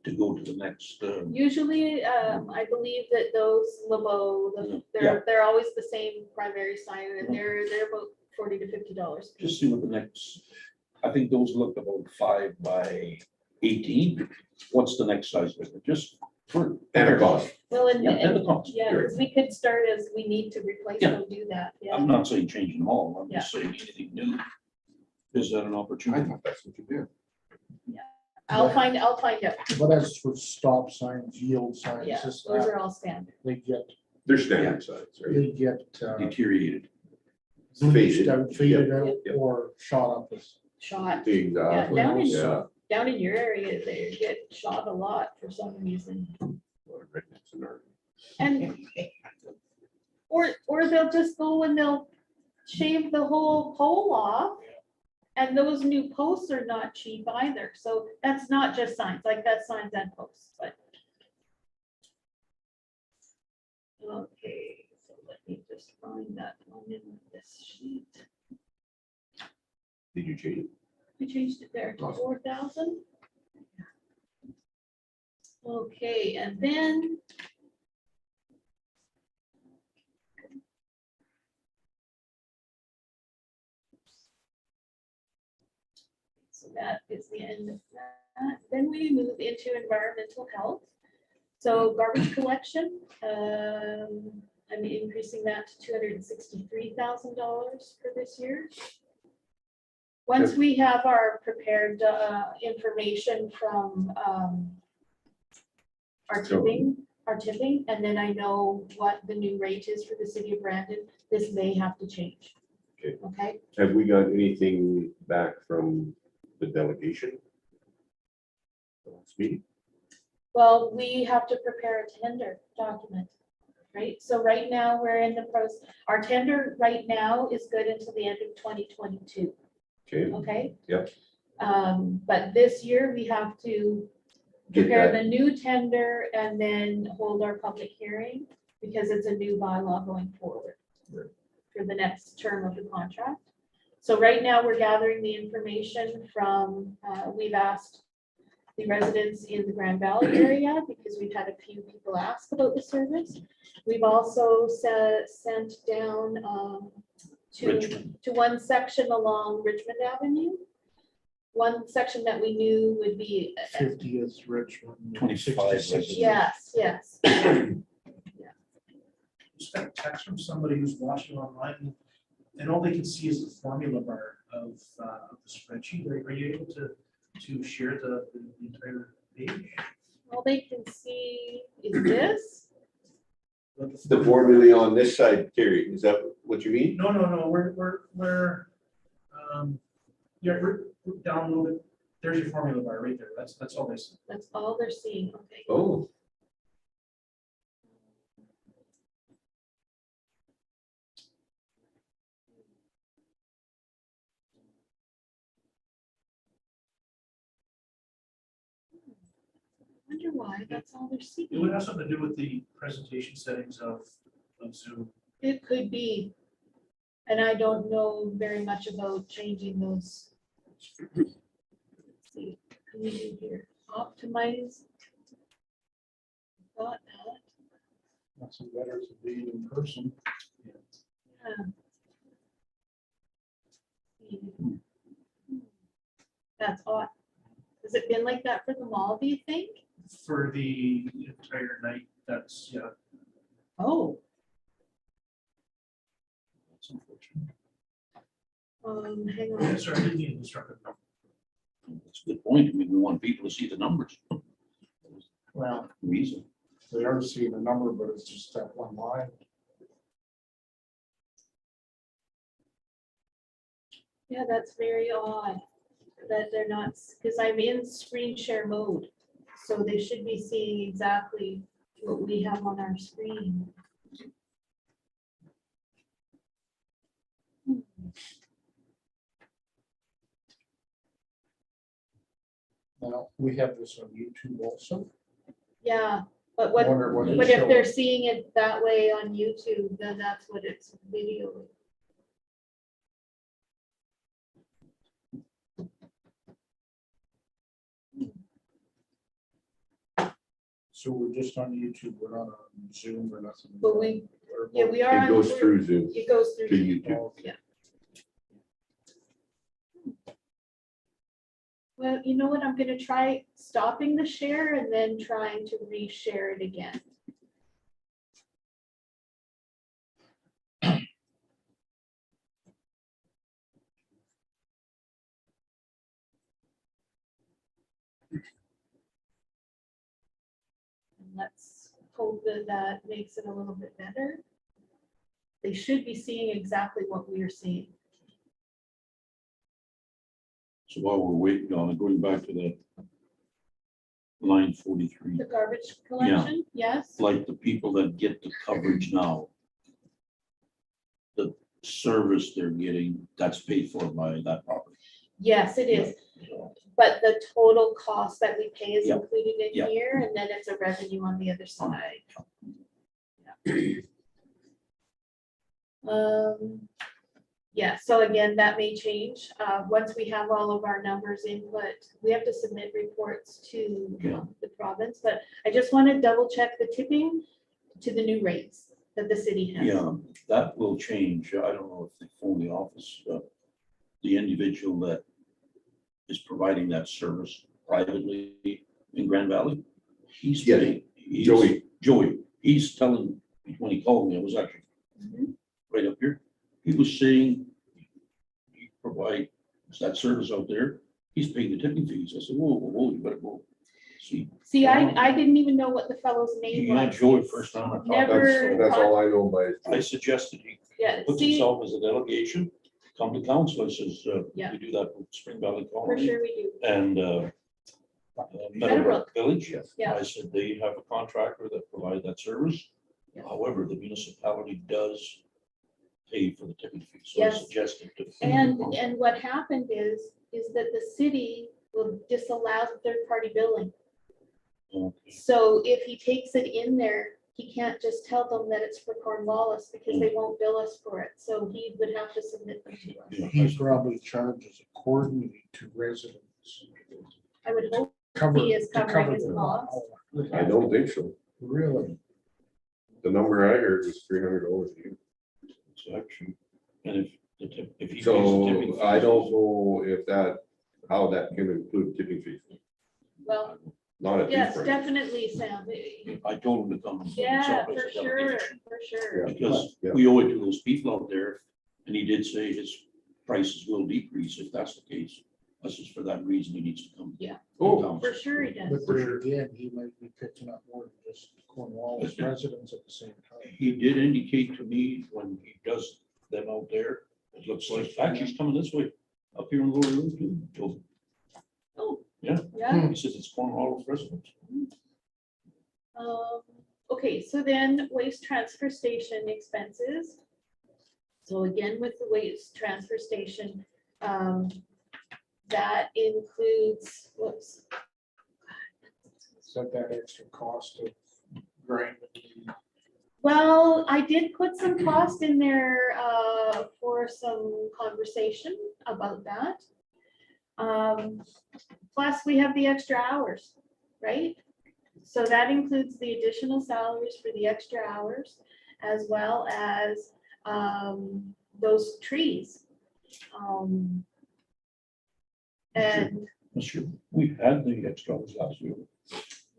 [SPEAKER 3] to go to the next,
[SPEAKER 1] Usually, I believe that those LeBeau, they're always the same primary sign and they're about $40 to $50.
[SPEAKER 3] just see what the next, I think those look about 5 by 18. What's the next size? Just for.
[SPEAKER 2] And a cost.
[SPEAKER 1] Well,
[SPEAKER 3] Yeah, and the cost.
[SPEAKER 1] yeah, 'cause we could start as we need to replace
[SPEAKER 3] Yeah.
[SPEAKER 1] them, do that, yeah.
[SPEAKER 3] I'm not saying changing them all, I'm just saying anything new. Is that an
[SPEAKER 2] I
[SPEAKER 3] opportunity?
[SPEAKER 2] thought that's what you did.
[SPEAKER 1] I'll find out.
[SPEAKER 4] But as for stop signs, yield signs,
[SPEAKER 1] Yeah,
[SPEAKER 4] this,
[SPEAKER 1] those
[SPEAKER 4] that,
[SPEAKER 1] are all standard.
[SPEAKER 4] they get,
[SPEAKER 2] They're standard size, right?
[SPEAKER 4] they get
[SPEAKER 3] Deteriorated.
[SPEAKER 4] bleached
[SPEAKER 2] Faded.
[SPEAKER 4] out, faded out,
[SPEAKER 2] Yep.
[SPEAKER 4] or shot up as.
[SPEAKER 1] Shot. Yeah,
[SPEAKER 2] Exactly,
[SPEAKER 1] down in,
[SPEAKER 2] yeah.
[SPEAKER 1] down in your area, they get shot a lot for some reason.
[SPEAKER 2] Right next to our-
[SPEAKER 1] And, or they'll just go and they'll shave the whole pole off. And those new posts are not cheap either, so that's not just signs, like that's signs and posts, but. Okay, so let me just find that one in this sheet.
[SPEAKER 2] Did you change it?
[SPEAKER 1] We changed it there to
[SPEAKER 2] Awesome.
[SPEAKER 1] 4,000. Okay, and then. So that is the end of that. Then we move into environmental health. So garbage collection, I'm increasing that to $263,000 for this year. Once we have our prepared information from our tipping, and then I know what the new rate is for the city of Brandon, this may have to change.
[SPEAKER 2] Okay.
[SPEAKER 1] Okay,
[SPEAKER 2] Have we got anything back from the delegation? The last meeting?
[SPEAKER 1] well, we have to prepare a tender document, right? So right now, we're in the process, our tender right now is good until the end of 2022.
[SPEAKER 2] Okay,
[SPEAKER 1] Okay?
[SPEAKER 2] Yep.
[SPEAKER 1] But this year, we have to
[SPEAKER 2] Get
[SPEAKER 1] prepare
[SPEAKER 2] that.
[SPEAKER 1] the new tender and then hold our public hearing, because it's a new bylaw going forward
[SPEAKER 2] Right.
[SPEAKER 1] for the next term of the contract. So right now, we're gathering the information from, we've asked the residents in the Grand Valley area, because we've had a few people ask about the service. We've also sent down to
[SPEAKER 3] Richmond.
[SPEAKER 1] one section along Richmond Avenue. One section that we knew would be,
[SPEAKER 4] 50th Richmond.
[SPEAKER 3] 25
[SPEAKER 4] 66th.
[SPEAKER 3] residents.
[SPEAKER 1] yes.
[SPEAKER 9] Just got a text from somebody who's watching online, and all they can see is the formula bar of the spreadsheet. Are you able to share the entire page?
[SPEAKER 1] All they can see is this.
[SPEAKER 2] the formula on this side, Terry, is that what you mean?
[SPEAKER 9] No, we're, yeah, we're down a little bit. There's your formula bar right there. That's all they see.
[SPEAKER 1] That's all they're seeing, okay.
[SPEAKER 2] Oh.
[SPEAKER 1] Wonder why that's all they're
[SPEAKER 9] It
[SPEAKER 1] seeing.
[SPEAKER 9] would have something to do with the presentation settings of Zoom.
[SPEAKER 1] It could be. And I don't know very much about changing those. Let's see, can we do here? Optimize. Got that.
[SPEAKER 4] That's better to be in person.
[SPEAKER 1] Yeah. That's odd. Has it been like that for the mall, do you think?
[SPEAKER 9] For the entire night, that's, yeah.
[SPEAKER 1] Oh,
[SPEAKER 3] That's unfortunate.
[SPEAKER 1] hang on.
[SPEAKER 9] Sorry, I didn't mean to disrupt it.
[SPEAKER 3] That's a good point. I mean, we want people to see the numbers.
[SPEAKER 4] Well,
[SPEAKER 3] Reason.
[SPEAKER 4] they are seeing a number, but it's just that one line.
[SPEAKER 1] Yeah, that's very odd that they're not, because I'm in screen share mode. So they should be seeing exactly what we have on our screen.
[SPEAKER 4] Now, we have this on YouTube also.
[SPEAKER 1] Yeah, but
[SPEAKER 4] I
[SPEAKER 1] what,
[SPEAKER 4] wonder what
[SPEAKER 1] but
[SPEAKER 4] it's
[SPEAKER 1] if they're
[SPEAKER 4] showing.
[SPEAKER 1] seeing it that way on YouTube, then that's what it's video.
[SPEAKER 4] So we're just on YouTube, we're not on Zoom or nothing.
[SPEAKER 1] But we,
[SPEAKER 4] Or-
[SPEAKER 1] yeah, we are.
[SPEAKER 2] It
[SPEAKER 1] on
[SPEAKER 2] goes
[SPEAKER 1] Zoom.
[SPEAKER 2] through Zoom
[SPEAKER 1] It goes through.
[SPEAKER 2] to
[SPEAKER 1] Zoom.
[SPEAKER 2] YouTube.
[SPEAKER 4] Oh,
[SPEAKER 1] Yeah. Well, you know what? I'm gonna try stopping the share and then trying to reshare it again. And let's hope that that makes it a little bit better. They should be seeing exactly what we are seeing.
[SPEAKER 3] So while we're waiting on it, going back to the line 43,
[SPEAKER 1] The garbage collection, yes?
[SPEAKER 3] like the people that get the coverage now, the service they're getting, that's paid for by that property.
[SPEAKER 1] Yes, it is.
[SPEAKER 3] So,
[SPEAKER 1] But the total cost that we pay is
[SPEAKER 3] Yeah.
[SPEAKER 1] included in
[SPEAKER 3] Yeah.
[SPEAKER 1] here, and then it's a revenue on the other side. Yeah, so again, that may change. Once we have all of our numbers input, we have to submit reports to
[SPEAKER 3] Yeah.
[SPEAKER 1] the province, but I just want to double check the tipping to the new rates that the city has.
[SPEAKER 3] Yeah, that will change. I don't know if they phone the office, the individual that is providing that service privately in Grand Valley. He's
[SPEAKER 2] Yes,
[SPEAKER 3] paying- he's- Joey, he's telling, when he called me, I was actually
[SPEAKER 1] Mhm.
[SPEAKER 3] right up here. He was saying he provides that service out there. He's paying the tipping fees. I said, whoa, you better go see.
[SPEAKER 1] See, I didn't even know what the fellow's name
[SPEAKER 3] You
[SPEAKER 1] was.
[SPEAKER 3] had Joey first time I talked.
[SPEAKER 1] Never-
[SPEAKER 2] That's all I know by.
[SPEAKER 3] I suggested he
[SPEAKER 1] Yeah,
[SPEAKER 3] puts
[SPEAKER 1] see,
[SPEAKER 3] himself as a delegation, come to council. I says,
[SPEAKER 1] Yeah.
[SPEAKER 3] we do that with Spring Valley
[SPEAKER 1] for
[SPEAKER 3] Colony
[SPEAKER 1] sure we do.
[SPEAKER 3] and
[SPEAKER 1] Meadowbrook.
[SPEAKER 3] Meadowbrook Village.
[SPEAKER 1] Yeah.
[SPEAKER 3] I said, they have a contractor that provides that service.
[SPEAKER 1] Yeah.
[SPEAKER 3] However, the municipality does pay for the tipping fee. So I
[SPEAKER 1] Yes.
[SPEAKER 3] suggested to.
[SPEAKER 1] And what happened is that the city will disallow third-party billing.
[SPEAKER 3] Okay.
[SPEAKER 1] So if he takes it in there, he can't just tell them that it's for Cornwallis because they won't bill us for it. So he would have to submit them to us.
[SPEAKER 3] Yeah,
[SPEAKER 4] He probably charges accordingly to residents.
[SPEAKER 1] I would hope
[SPEAKER 4] Cover-
[SPEAKER 1] he is
[SPEAKER 4] to
[SPEAKER 1] covering
[SPEAKER 4] cover
[SPEAKER 1] his
[SPEAKER 4] the-
[SPEAKER 1] costs.
[SPEAKER 2] I don't think so.
[SPEAKER 4] Really?
[SPEAKER 2] The number I heard was $300 a year.
[SPEAKER 3] So actually, and if he pays the tipping.
[SPEAKER 2] So I don't know if that, how that can include tipping fees.
[SPEAKER 1] Well,
[SPEAKER 2] Not at these
[SPEAKER 1] yes,
[SPEAKER 2] prices.
[SPEAKER 1] definitely, Sam.
[SPEAKER 3] I told him to come.
[SPEAKER 1] Yeah,
[SPEAKER 3] himself as
[SPEAKER 1] for
[SPEAKER 3] a
[SPEAKER 1] sure,
[SPEAKER 3] delegation,
[SPEAKER 1] for sure.
[SPEAKER 2] Yeah.
[SPEAKER 3] Because
[SPEAKER 2] Yeah.
[SPEAKER 3] we owe it to those people out there, and he did say his prices will decrease if that's the case. This is for that reason he needs to come.
[SPEAKER 1] Yeah.
[SPEAKER 3] to
[SPEAKER 2] Oh,
[SPEAKER 3] council.
[SPEAKER 1] For sure he does.
[SPEAKER 4] But there again, he might be picking up more than just Cornwallis residents at the same time.
[SPEAKER 3] He did indicate to me when he does them out there, it looks like, actually he's coming this way, up here in Lower Road too. So,
[SPEAKER 1] Oh.
[SPEAKER 3] Yeah.
[SPEAKER 1] Yeah.
[SPEAKER 3] he says it's Cornwallis residents.
[SPEAKER 1] Okay, so then waste transfer station expenses. So again, with the waste transfer station, that includes, whoops.
[SPEAKER 4] Is that extra cost of grinding?
[SPEAKER 1] Well, I did put some cost in there for some conversation about that. Plus, we have the extra hours, right? So that includes the additional salaries for the extra hours, as well as those trees. And
[SPEAKER 3] This year, we had the extras last year,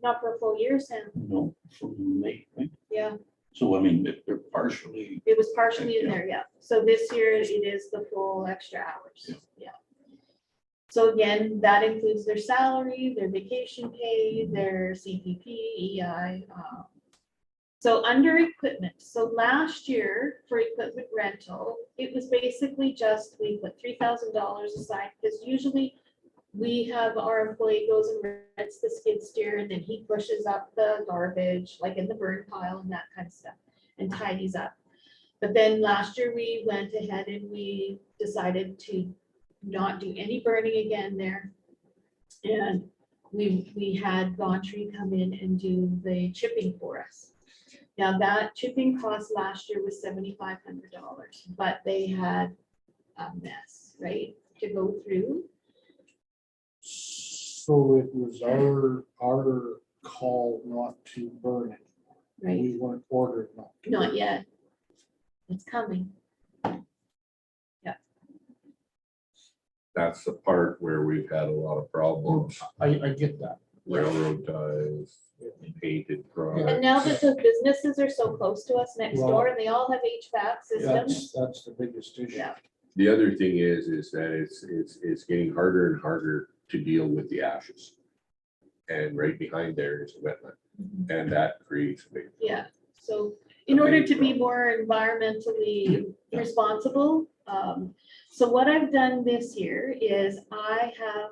[SPEAKER 1] not for a full year, Sam.
[SPEAKER 3] no, from May, right?
[SPEAKER 1] Yeah,
[SPEAKER 3] So I mean, if they're partially,
[SPEAKER 1] it was partially in
[SPEAKER 3] Yeah.
[SPEAKER 1] there, yeah. So this year it is the full extra hours,
[SPEAKER 3] Yeah.
[SPEAKER 1] yeah. So again, that includes their salary, their vacation pay, their CPP, EI, So under equipment, so last year for equipment rental, it was basically just, we put $3,000 aside, because usually we have our employee goes and rents the skid steer, and then he pushes up the garbage, like in the burn pile and that kind of stuff, and tidies up. But then last year we went ahead and we decided to not do any burning again there. And we had Gauntry come in and do the chipping for us. Now that chipping cost last year was $7,500, but they had a mess, right, to go through.
[SPEAKER 4] So it was our call not to burn it.
[SPEAKER 1] Right,
[SPEAKER 4] We weren't ordered not to.
[SPEAKER 1] not yet. It's coming.
[SPEAKER 2] That's the part where we've had a lot of problems.
[SPEAKER 4] I get that.
[SPEAKER 2] Railroad ties, painted
[SPEAKER 1] And
[SPEAKER 2] products.
[SPEAKER 1] now that the businesses are so close to us next
[SPEAKER 4] Well,
[SPEAKER 1] door and they all have HVAC systems.
[SPEAKER 4] That's the biggest issue.
[SPEAKER 1] Yeah.
[SPEAKER 2] The other thing is that it's getting harder and harder to deal with the ashes. And right behind there is a wetland, and that creates a big.
[SPEAKER 1] Yeah, so in order to be more environmentally
[SPEAKER 3] Yeah.
[SPEAKER 1] responsible, so what I've done this year is I have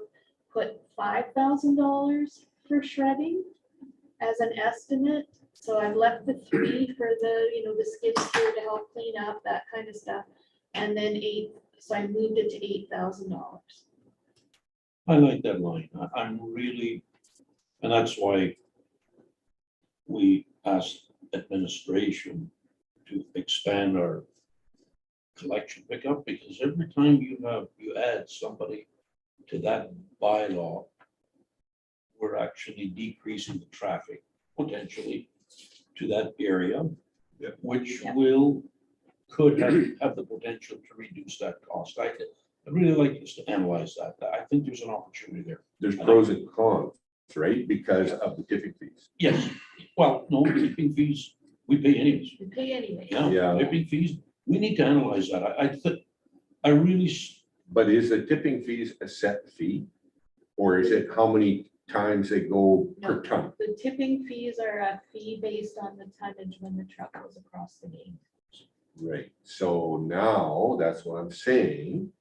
[SPEAKER 1] put $5,000 for shredding as an estimate. So I've left the 3 for the, the skid steer to help clean up, that kind of stuff. And then 8, so I moved it to $8,000.
[SPEAKER 3] I like that line. I'm really, and that's why we asked administration to expand our collection pickup, because every time you add somebody to that bylaw, we're actually decreasing the traffic potentially to that area, which
[SPEAKER 1] Yeah.
[SPEAKER 3] could have the potential to reduce that cost. I'd really like us to analyze that. I think there's an opportunity there.
[SPEAKER 2] There's pros and cons, right? Because of the tipping fees.
[SPEAKER 3] Yes, well, no, tipping fees, we pay anyways.
[SPEAKER 1] You pay anyway.
[SPEAKER 2] Yeah.
[SPEAKER 3] Tipping fees, we need to analyze that. I really,
[SPEAKER 2] But is the tipping fees a set fee? Or is it how many times they go per ton?
[SPEAKER 1] The tipping fees are a fee based on the tonnage when the truck goes across the gate.
[SPEAKER 2] Right, so now, that's what I'm saying,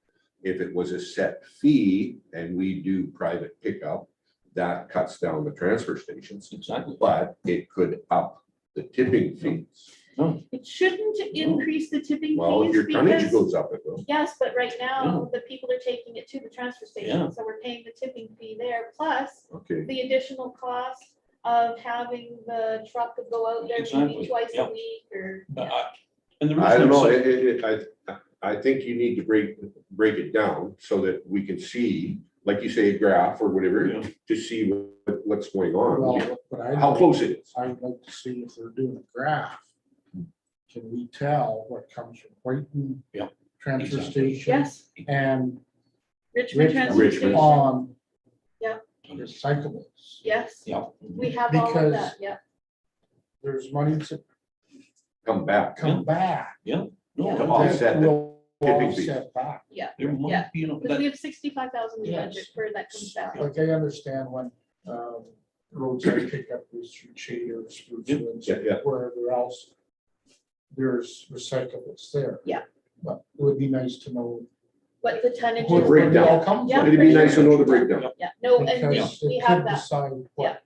[SPEAKER 2] if it was a set fee and we do private pickup, that cuts down the transfer stations,
[SPEAKER 3] exactly.
[SPEAKER 2] but it could up the tipping fees.
[SPEAKER 3] No,
[SPEAKER 1] It shouldn't increase the tipping
[SPEAKER 2] Well, if
[SPEAKER 1] fees
[SPEAKER 2] your tonnage
[SPEAKER 1] because,
[SPEAKER 2] goes up, it will.
[SPEAKER 1] yes, but right now, the people are taking it to the transfer
[SPEAKER 3] Yeah.
[SPEAKER 1] station, so we're paying the tipping fee there, plus
[SPEAKER 2] Okay,
[SPEAKER 1] the additional cost of having the truck go out there maybe
[SPEAKER 3] Exactly,
[SPEAKER 1] twice
[SPEAKER 3] yeah.
[SPEAKER 1] a week or.
[SPEAKER 3] and the
[SPEAKER 2] I don't know,
[SPEAKER 3] reason
[SPEAKER 2] I think you need to break it down so that we can see, like you say, a graph or whatever,
[SPEAKER 3] Yeah.
[SPEAKER 2] to see what's going on,
[SPEAKER 4] Well, but
[SPEAKER 2] how close it is.
[SPEAKER 4] I'd like to see if they're doing a graph. Can we tell what comes from Whiten?
[SPEAKER 3] Yeah,
[SPEAKER 4] Transfer
[SPEAKER 3] exactly.
[SPEAKER 4] station.
[SPEAKER 1] Yes,
[SPEAKER 4] And
[SPEAKER 1] Richmond transfer
[SPEAKER 2] Richmond.
[SPEAKER 1] station,
[SPEAKER 4] on.
[SPEAKER 1] Yeah.
[SPEAKER 4] Recyclables.
[SPEAKER 1] yes,
[SPEAKER 3] Yeah,
[SPEAKER 1] we have all of
[SPEAKER 4] Because-
[SPEAKER 1] that, yeah.
[SPEAKER 4] There's money to
[SPEAKER 2] Come back.
[SPEAKER 4] come back.
[SPEAKER 3] no,
[SPEAKER 2] To
[SPEAKER 1] Yeah.
[SPEAKER 2] offset the
[SPEAKER 4] Will
[SPEAKER 2] tipping fees.
[SPEAKER 4] offset back.
[SPEAKER 3] there might be,
[SPEAKER 1] Because we have 65,000 in
[SPEAKER 3] Yes.
[SPEAKER 1] budget for that comes back.
[SPEAKER 4] Like I understand when roadside pickup is through Cheers, through
[SPEAKER 2] Yeah.
[SPEAKER 4] wherever else. There's recyclables there.
[SPEAKER 1] Yeah.
[SPEAKER 4] But it would be nice to know.
[SPEAKER 1] What the tonnage
[SPEAKER 4] who
[SPEAKER 1] is.
[SPEAKER 2] breakdown.
[SPEAKER 4] it all comes
[SPEAKER 1] Yeah.
[SPEAKER 4] from.
[SPEAKER 2] It'd be nice to know the breakdown.
[SPEAKER 1] Yeah, no, and
[SPEAKER 4] Because
[SPEAKER 1] we
[SPEAKER 4] it
[SPEAKER 1] have
[SPEAKER 4] could
[SPEAKER 1] that,
[SPEAKER 4] decide what.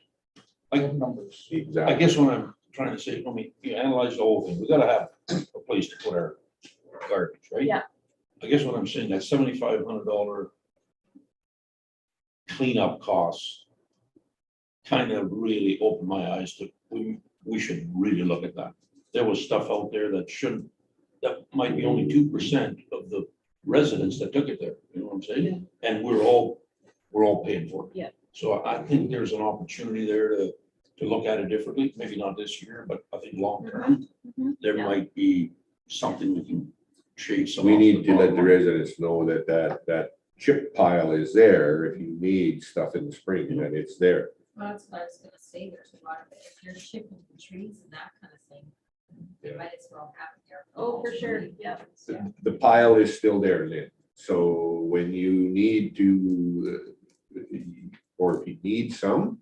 [SPEAKER 3] Like-
[SPEAKER 4] Numbers.
[SPEAKER 3] I
[SPEAKER 2] Exactly.
[SPEAKER 3] guess what I'm trying to say, you analyze the whole thing, we gotta have a place to put our garbage, right?
[SPEAKER 1] Yeah.
[SPEAKER 3] I guess what I'm saying, that $7,500 cleanup costs kind of really opened my eyes to, we should really look at that. There was stuff out there that might be only 2% of the residents that took it there, you know what I'm saying? And we're all paying for it.
[SPEAKER 1] Yeah.
[SPEAKER 3] So I think there's an opportunity there to look at it differently, maybe not this year, but I think long term,
[SPEAKER 1] Mhm.
[SPEAKER 3] there
[SPEAKER 1] Yeah.
[SPEAKER 3] might be something we can shade some.
[SPEAKER 2] We
[SPEAKER 3] off
[SPEAKER 2] need to let
[SPEAKER 3] bottom
[SPEAKER 2] the
[SPEAKER 3] line.
[SPEAKER 2] residents know that chip pile is there. If you need stuff in the spring, that it's there.
[SPEAKER 7] Well, that's what I was gonna say, there's a lot of, if you're chipping the trees and that kind of thing, you
[SPEAKER 2] Yeah.
[SPEAKER 7] might as well have it there.
[SPEAKER 1] oh, for sure, yeah.
[SPEAKER 2] The pile is still there, Lynn. So when you need to, or if you need some,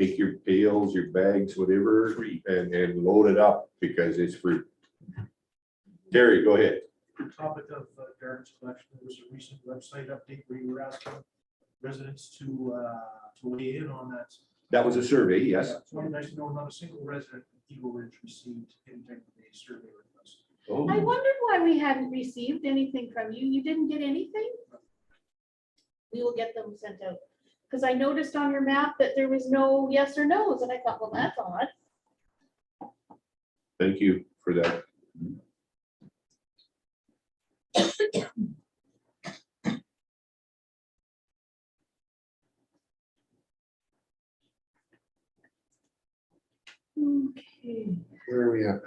[SPEAKER 2] take your pails, your bags, whatever, and load it up because it's free. Terry, go ahead.
[SPEAKER 9] Topic of garbage collection, there was a recent website update where you were asking residents to weigh in on that.
[SPEAKER 2] That was a survey, yes.
[SPEAKER 9] Yeah, it's really nice to know not a single resident in Eagle Ridge received any type of a survey request.
[SPEAKER 3] Oh,
[SPEAKER 1] I wondered why we hadn't received anything from you. You didn't get anything? We will get them sent out. Because I noticed on your map that there was no yes or no's, and I thought, well, that's odd.
[SPEAKER 2] Thank you for that.
[SPEAKER 1] Okay.
[SPEAKER 2] Where are we at?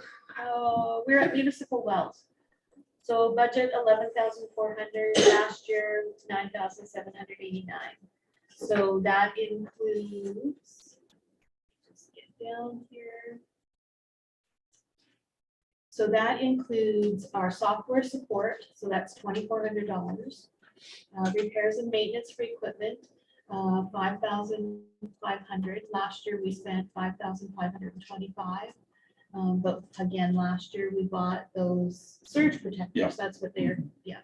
[SPEAKER 1] We're at Municipal Wells. So budget 11,400, last year 9,789. So that includes, just get down here. So that includes our software support, so that's $2,400. Repairs and maintenance for equipment, 5,500. Last year we spent 5,525. But again, last year we bought those surge protectors.
[SPEAKER 3] Yeah.
[SPEAKER 1] That's what they're, yeah.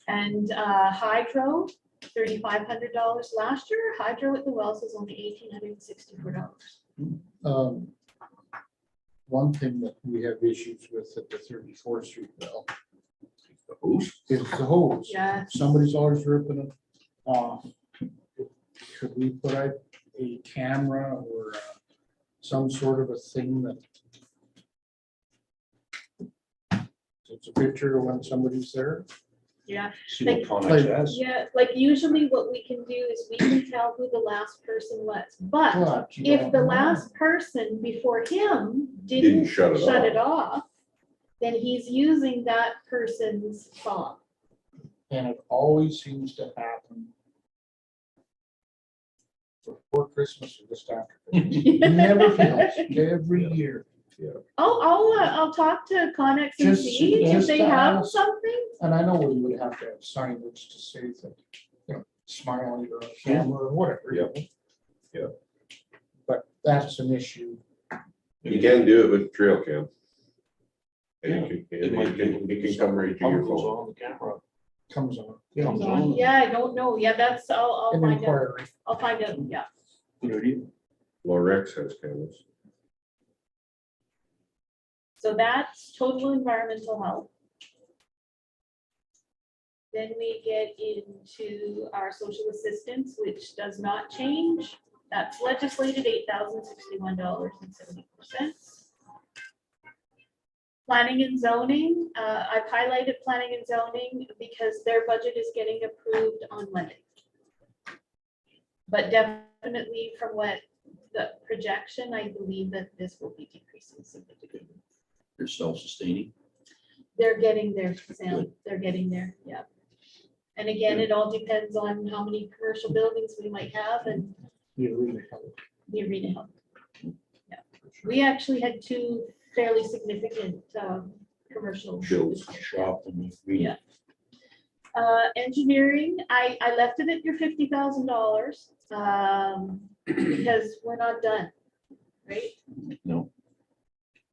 [SPEAKER 1] And hydro, $3,500 last year. Hydro at the wells is only $1,864.
[SPEAKER 4] One thing that we have issues with at the 34th Street well
[SPEAKER 2] The hose?
[SPEAKER 4] is the hose.
[SPEAKER 1] Yeah.
[SPEAKER 4] Somebody's always ripping it off. Could we put out a camera or some sort of a thing that it's a picture of when somebody's there?
[SPEAKER 1] Yeah,
[SPEAKER 3] see what
[SPEAKER 1] Like-
[SPEAKER 3] Connex has.
[SPEAKER 1] yeah, like usually what we can do is we can tell who the last person was, but
[SPEAKER 4] But you
[SPEAKER 1] if
[SPEAKER 4] don't
[SPEAKER 1] the
[SPEAKER 4] know.
[SPEAKER 1] last person before him
[SPEAKER 2] Didn't
[SPEAKER 1] didn't
[SPEAKER 2] shut it
[SPEAKER 1] off, then he's using that person's fob.
[SPEAKER 4] And it always seems to happen before Christmas or just after. It never fails, every year.
[SPEAKER 1] I'll talk to Connex and
[SPEAKER 4] Just-
[SPEAKER 1] see if
[SPEAKER 4] just
[SPEAKER 1] they
[SPEAKER 4] to
[SPEAKER 1] have
[SPEAKER 4] ask.
[SPEAKER 1] something.
[SPEAKER 4] And I know we would have to have signage to say that, smiley or a camera or whatever.
[SPEAKER 2] Yep. Yeah.
[SPEAKER 4] But that's an issue.
[SPEAKER 2] You can do it with trail cam. And
[SPEAKER 3] Yeah.
[SPEAKER 2] you can,
[SPEAKER 3] It might
[SPEAKER 2] and it can come right to your
[SPEAKER 3] Pump goes
[SPEAKER 2] phone.
[SPEAKER 3] on the camera.
[SPEAKER 4] Comes on.
[SPEAKER 3] Comes on.
[SPEAKER 1] Yeah, I don't know. Yeah, that's, I'll
[SPEAKER 4] An
[SPEAKER 1] find out.
[SPEAKER 4] inquiry.
[SPEAKER 1] I'll find out, yeah.
[SPEAKER 3] Good idea.
[SPEAKER 2] Lorex has cameras.
[SPEAKER 1] So that's total environmental health. Then we get into our social assistance, which does not change. That's legislated $8,061.70. Planning and zoning, I've highlighted planning and zoning because their budget is getting approved on Monday. But definitely from what the projection, I believe that this will be decreasing significantly.
[SPEAKER 3] They're self-sustaining.
[SPEAKER 1] They're getting there, Sam. They're getting there, yeah. And again, it all depends on how many commercial buildings we might have and
[SPEAKER 4] You really help.
[SPEAKER 1] the arena help. Yeah. We actually had two fairly significant commercial.
[SPEAKER 2] Shows.
[SPEAKER 3] Shop and.
[SPEAKER 1] Yeah. Engineering, I left it at your $50,000 because we're not done, right?
[SPEAKER 3] No,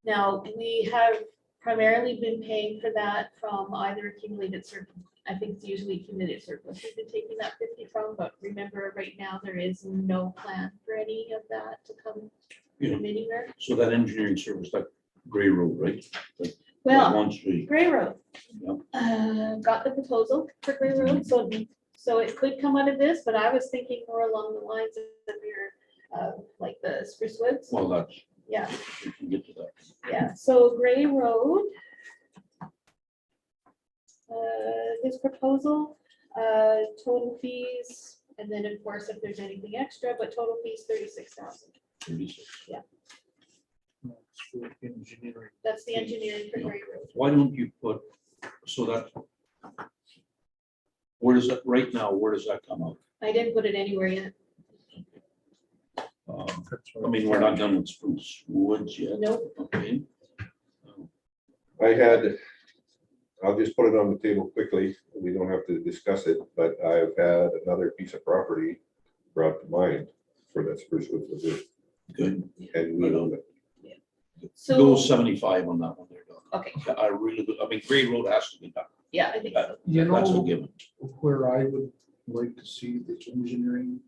[SPEAKER 1] Now, we have primarily been paying for that from either accumulated surplus. I think it's usually accumulated surplus. We've been taking that 50 from, but remember, right now, there is no plan for any of that to come
[SPEAKER 3] Yeah.
[SPEAKER 1] from anywhere.
[SPEAKER 3] so that engineering service, that Gray Road, right? Like
[SPEAKER 1] Well,
[SPEAKER 3] One Street.
[SPEAKER 1] Gray Road.
[SPEAKER 3] Yep.
[SPEAKER 1] Got the proposal for Gray Road, so it could come out of this, but I was thinking more along the lines of your, like the Spruce Woods.
[SPEAKER 3] Well, that's,
[SPEAKER 1] Yeah,
[SPEAKER 3] we can get to that.
[SPEAKER 1] yeah, so Gray Road. His proposal, total fees, and then of course, if there's anything extra, but total fees 36,000.
[SPEAKER 3] 36.
[SPEAKER 4] That's for engineering.
[SPEAKER 1] That's the engineering for Gray Road.
[SPEAKER 3] Why don't you put, so that, where does that, right now, where does that come out?
[SPEAKER 1] I didn't put it anywhere yet.
[SPEAKER 3] I mean, we're not done with Spruce Woods yet.
[SPEAKER 1] Nope.
[SPEAKER 3] Okay.
[SPEAKER 2] I'll just put it on the table quickly. We don't have to discuss it, but I've had another piece of property brought to mind. for that spruce wood for this,
[SPEAKER 3] Good.
[SPEAKER 2] and we own it.
[SPEAKER 3] Go
[SPEAKER 1] So,
[SPEAKER 3] 75 on that one there, Doc.
[SPEAKER 1] okay,
[SPEAKER 3] I really, I mean, Gray Road has to be done.
[SPEAKER 1] yeah, I think so.
[SPEAKER 4] You
[SPEAKER 3] That's a
[SPEAKER 4] know,
[SPEAKER 3] given.
[SPEAKER 4] where I would like to see the engineering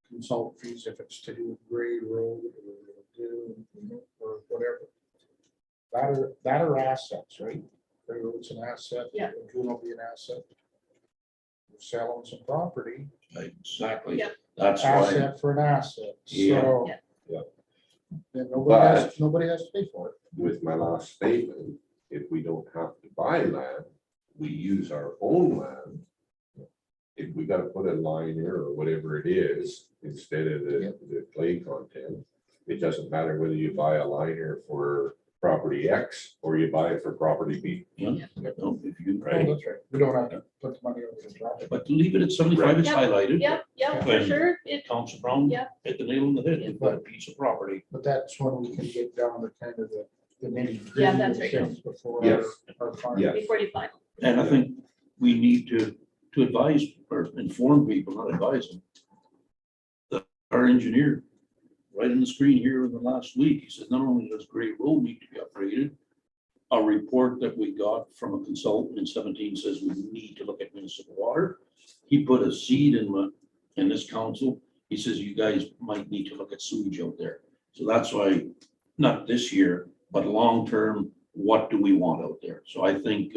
[SPEAKER 4] consult fees, if it's to do with Gray Road or Lagoon or whatever. That are assets, right? Gray Road's an asset.
[SPEAKER 1] Yeah.
[SPEAKER 4] Lagoon will be an asset. We're selling some property,
[SPEAKER 3] Exactly.
[SPEAKER 1] Yeah.
[SPEAKER 3] That's why,
[SPEAKER 4] asset for an asset,
[SPEAKER 3] Yeah.
[SPEAKER 4] so.
[SPEAKER 1] Yeah.
[SPEAKER 2] Yeah.
[SPEAKER 4] Then
[SPEAKER 2] But-
[SPEAKER 4] nobody has to pay for it.
[SPEAKER 2] With my last statement, if we don't have to buy land, we use our own land. If we gotta put a liner or whatever it is, instead of the clay content, it doesn't matter whether you buy a liner for property X or you buy it for property B.
[SPEAKER 3] yeah, no, if you,
[SPEAKER 4] Oh, that's right. We don't have to put the money over the top.
[SPEAKER 3] but to leave it at 75, it's
[SPEAKER 1] Yep.
[SPEAKER 3] highlighted.
[SPEAKER 1] Yeah, for
[SPEAKER 3] When-
[SPEAKER 1] sure. It,
[SPEAKER 3] Council Brown
[SPEAKER 1] Yeah.
[SPEAKER 3] hit the nail on the head. You've got a piece of property.
[SPEAKER 4] But that's when we can get down to kind of the nitty gritty.
[SPEAKER 1] Yeah, that's right.
[SPEAKER 4] things before
[SPEAKER 2] Yes.
[SPEAKER 4] our final.
[SPEAKER 2] Yeah.
[SPEAKER 1] before you final.
[SPEAKER 3] And I think we need to advise or inform people, not advise them. That our engineer, right on the screen here in the last week, he said, not only does Gray Road need to be upgraded, a report that we got from a consultant in 17 says we need to look at municipal water. He put a seed in this council. He says, you guys might need to look at sewage out there. So that's why, not this year, but long-term, what do we want out there? So I think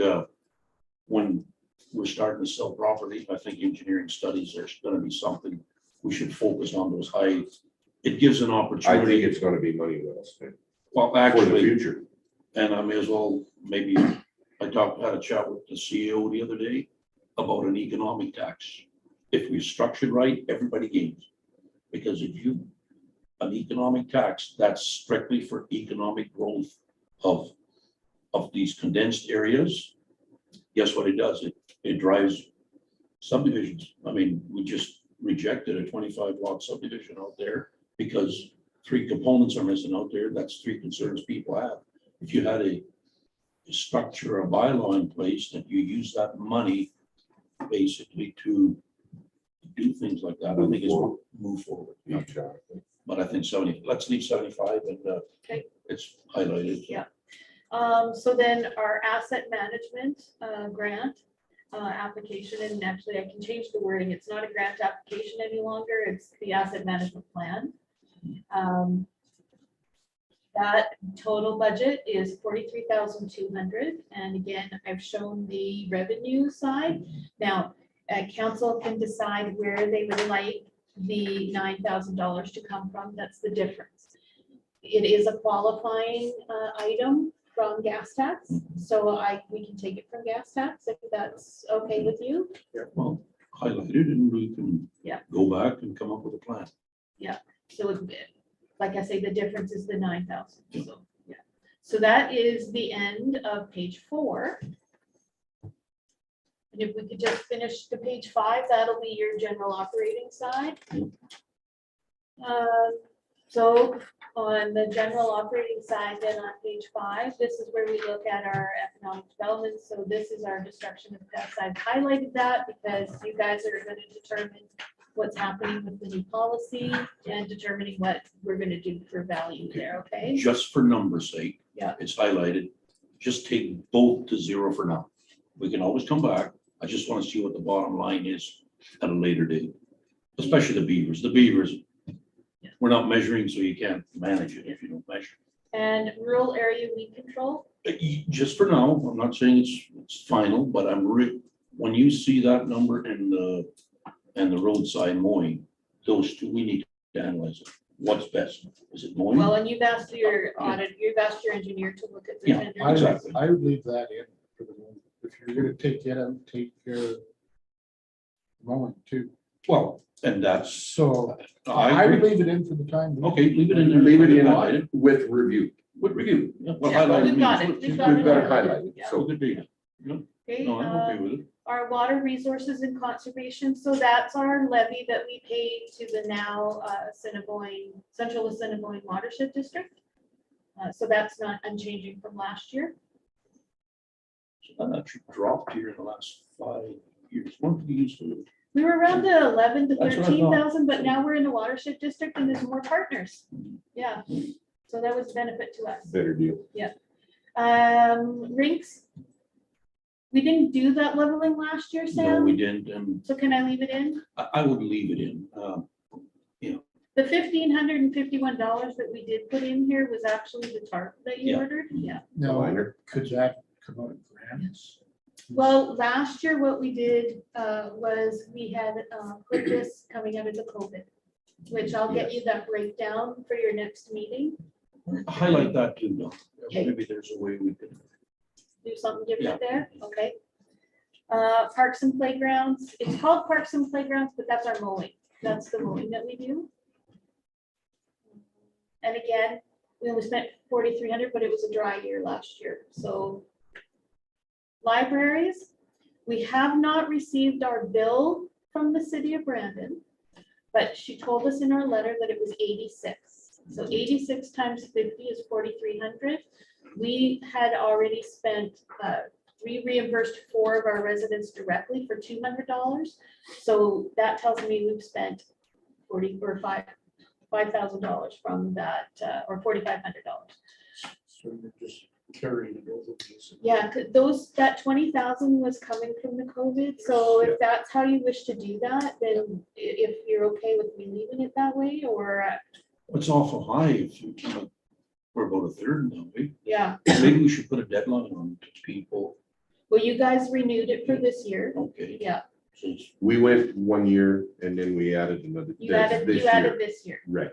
[SPEAKER 3] when we're starting to sell property, I think engineering studies are gonna be something we should focus on those high. It gives an
[SPEAKER 2] I
[SPEAKER 3] opportunity.
[SPEAKER 2] think it's gonna be money well spent
[SPEAKER 3] Well,
[SPEAKER 2] for the
[SPEAKER 3] actually,
[SPEAKER 2] future.
[SPEAKER 3] and I may as well, maybe, I had a chat with the CEO the other day about an economic tax. If we structure right, everybody gains. Because if you, an economic tax, that's strictly for economic growth of these condensed areas. Guess what it does? It drives subdivisions. I mean, we just rejected a 25 lot subdivision out there because 3 components are missing out there. That's 3 concerns people have. If you had a structure, a bylaw in place that you use that money basically to do things like that, I think it's move forward. Yeah.
[SPEAKER 2] Exactly.
[SPEAKER 3] But I think 70, let's leave 75 and
[SPEAKER 1] Okay.
[SPEAKER 3] it's highlighted.
[SPEAKER 1] Yeah. So then our asset management grant application, and actually I can change the wording. It's not a grant application any longer. It's the asset management plan. That total budget is 43,200. And again, I've shown the revenue side. Now, council can decide where they would like the $9,000 to come from. That's the difference. It is a qualifying item from gas tax, so we can take it from gas tax if that's okay with you.
[SPEAKER 3] Well, highlight it and we can
[SPEAKER 1] Yeah.
[SPEAKER 3] go back and come up with a plan.
[SPEAKER 1] So like I say, the difference is the 9,000. So, yeah. So that is the end of page 4. And if we could just finish the page 5, that'll be your general operating side. So on the general operating side, then on page 5, this is where we look at our economic development. So this is our destruction of pests. I've highlighted that because you guys are going to determine what's happening with the new policy and determining what we're going to do for value there, okay?
[SPEAKER 3] Just for numbers' sake.
[SPEAKER 1] Yeah.
[SPEAKER 3] It's highlighted. Just take both to 0 for now. We can always come back. I just want to see what the bottom line is at a later date, especially the beavers. The beavers, we're not measuring, so you can't manage it if you don't measure.
[SPEAKER 1] And rural area weed control,
[SPEAKER 3] Just for now, I'm not saying it's final, but when you see that number and the roadside mowing, those 2, we need to analyze it. What's best? Is it mowing?
[SPEAKER 1] well, and you've asked your engineer to look at the
[SPEAKER 3] Yeah,
[SPEAKER 1] tender.
[SPEAKER 3] exactly.
[SPEAKER 4] I would leave that in for the moment. If you're gonna take it out, take care of mowing too.
[SPEAKER 3] Well, and that's,
[SPEAKER 4] So
[SPEAKER 3] I
[SPEAKER 4] I would
[SPEAKER 3] agree.
[SPEAKER 4] leave it in for the time. being.
[SPEAKER 3] Okay, leave it in there.
[SPEAKER 2] Leave it
[SPEAKER 3] Highlight
[SPEAKER 2] in with review.
[SPEAKER 3] With review. Yeah, well,
[SPEAKER 1] Yeah,
[SPEAKER 3] highlight
[SPEAKER 1] we've got
[SPEAKER 3] means-
[SPEAKER 1] it. We've got
[SPEAKER 2] We've
[SPEAKER 1] it
[SPEAKER 2] got it
[SPEAKER 1] highlighted.
[SPEAKER 2] highlighted,
[SPEAKER 1] Yeah.
[SPEAKER 3] So
[SPEAKER 2] so
[SPEAKER 3] good deal.
[SPEAKER 1] Okay,
[SPEAKER 3] No, I'm okay with it.
[SPEAKER 1] our water resources and conservation, so that's our levy that we pay to the now Central Assiniboine Watershed District. So that's not unchanging from last year.
[SPEAKER 3] So that actually dropped here in the last 5 years. What did we use for
[SPEAKER 1] We were around the 11 to
[SPEAKER 3] That's what I
[SPEAKER 1] 13,000, but now we're in the watershed district and there's more partners. Yeah, so that was a benefit to us.
[SPEAKER 2] Better deal.
[SPEAKER 1] Rinks. We didn't do that leveling last year,
[SPEAKER 3] No, we
[SPEAKER 1] Sam,
[SPEAKER 3] didn't, and
[SPEAKER 1] so can I leave it in?
[SPEAKER 3] I would leave it in.
[SPEAKER 1] The $1,551 that we did put in here was actually the tarp that you
[SPEAKER 3] Yeah.
[SPEAKER 1] ordered, yeah.
[SPEAKER 4] No,
[SPEAKER 2] Minor.
[SPEAKER 4] could that come out of grants?
[SPEAKER 1] Well, last year, what we did was we had put this coming out of the COVID, which I'll get you that breakdown for your next meeting.
[SPEAKER 3] Highlight that too, though.
[SPEAKER 1] Okay.
[SPEAKER 3] Maybe there's a way we could.
[SPEAKER 1] Do something different there, okay? Parks and playgrounds, it's called Parks and Playgrounds, but that's our mowing. That's the mowing that we do. And again, we only spent 4,300, but it was a dry year last year, so. Libraries, we have not received our bill from the city of Brandon, but she told us in our letter that it was 86. So 86 times 50 is 4,300. We had already spent, we reimbursed 4 of our residents directly for $200. So that tells me we've spent $5,000 from that, or $4,500.
[SPEAKER 4] So you're just carrying it over. basically.
[SPEAKER 1] Yeah, 'cause that 20,000 was coming from the COVID, so if that's how you wish to do that, then if you're okay with me leaving it that way, or,
[SPEAKER 3] It's awful high if you, we're about a third now,
[SPEAKER 1] yeah.
[SPEAKER 3] maybe we should put a deadline on it to people.
[SPEAKER 1] Well, you guys renewed it for this year,
[SPEAKER 3] Okay.
[SPEAKER 1] yeah,
[SPEAKER 3] Since
[SPEAKER 2] We went 1 year and then we added another.
[SPEAKER 1] you
[SPEAKER 2] that's
[SPEAKER 1] added
[SPEAKER 2] this year.
[SPEAKER 1] this year.
[SPEAKER 2] Right.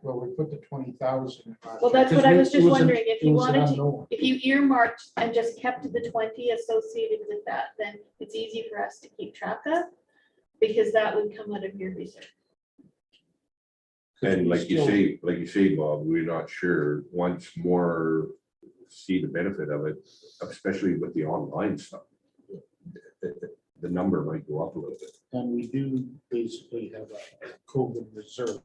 [SPEAKER 4] Well, we put the 20,000.
[SPEAKER 1] Well, that's what I was just wondering, if you wanted to,
[SPEAKER 4] to.
[SPEAKER 1] if you earmarked and just kept the 20 associated with that, then it's easy for us to keep track of, because that would come out of your reserve.
[SPEAKER 2] And like you say, Bob, we're not sure, once more see the benefit of it, especially with the online stuff. The number might go up a little bit.
[SPEAKER 4] And we do basically have a COVID reserve.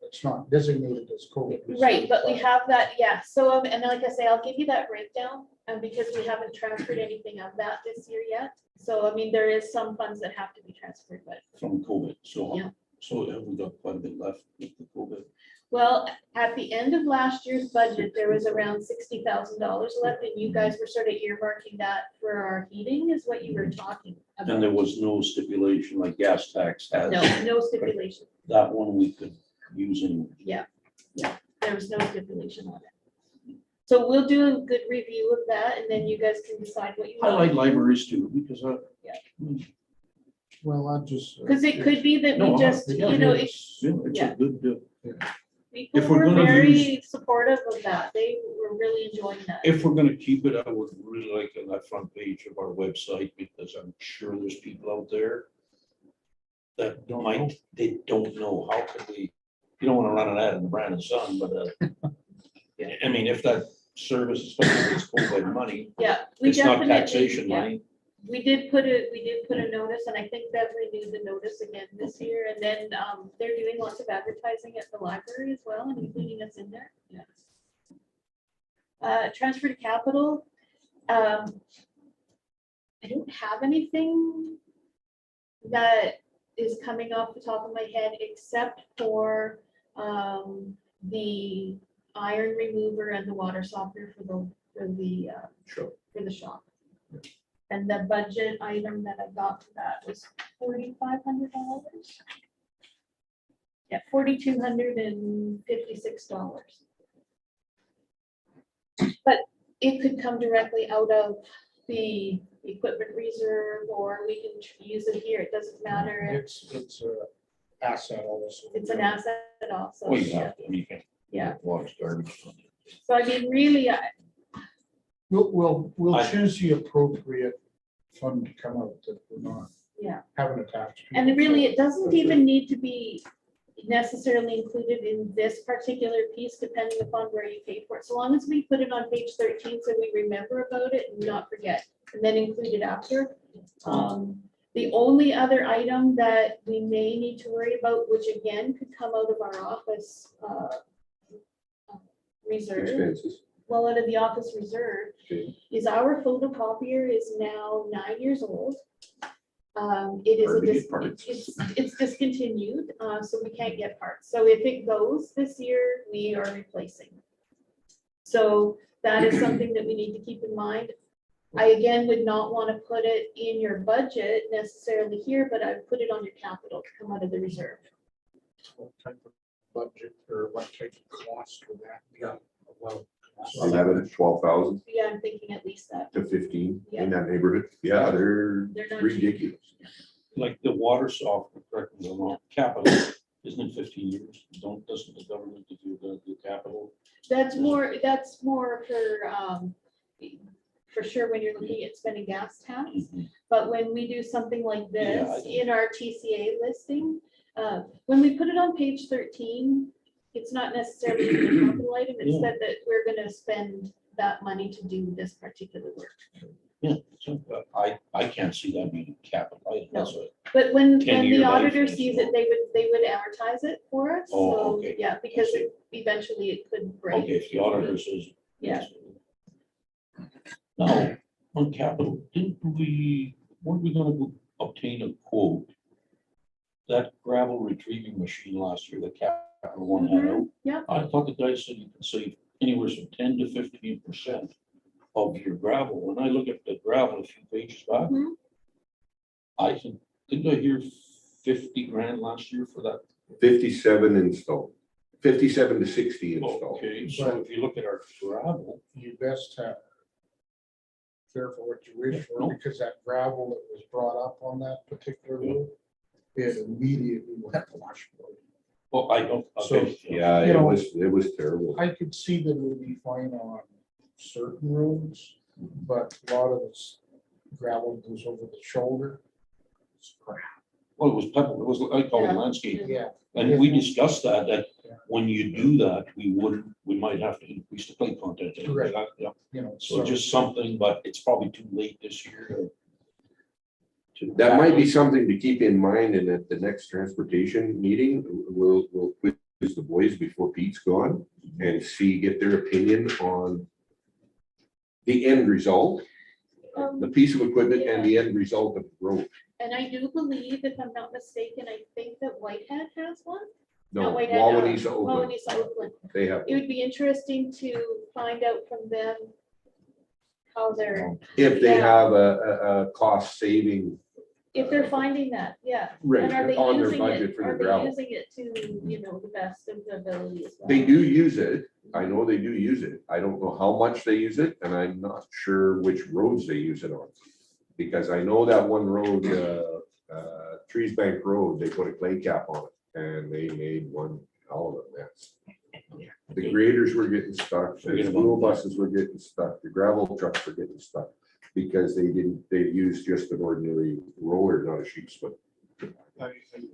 [SPEAKER 4] It's not designated as COVID. reserve,
[SPEAKER 1] Right, but we have that, yeah, so, and like I say, I'll give you that breakdown, because we haven't transferred anything of that this year yet. So, I mean, there is some funds that have to be transferred, but,
[SPEAKER 3] from COVID,
[SPEAKER 1] Yeah.
[SPEAKER 3] so have we got quite a bit left with the COVID?
[SPEAKER 1] well, at the end of last year's budget, there was around $60,000 left, and you guys were sort of earmarking that for our heating, is what you were talking
[SPEAKER 3] And there
[SPEAKER 1] about.
[SPEAKER 3] was no stipulation like gas tax has.
[SPEAKER 1] No stipulation,
[SPEAKER 3] That one we could use in.
[SPEAKER 1] there was no stipulation on it. So we'll do a good review of that, and then you guys can decide what you want.
[SPEAKER 3] Highlight libraries too, because
[SPEAKER 4] Well, I just.
[SPEAKER 1] Because it could be that we
[SPEAKER 3] No,
[SPEAKER 1] just,
[SPEAKER 3] yeah,
[SPEAKER 1] you know,
[SPEAKER 3] it's a
[SPEAKER 1] yeah.
[SPEAKER 3] good,
[SPEAKER 1] people
[SPEAKER 3] If we're
[SPEAKER 1] were
[SPEAKER 3] gonna
[SPEAKER 1] very supportive of that. They were really enjoying that.
[SPEAKER 3] if we're gonna keep it, I would really like on that front page of our website, because I'm sure there's people out there that
[SPEAKER 4] Don't
[SPEAKER 3] might,
[SPEAKER 4] know.
[SPEAKER 3] they don't know, how can we, you don't wanna run an ad in the Brandon Sun, but, I mean, if that service, especially if it's COVID money,
[SPEAKER 1] Yeah, we
[SPEAKER 3] it's not
[SPEAKER 1] definitely,
[SPEAKER 3] taxation
[SPEAKER 1] yeah.
[SPEAKER 3] money.
[SPEAKER 1] We did put a notice, and I think they've renewed the notice again this year, and then they're doing lots of advertising at the library as well, and including us in there. Transfer to capital. I don't have anything that is coming off the top of my head, except for the iron remover and the water softener for the shop. And the budget item that I got for that was $4,500. Yeah, $4,256. But it could come directly out of the equipment reserve, or we can use it here. It doesn't matter.
[SPEAKER 4] It's a asset also.
[SPEAKER 1] It's an asset also.
[SPEAKER 3] Well, you
[SPEAKER 1] Yeah.
[SPEAKER 3] have to, I mean, you can't.
[SPEAKER 1] Yeah.
[SPEAKER 3] Water's garbage.
[SPEAKER 1] So I mean, really,
[SPEAKER 4] We'll
[SPEAKER 3] I-
[SPEAKER 4] choose the appropriate fund to come out that we're not.
[SPEAKER 1] Yeah.
[SPEAKER 4] Having a tax.
[SPEAKER 1] and really, it doesn't even need to be necessarily included in this particular piece, depending upon where you pay for it. So long as we put it on page 13, so we remember about it and not forget, and then include it after. The only other item that we may need to worry about, which again could come out of our office reserve,
[SPEAKER 2] Expenses.
[SPEAKER 1] well, out of the office reserve,
[SPEAKER 2] Okay.
[SPEAKER 1] is our photocopier is now 9 years old. It is
[SPEAKER 2] Hard
[SPEAKER 1] a
[SPEAKER 2] to get parts.
[SPEAKER 1] it's discontinued, so we can't get parts. So if it goes this year, we are replacing. So that is something that we need to keep in mind. I again would not want to put it in your budget necessarily here, but I put it on your capital to come out of the reserve.
[SPEAKER 4] What type of budget or what type of cost for that?
[SPEAKER 5] Yeah, well,
[SPEAKER 2] 11, 12,000
[SPEAKER 1] Yeah, I'm thinking at least that.
[SPEAKER 2] to 15
[SPEAKER 1] Yeah.
[SPEAKER 2] in that neighborhood. Yeah, they're
[SPEAKER 1] They're not cheap.
[SPEAKER 2] ridiculous.
[SPEAKER 3] Like the water software, correct me if I'm wrong, capital, isn't it 15 years? Doesn't the government give you the capital?
[SPEAKER 1] That's more for sure when you're looking at spending gas tax. But when we do something like
[SPEAKER 3] Yeah,
[SPEAKER 1] this
[SPEAKER 3] I
[SPEAKER 1] in our TCA listing, when we put it on page 13, it's not necessarily even a capital item. It's
[SPEAKER 3] Yeah.
[SPEAKER 1] that we're gonna spend that money to do this particular work.
[SPEAKER 3] Yeah, so, I can't see that being capital. That's what.
[SPEAKER 1] But when
[SPEAKER 3] 10-year
[SPEAKER 1] the
[SPEAKER 3] life
[SPEAKER 1] auditor
[SPEAKER 3] is,
[SPEAKER 1] sees
[SPEAKER 3] so-
[SPEAKER 1] it, they would advertise it for us.
[SPEAKER 3] Oh,
[SPEAKER 1] So,
[SPEAKER 3] okay.
[SPEAKER 1] yeah, because
[SPEAKER 3] see.
[SPEAKER 1] eventually it could break.
[SPEAKER 3] Okay, if the auditor says.
[SPEAKER 1] Yeah.
[SPEAKER 3] Now, on capital, weren't we gonna obtain a quote? That gravel retrieving machine last year, the capital one had out.
[SPEAKER 1] Yeah.
[SPEAKER 3] I thought the guy said you can save anywhere from 10 to 15% of your gravel. When I look at the gravel a few pages back,
[SPEAKER 1] Mhm.
[SPEAKER 3] I think, didn't I hear 50 grand last year for that?
[SPEAKER 2] 57 installed, 57 to 60 installed.
[SPEAKER 3] Okay, so if you look at our gravel,
[SPEAKER 4] You best have careful what you wish for,
[SPEAKER 3] No.
[SPEAKER 4] because that gravel that was brought up on that particular road, it immediately went washboard.
[SPEAKER 3] well, I don't.
[SPEAKER 4] So,
[SPEAKER 3] okay,
[SPEAKER 2] Yeah,
[SPEAKER 4] You know,
[SPEAKER 2] it was terrible.
[SPEAKER 4] I could see that it would be fine on certain roads, but a lot of this gravel goes over the shoulder. It's crap.
[SPEAKER 3] Well, it was pebble, it was, I call it
[SPEAKER 1] Yeah.
[SPEAKER 3] landscape.
[SPEAKER 4] Yeah.
[SPEAKER 3] And we discussed that
[SPEAKER 4] Yeah.
[SPEAKER 3] when you do that, we might have to increase the clay content.
[SPEAKER 4] Correct.
[SPEAKER 3] Yeah,
[SPEAKER 4] You know,
[SPEAKER 3] so just something, but it's probably too late this year to.
[SPEAKER 2] That might be something to keep in mind, and at the next transportation meeting, we'll quiz the boys before Pete's gone and get their opinion on the end result, the piece of equipment and the end result of the road.
[SPEAKER 1] And I do believe, if I'm not mistaken, I think that Whitehead has one.
[SPEAKER 2] No,
[SPEAKER 1] Not Whitehead,
[SPEAKER 2] Wawaniesa Oakland,
[SPEAKER 1] Wawaniesa Oakland.
[SPEAKER 2] they have,
[SPEAKER 1] It would be interesting to find out from them how they're,
[SPEAKER 2] if they
[SPEAKER 1] Yeah.
[SPEAKER 2] have a cost saving
[SPEAKER 1] if they're finding that, yeah.
[SPEAKER 2] rate
[SPEAKER 1] And are they
[SPEAKER 2] on their
[SPEAKER 1] using
[SPEAKER 2] budget
[SPEAKER 1] it,
[SPEAKER 2] for the
[SPEAKER 1] are they
[SPEAKER 2] gravel.
[SPEAKER 1] using it to, the best of the ability as well?
[SPEAKER 2] They do use it. I know they do use it. I don't know how much they use it, and I'm not sure which roads they use it on. Because I know that one road, Trees Bank Road, they put a clay cap on it, and they made one hell of a mess. The graders were getting stuck, the school buses were getting stuck, the gravel trucks were getting stuck. Because they used just an ordinary roller, not a sheet split.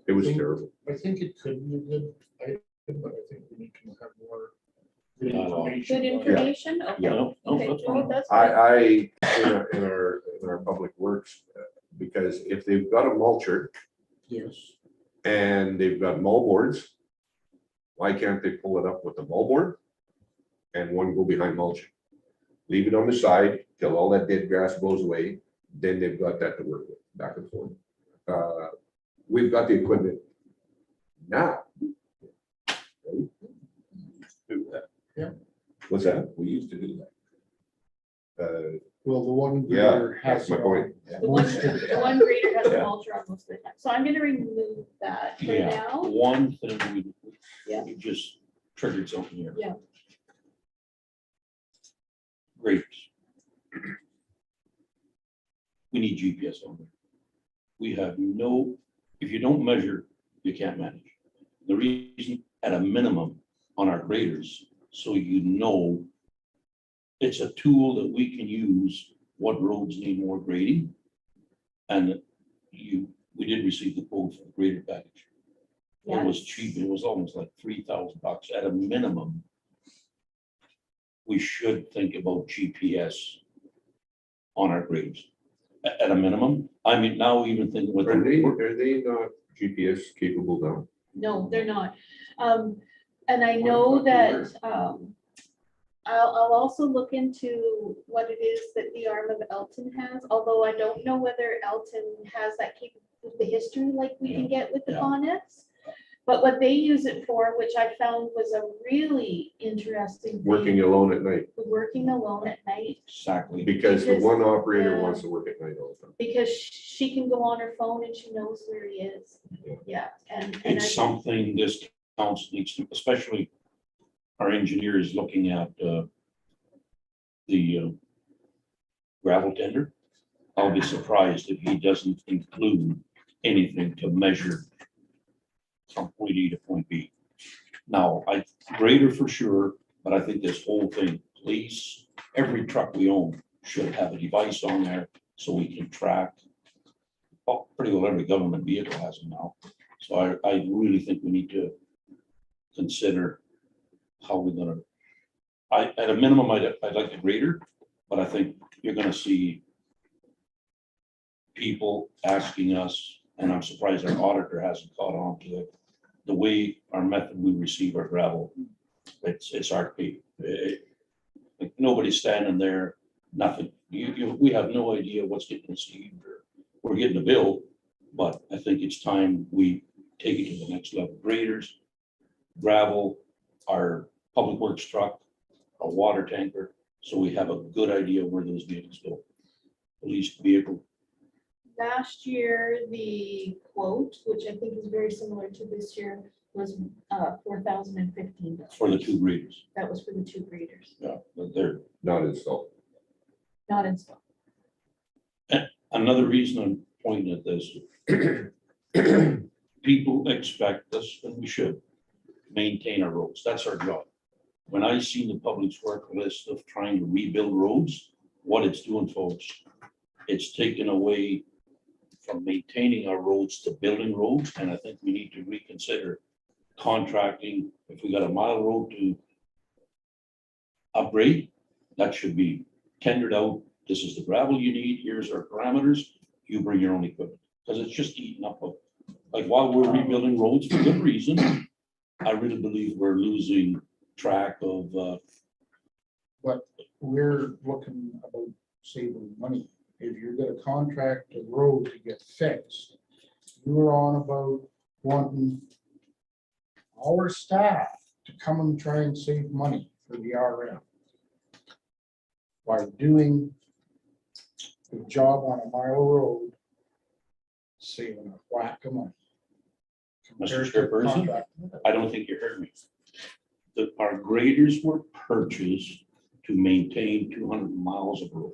[SPEAKER 2] It was terrible.
[SPEAKER 4] I think it could be a good item, but I think we need to have more good
[SPEAKER 3] Yeah.
[SPEAKER 4] information.
[SPEAKER 1] Good
[SPEAKER 4] on it.
[SPEAKER 1] information? Okay.
[SPEAKER 3] Yeah, no,
[SPEAKER 1] Okay,
[SPEAKER 3] that's
[SPEAKER 1] well,
[SPEAKER 3] fine.
[SPEAKER 1] that's good.
[SPEAKER 2] In our public works, because if they've got a mulcher
[SPEAKER 4] Yes.
[SPEAKER 2] and they've got mull boards, why can't they pull it up with the mull board and one go behind mulching? Leave it on the side till all that dead grass blows away, then they've got that to work with, back and forth. We've got the equipment now.
[SPEAKER 6] Do that.
[SPEAKER 4] Yeah.
[SPEAKER 2] What's that?
[SPEAKER 6] We used to do that.
[SPEAKER 4] Well, the one.
[SPEAKER 2] Yeah,
[SPEAKER 4] grader has
[SPEAKER 2] that's my
[SPEAKER 4] it
[SPEAKER 2] point.
[SPEAKER 4] on
[SPEAKER 1] The one,
[SPEAKER 4] most of
[SPEAKER 1] the one grader has a
[SPEAKER 2] Yeah.
[SPEAKER 1] mulcher on most of the time. So I'm gonna remove that for
[SPEAKER 3] Yeah,
[SPEAKER 1] now.
[SPEAKER 3] one thing
[SPEAKER 1] Yeah.
[SPEAKER 3] we just triggered something here.
[SPEAKER 1] Yeah.
[SPEAKER 3] Great. We need GPS on there. We have no, if you don't measure, you can't manage. The reason, at a minimum, on our graders, so it's a tool that we can use what roads need more grading. And we did receive the quote for the grader package. It was cheap. It was almost like $3,000 at a minimum. We should think about GPS on our graders at a minimum. I mean, now even thinking with.
[SPEAKER 2] Are they not GPS capable now?
[SPEAKER 1] No, they're not. And I
[SPEAKER 2] Why
[SPEAKER 1] know
[SPEAKER 2] not they
[SPEAKER 1] that, I'll also look into what it is that the arm of Elton has, although I don't know whether Elton has that with the history like we can get with the
[SPEAKER 3] Yeah.
[SPEAKER 1] Connex. But what they use it for, which I found was a really interesting thing.
[SPEAKER 2] Working alone at night,
[SPEAKER 1] Working alone at night,
[SPEAKER 3] Exactly.
[SPEAKER 2] because the one operator
[SPEAKER 1] Yeah.
[SPEAKER 2] wants to work at night all the time.
[SPEAKER 1] because she can go on her phone and she knows where he is. Yeah, and I
[SPEAKER 3] It's something this council needs to, especially our engineer is looking at the gravel tender. I'll be surprised if he doesn't include anything to measure from point A to point B. Now, grader for sure, but I think this whole thing, police, every truck we own should have a device on there so we can track. Well, pretty well every government vehicle has them now. So I really think we need to consider how we're gonna, at a minimum, I'd like the grader, but I think you're gonna see people asking us, and I'm surprised our auditor hasn't caught on to it, the way our method we receive our gravel, it's archaic. Like nobody's standing there, nothing. We have no idea what's getting received, or we're getting a bill, but I think it's time we take it to the next level. Graders, gravel, our public works truck, a water tanker, so we have a good idea where those vehicles go. Police vehicle,
[SPEAKER 1] last year, the quote, which I think is very similar to this year, was $4,015.
[SPEAKER 3] for the two graders.
[SPEAKER 1] That was for the two graders,
[SPEAKER 3] Yeah, but they're,
[SPEAKER 2] Not installed.
[SPEAKER 1] not installed.
[SPEAKER 3] another reason I'm pointing at this. People expect us, and we should, maintain our roads. That's our job. When I see the public work list of trying to rebuild roads, what it's doing, folks, it's taken away from maintaining our roads to building roads, and I think we need to reconsider contracting. If we got a mile road to upgrade, that should be tendered out. This is the gravel you need, here's our parameters, you bring your own equipment, because it's just eating up, like, while we're rebuilding roads for good reason, I really believe we're losing track of,
[SPEAKER 4] But we're looking about saving money. If you're gonna contract the road to get fixed, you were on about wanting our staff to come and try and save money for the RM by doing the job on a mile road, saving a whack of money.
[SPEAKER 3] Mr.
[SPEAKER 4] Compared to
[SPEAKER 3] Chairperson?
[SPEAKER 4] contract.
[SPEAKER 3] I don't think you heard me. Our graders were purchased to maintain 200 miles of road.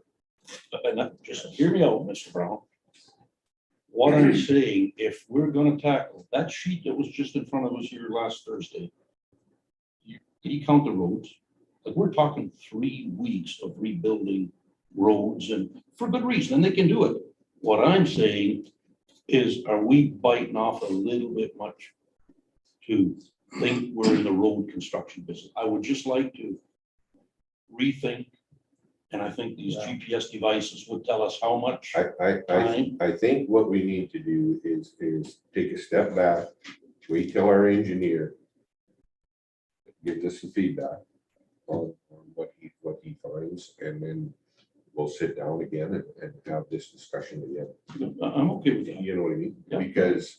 [SPEAKER 3] And just hear me out, Mr. Brown. What I'm saying, if we're gonna tackle that sheet that was just in front of us here last Thursday, you count the roads, like, we're talking 3 weeks of rebuilding roads, and for good reason, and they can do it. What I'm saying is, are we biting off a little bit much to think we're in the road construction business? I would just like to rethink, and I think these
[SPEAKER 4] Yeah.
[SPEAKER 3] GPS devices would tell us how much.
[SPEAKER 2] I think what we need to do is take a step back, wait till our engineer gives us some feedback on what he finds, and then we'll sit down again and have this discussion again.
[SPEAKER 3] I'm okay with that.
[SPEAKER 2] You know what I mean?
[SPEAKER 3] Yeah.
[SPEAKER 2] Because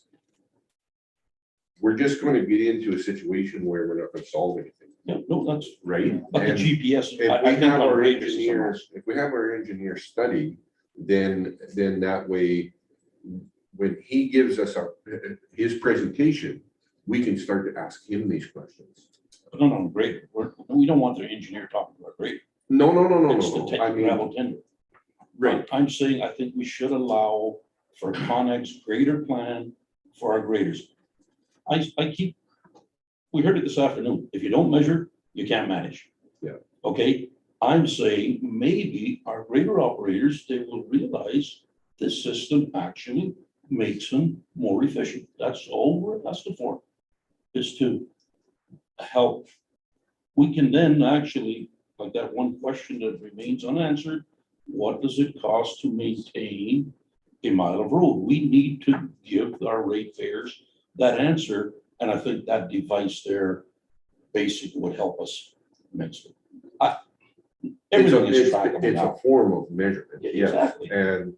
[SPEAKER 2] we're just going to get into a situation where we're not going to solve anything,
[SPEAKER 3] Yeah, no, that's,
[SPEAKER 2] right?
[SPEAKER 3] but the
[SPEAKER 2] And
[SPEAKER 3] GPS.
[SPEAKER 2] if
[SPEAKER 3] I
[SPEAKER 2] we
[SPEAKER 3] think
[SPEAKER 2] have
[SPEAKER 3] our
[SPEAKER 2] our
[SPEAKER 3] rate is a
[SPEAKER 2] engineers, if we have our engineer study, then that way, when he gives us his presentation, we can start to ask him these questions.
[SPEAKER 3] No, great. We don't want the engineer talking about great.
[SPEAKER 2] No,
[SPEAKER 3] It's the
[SPEAKER 2] I mean,
[SPEAKER 3] gravel tender.
[SPEAKER 2] right,
[SPEAKER 3] I'm saying, I think we should allow for Connex greater plan for our graders. We heard it this afternoon. If you don't measure, you can't manage.
[SPEAKER 2] Yeah.
[SPEAKER 3] Okay, I'm saying maybe our grader operators, they will realize this system actually makes them more efficient. That's all we're asking for, is to help. We can then actually, like that one question that remains unanswered, what does it cost to maintain a mile of road? We need to give our ratepayers that answer, and I think that device there basically would help us immensely. Everything is
[SPEAKER 2] It's
[SPEAKER 3] trackable
[SPEAKER 2] a
[SPEAKER 3] now.
[SPEAKER 2] form of measurement,
[SPEAKER 3] Yeah,
[SPEAKER 2] yes,
[SPEAKER 3] exactly.
[SPEAKER 2] and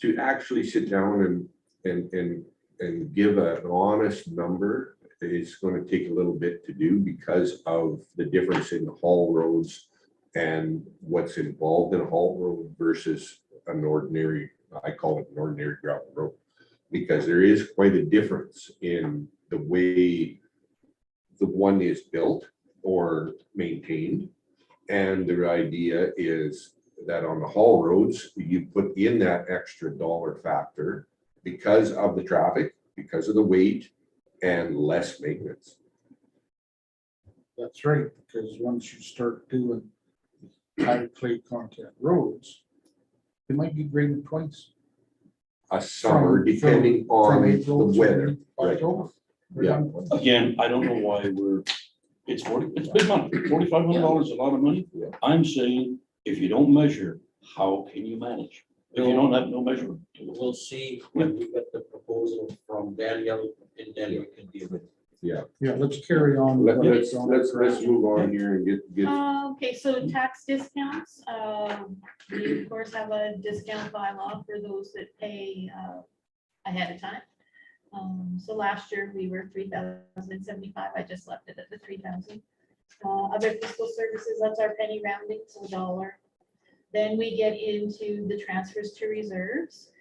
[SPEAKER 2] to actually sit down and give an honest number is gonna take a little bit to do because of the difference in the haul roads and what's involved in a haul road versus an ordinary, I call it an ordinary gravel road. Because there is quite a difference in the way the one is built or maintained. And the idea is that on the haul roads, you put in that extra dollar factor because of the traffic, because of the weight and less maintenance.
[SPEAKER 4] That's right, because once you start doing high clay content roads, they might be graded twice.
[SPEAKER 2] A summer,
[SPEAKER 4] From-
[SPEAKER 2] depending
[SPEAKER 4] from
[SPEAKER 2] on the
[SPEAKER 4] April to
[SPEAKER 2] weather. Right.
[SPEAKER 4] October.
[SPEAKER 2] Yeah.
[SPEAKER 3] Again, I don't know why it's big money, $4,500 is a lot of money.
[SPEAKER 2] Yeah.
[SPEAKER 3] I'm saying, if you don't measure, how can you manage? If you don't have no measurement.
[SPEAKER 5] We'll see when we get the proposal from Daniel, and then we can deal with it.
[SPEAKER 2] Yeah,
[SPEAKER 4] Yeah, let's carry on. with
[SPEAKER 2] let's
[SPEAKER 4] what's on our
[SPEAKER 2] move on here and get,
[SPEAKER 1] Okay, so tax discounts, we of course have a discount bylaw for those that pay ahead of time. So last year we were 3,075. I just left it at the 3,000. Other fiscal services, that's our penny rounding, so $1. Then we get into the transfers to reserves.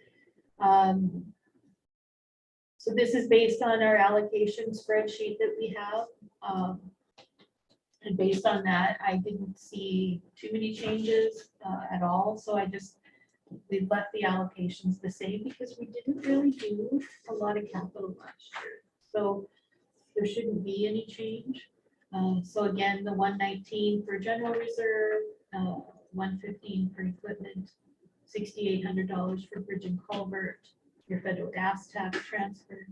[SPEAKER 1] So this is based on our allocation spreadsheet that we have. And based on that, I didn't see too many changes at all. So we left the allocations the same because we didn't really do a lot of capital last year. So there shouldn't be any change. So again, the 119 for general reserve, 115 for equipment, $6,800 for bridge and culvert, your federal gas tax transfer.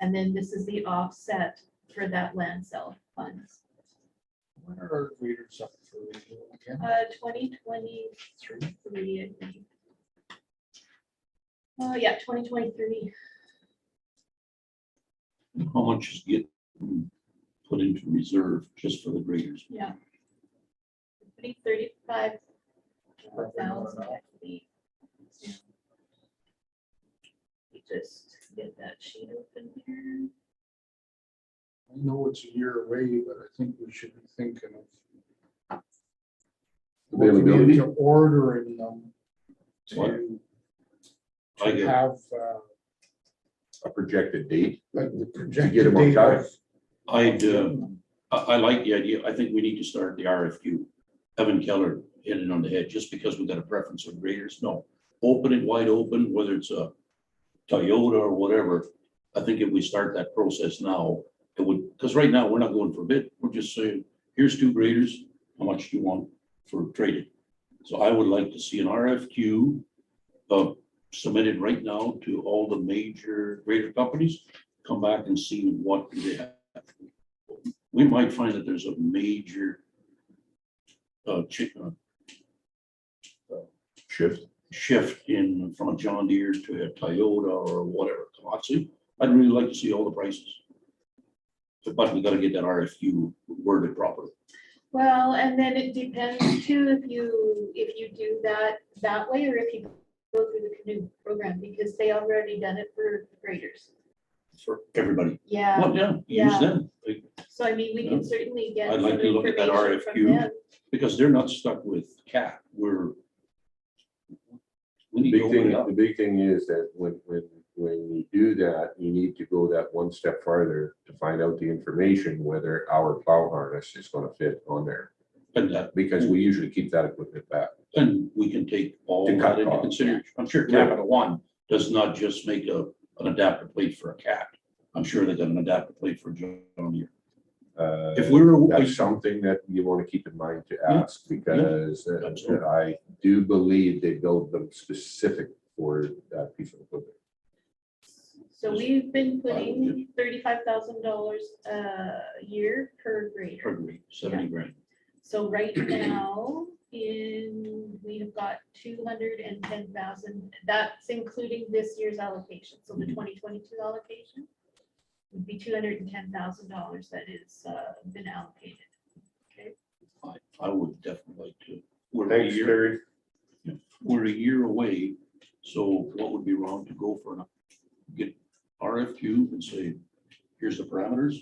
[SPEAKER 1] And then this is the offset for that land sale funds.
[SPEAKER 4] When are our readers up for review again?
[SPEAKER 1] 2023, I think. Yeah, 2023.
[SPEAKER 3] How much is get put into reserve just for the graders?
[SPEAKER 1] Yeah. I think 35,000 actually. Just get that sheet open here.
[SPEAKER 4] I know it's a year away, but I think we should be thinking of
[SPEAKER 2] Availability.
[SPEAKER 4] looking into ordering them
[SPEAKER 3] What?
[SPEAKER 4] to
[SPEAKER 3] I get-
[SPEAKER 4] have
[SPEAKER 2] a projected date.
[SPEAKER 4] like the
[SPEAKER 2] To
[SPEAKER 4] projected
[SPEAKER 2] get them on
[SPEAKER 4] date
[SPEAKER 2] time.
[SPEAKER 4] of-
[SPEAKER 3] I like the idea. I think we need to start the RFQ. Evan Keller hit it on the head, just because we got a preference for graders. No, open it wide open, whether it's a Toyota or whatever. I think if we start that process now, it would, because right now we're not going for bid. We're just saying, here's 2 graders. How much do you want for trading? So I would like to see an RFQ submitted right now to all the major grader companies. Come back and see what they have. We might find that there's a major shift in from a John Deere to a Toyota or whatever, Komatsu. I'd really like to see all the prices. But we gotta get that RFQ worded properly.
[SPEAKER 1] Well, and then it depends too, if you do that way, or if you go through the canoe program, because they already done it for graders.
[SPEAKER 3] For everybody.
[SPEAKER 1] Yeah,
[SPEAKER 3] Well, yeah, use
[SPEAKER 1] Yeah.
[SPEAKER 3] them,
[SPEAKER 1] so I mean, we can certainly get.
[SPEAKER 3] I'd like
[SPEAKER 1] some
[SPEAKER 3] to look at that
[SPEAKER 1] information from
[SPEAKER 3] RFQ.
[SPEAKER 1] them.
[SPEAKER 3] because they're not stuck with CAT. We need to open it up.
[SPEAKER 2] The big thing is that when you do that, you need to go that one step farther to find out the information, whether our plow harness is gonna fit on there.
[SPEAKER 3] And that,
[SPEAKER 2] Because we usually keep that equipment back.
[SPEAKER 3] and we can take all
[SPEAKER 2] To cut
[SPEAKER 3] that into
[SPEAKER 2] costs.
[SPEAKER 3] consideration. I'm sure
[SPEAKER 2] Yeah.
[SPEAKER 3] Capital One does not just make an adapter plate for a cat. I'm sure they got an adapter plate for John Deere. If we were,
[SPEAKER 2] That's something that you want to keep in mind to ask, because
[SPEAKER 3] Absolutely.
[SPEAKER 2] I do believe they build them specific for that piece of equipment.
[SPEAKER 1] So we've been
[SPEAKER 3] I would
[SPEAKER 1] putting $35,000 a year per grader.
[SPEAKER 3] agree, 70 grand.
[SPEAKER 1] So right now, we have got 210,000, that's including this year's allocation, so the 2022 allocation would be $210,000 that is been allocated. Okay,
[SPEAKER 3] I would definitely like to. We're a
[SPEAKER 2] Thanks,
[SPEAKER 3] year,
[SPEAKER 2] Terry.
[SPEAKER 3] we're a year away, so what would be wrong to go for get RFQ and say, here's the parameters,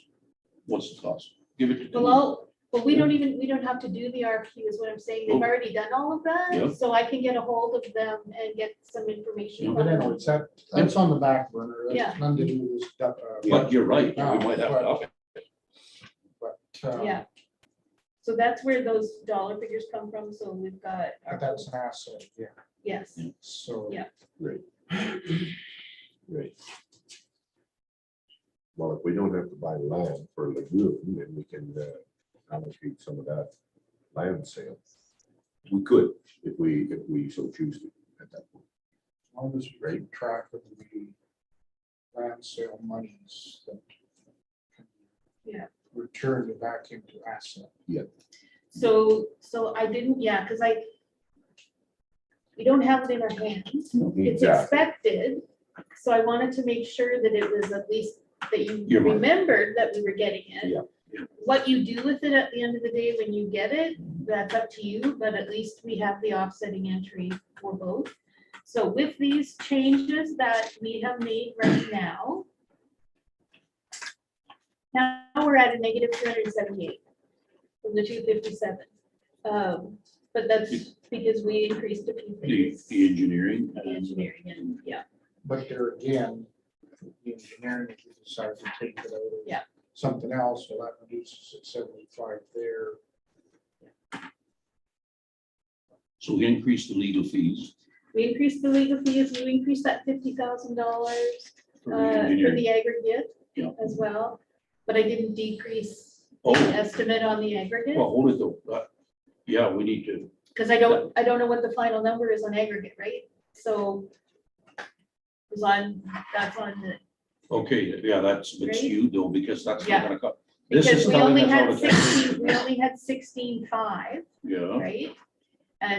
[SPEAKER 3] what's the cost? Give it to.
[SPEAKER 1] Well, but we don't have to do the RFQ is what I'm saying. They've
[SPEAKER 3] Oh.
[SPEAKER 1] already done all of
[SPEAKER 3] Yeah.
[SPEAKER 1] that. So I can get a hold of them and get some information.
[SPEAKER 3] Yeah.
[SPEAKER 4] But
[SPEAKER 1] from them.
[SPEAKER 4] anyways, that's on the back burner.
[SPEAKER 1] Yeah.
[SPEAKER 4] That's nothing to do with this stuff.
[SPEAKER 3] But you're right, we might have to up it.
[SPEAKER 4] But,
[SPEAKER 1] Yeah. So that's where those dollar figures come from. So we've got our,
[SPEAKER 4] but that's an asset, yeah.
[SPEAKER 1] yes.
[SPEAKER 4] So.
[SPEAKER 1] Yeah.
[SPEAKER 2] Right. Well, if we don't have to buy land for lagoon, then we can allocate some of that land sale. We could, if we so choose to at that point.
[SPEAKER 4] As long as we keep track of the land sale monies that. can
[SPEAKER 1] Yeah.
[SPEAKER 4] Return it back into asset.
[SPEAKER 1] So I didn't, yeah, because we don't have it in our hands. It's
[SPEAKER 2] Exactly.
[SPEAKER 1] expected. So I wanted to make sure that it was at least that you
[SPEAKER 3] You're right.
[SPEAKER 1] remembered that we were getting it.
[SPEAKER 2] Yeah.
[SPEAKER 1] What you do with it at the end of the day when you get it, that's up to you, but at least we have the offsetting entry for both. So with these changes that we have made right now, we're at a negative 278 from the 257. But that's because we increased a few things.
[SPEAKER 3] The engineering.
[SPEAKER 1] The engineering and, yeah,
[SPEAKER 4] But there again, the engineering, if you decide to take it out of.
[SPEAKER 1] Yeah.
[SPEAKER 4] Something else, well, that reduces it 75 there.
[SPEAKER 3] So we increased the legal fees
[SPEAKER 1] we increased the legal fees, you increased that $50,000
[SPEAKER 3] for the
[SPEAKER 1] for
[SPEAKER 3] engineering.
[SPEAKER 1] the aggregate
[SPEAKER 3] Yeah.
[SPEAKER 1] as well. But I didn't decrease the
[SPEAKER 3] Oh,
[SPEAKER 1] estimate on the aggregate,
[SPEAKER 3] well, hold it though. Yeah, we need to,
[SPEAKER 1] because I don't know what the final number is on aggregate, right? So. That's on the,
[SPEAKER 3] okay, yeah, that's a bit
[SPEAKER 1] Right?
[SPEAKER 3] skewed though, because that's
[SPEAKER 1] Yeah.
[SPEAKER 3] not gonna cut. This
[SPEAKER 1] because
[SPEAKER 3] is
[SPEAKER 1] we
[SPEAKER 3] coming
[SPEAKER 1] only
[SPEAKER 3] us out
[SPEAKER 1] had
[SPEAKER 3] of taxation.
[SPEAKER 1] we only had 16.5,
[SPEAKER 3] Yeah,
[SPEAKER 1] right?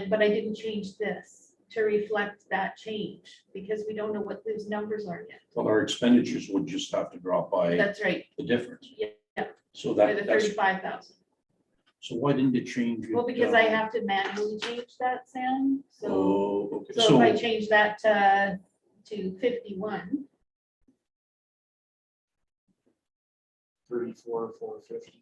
[SPEAKER 1] But I didn't change this to reflect that change, because we don't know what those numbers are yet.
[SPEAKER 3] well, our expenditures would just have to drop by
[SPEAKER 1] That's right,
[SPEAKER 3] the difference.
[SPEAKER 1] Yeah.
[SPEAKER 3] So
[SPEAKER 1] by the
[SPEAKER 3] that's,
[SPEAKER 1] 35,000.
[SPEAKER 3] so why didn't it change? it,
[SPEAKER 1] Well, because I have to manually change that, Sam, so,
[SPEAKER 3] Oh, okay,
[SPEAKER 1] so if I
[SPEAKER 3] so,
[SPEAKER 1] change that to 51,
[SPEAKER 4] 34, 450.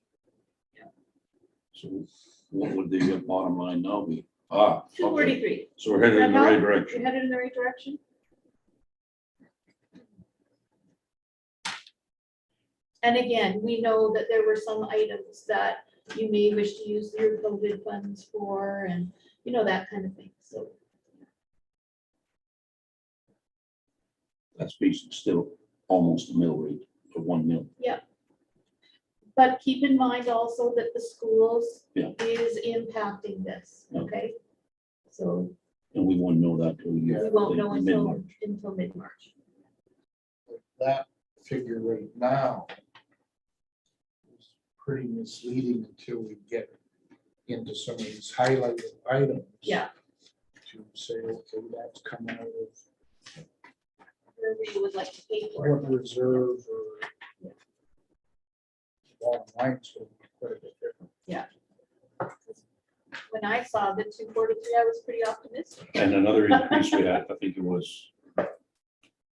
[SPEAKER 3] so what would the bottom line now be? Okay,
[SPEAKER 1] 243.
[SPEAKER 3] so we're headed in the
[SPEAKER 1] Does that
[SPEAKER 3] right
[SPEAKER 1] help?
[SPEAKER 3] direction.
[SPEAKER 1] You're headed in the right direction? And again, we know that there were some items that you may wish to use your COVID funds for, and you know, that kind of thing, so.
[SPEAKER 3] That's basically still almost a mill rate of 1 mil.
[SPEAKER 1] But keep in mind also that the schools
[SPEAKER 3] Yeah.
[SPEAKER 1] is impacting this,
[SPEAKER 3] Yeah.
[SPEAKER 1] okay? So
[SPEAKER 3] And we won't know that till
[SPEAKER 1] we won't know until mid-March.
[SPEAKER 4] That figure right now is pretty misleading until we get into some of these highlighted items.
[SPEAKER 1] Yeah,
[SPEAKER 4] To say, okay, that's coming out of
[SPEAKER 1] wherever you would like to pay for it.
[SPEAKER 4] what reserve or. Bottom line's going to be quite a bit different.
[SPEAKER 1] When I saw the 243, I was pretty optimistic.
[SPEAKER 3] And another increase we had, I think it was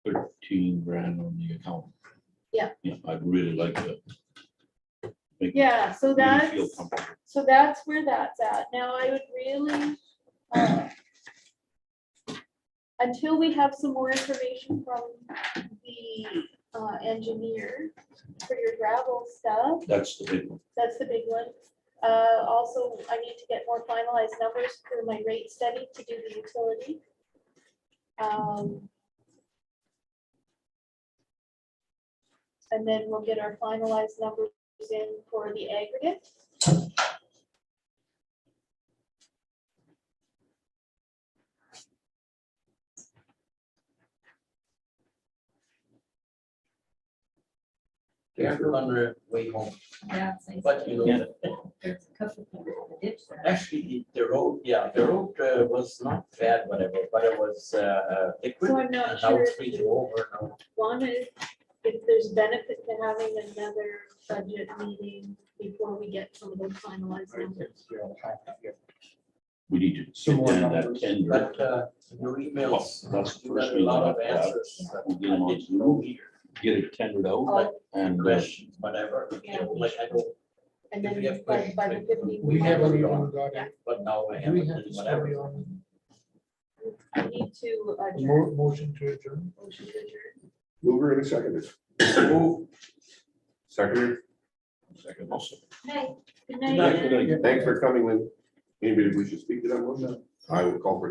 [SPEAKER 3] 13 grand on the account.
[SPEAKER 1] Yeah.
[SPEAKER 3] Yeah, I'd really like to. make-
[SPEAKER 1] Yeah, so
[SPEAKER 3] really feel
[SPEAKER 1] that's,
[SPEAKER 3] comfortable.
[SPEAKER 1] so that's where that's at. Now, I would really, until we have some more information from the engineer for your gravel stuff,
[SPEAKER 3] That's the big one.
[SPEAKER 1] that's the big one. Also, I need to get more finalized numbers for my rate study to do the utility. And then we'll get our finalized numbers in for the aggregate.
[SPEAKER 8] Careful on the way home,
[SPEAKER 7] Yeah, it's nice.
[SPEAKER 8] but you know,
[SPEAKER 3] Yeah.
[SPEAKER 8] that
[SPEAKER 7] There's a couple of things in the ditch there.
[SPEAKER 8] actually, the road, the road was not bad, whatever, but it was liquid.
[SPEAKER 1] So I'm not
[SPEAKER 8] and now
[SPEAKER 1] sure
[SPEAKER 8] it's
[SPEAKER 1] if
[SPEAKER 8] freezing
[SPEAKER 1] you-
[SPEAKER 8] over now.
[SPEAKER 1] One is if there's benefit to having another budget meeting before we get some of those finalized numbers.
[SPEAKER 3] We need to
[SPEAKER 4] Some
[SPEAKER 3] sit
[SPEAKER 4] more
[SPEAKER 3] down that
[SPEAKER 4] numbers.
[SPEAKER 3] tender.
[SPEAKER 5] But your emails,
[SPEAKER 3] Well, that's the
[SPEAKER 5] you
[SPEAKER 3] first
[SPEAKER 5] got a
[SPEAKER 3] thing
[SPEAKER 5] lot
[SPEAKER 3] I
[SPEAKER 5] of
[SPEAKER 3] have to have.
[SPEAKER 5] answers. that
[SPEAKER 3] We'll get them
[SPEAKER 5] I
[SPEAKER 3] on
[SPEAKER 5] didn't know
[SPEAKER 3] Zoom.
[SPEAKER 5] either.
[SPEAKER 3] Get it tendered out
[SPEAKER 1] Oh,
[SPEAKER 3] and
[SPEAKER 5] Questions, whatever, you know, like I don't,
[SPEAKER 1] and
[SPEAKER 5] If
[SPEAKER 1] then
[SPEAKER 5] we have
[SPEAKER 1] by
[SPEAKER 5] questions,
[SPEAKER 1] the
[SPEAKER 5] like,
[SPEAKER 1] 15th.
[SPEAKER 4] We
[SPEAKER 1] have
[SPEAKER 4] haven't
[SPEAKER 1] to-
[SPEAKER 4] even got,
[SPEAKER 1] Yeah.
[SPEAKER 5] but now I
[SPEAKER 4] do we
[SPEAKER 5] have
[SPEAKER 4] have
[SPEAKER 5] it,
[SPEAKER 4] to study
[SPEAKER 5] whatever.
[SPEAKER 4] on
[SPEAKER 1] I need to
[SPEAKER 4] the
[SPEAKER 1] adjourn.
[SPEAKER 4] motion to adjourn?
[SPEAKER 1] Motion to adjourn.
[SPEAKER 2] Mover and a second. Second.
[SPEAKER 3] second also.
[SPEAKER 1] Hey, good
[SPEAKER 3] Good
[SPEAKER 1] night.
[SPEAKER 3] night, good night.
[SPEAKER 2] Thanks for coming, Lynn. Anybody we should speak to that one? I will call for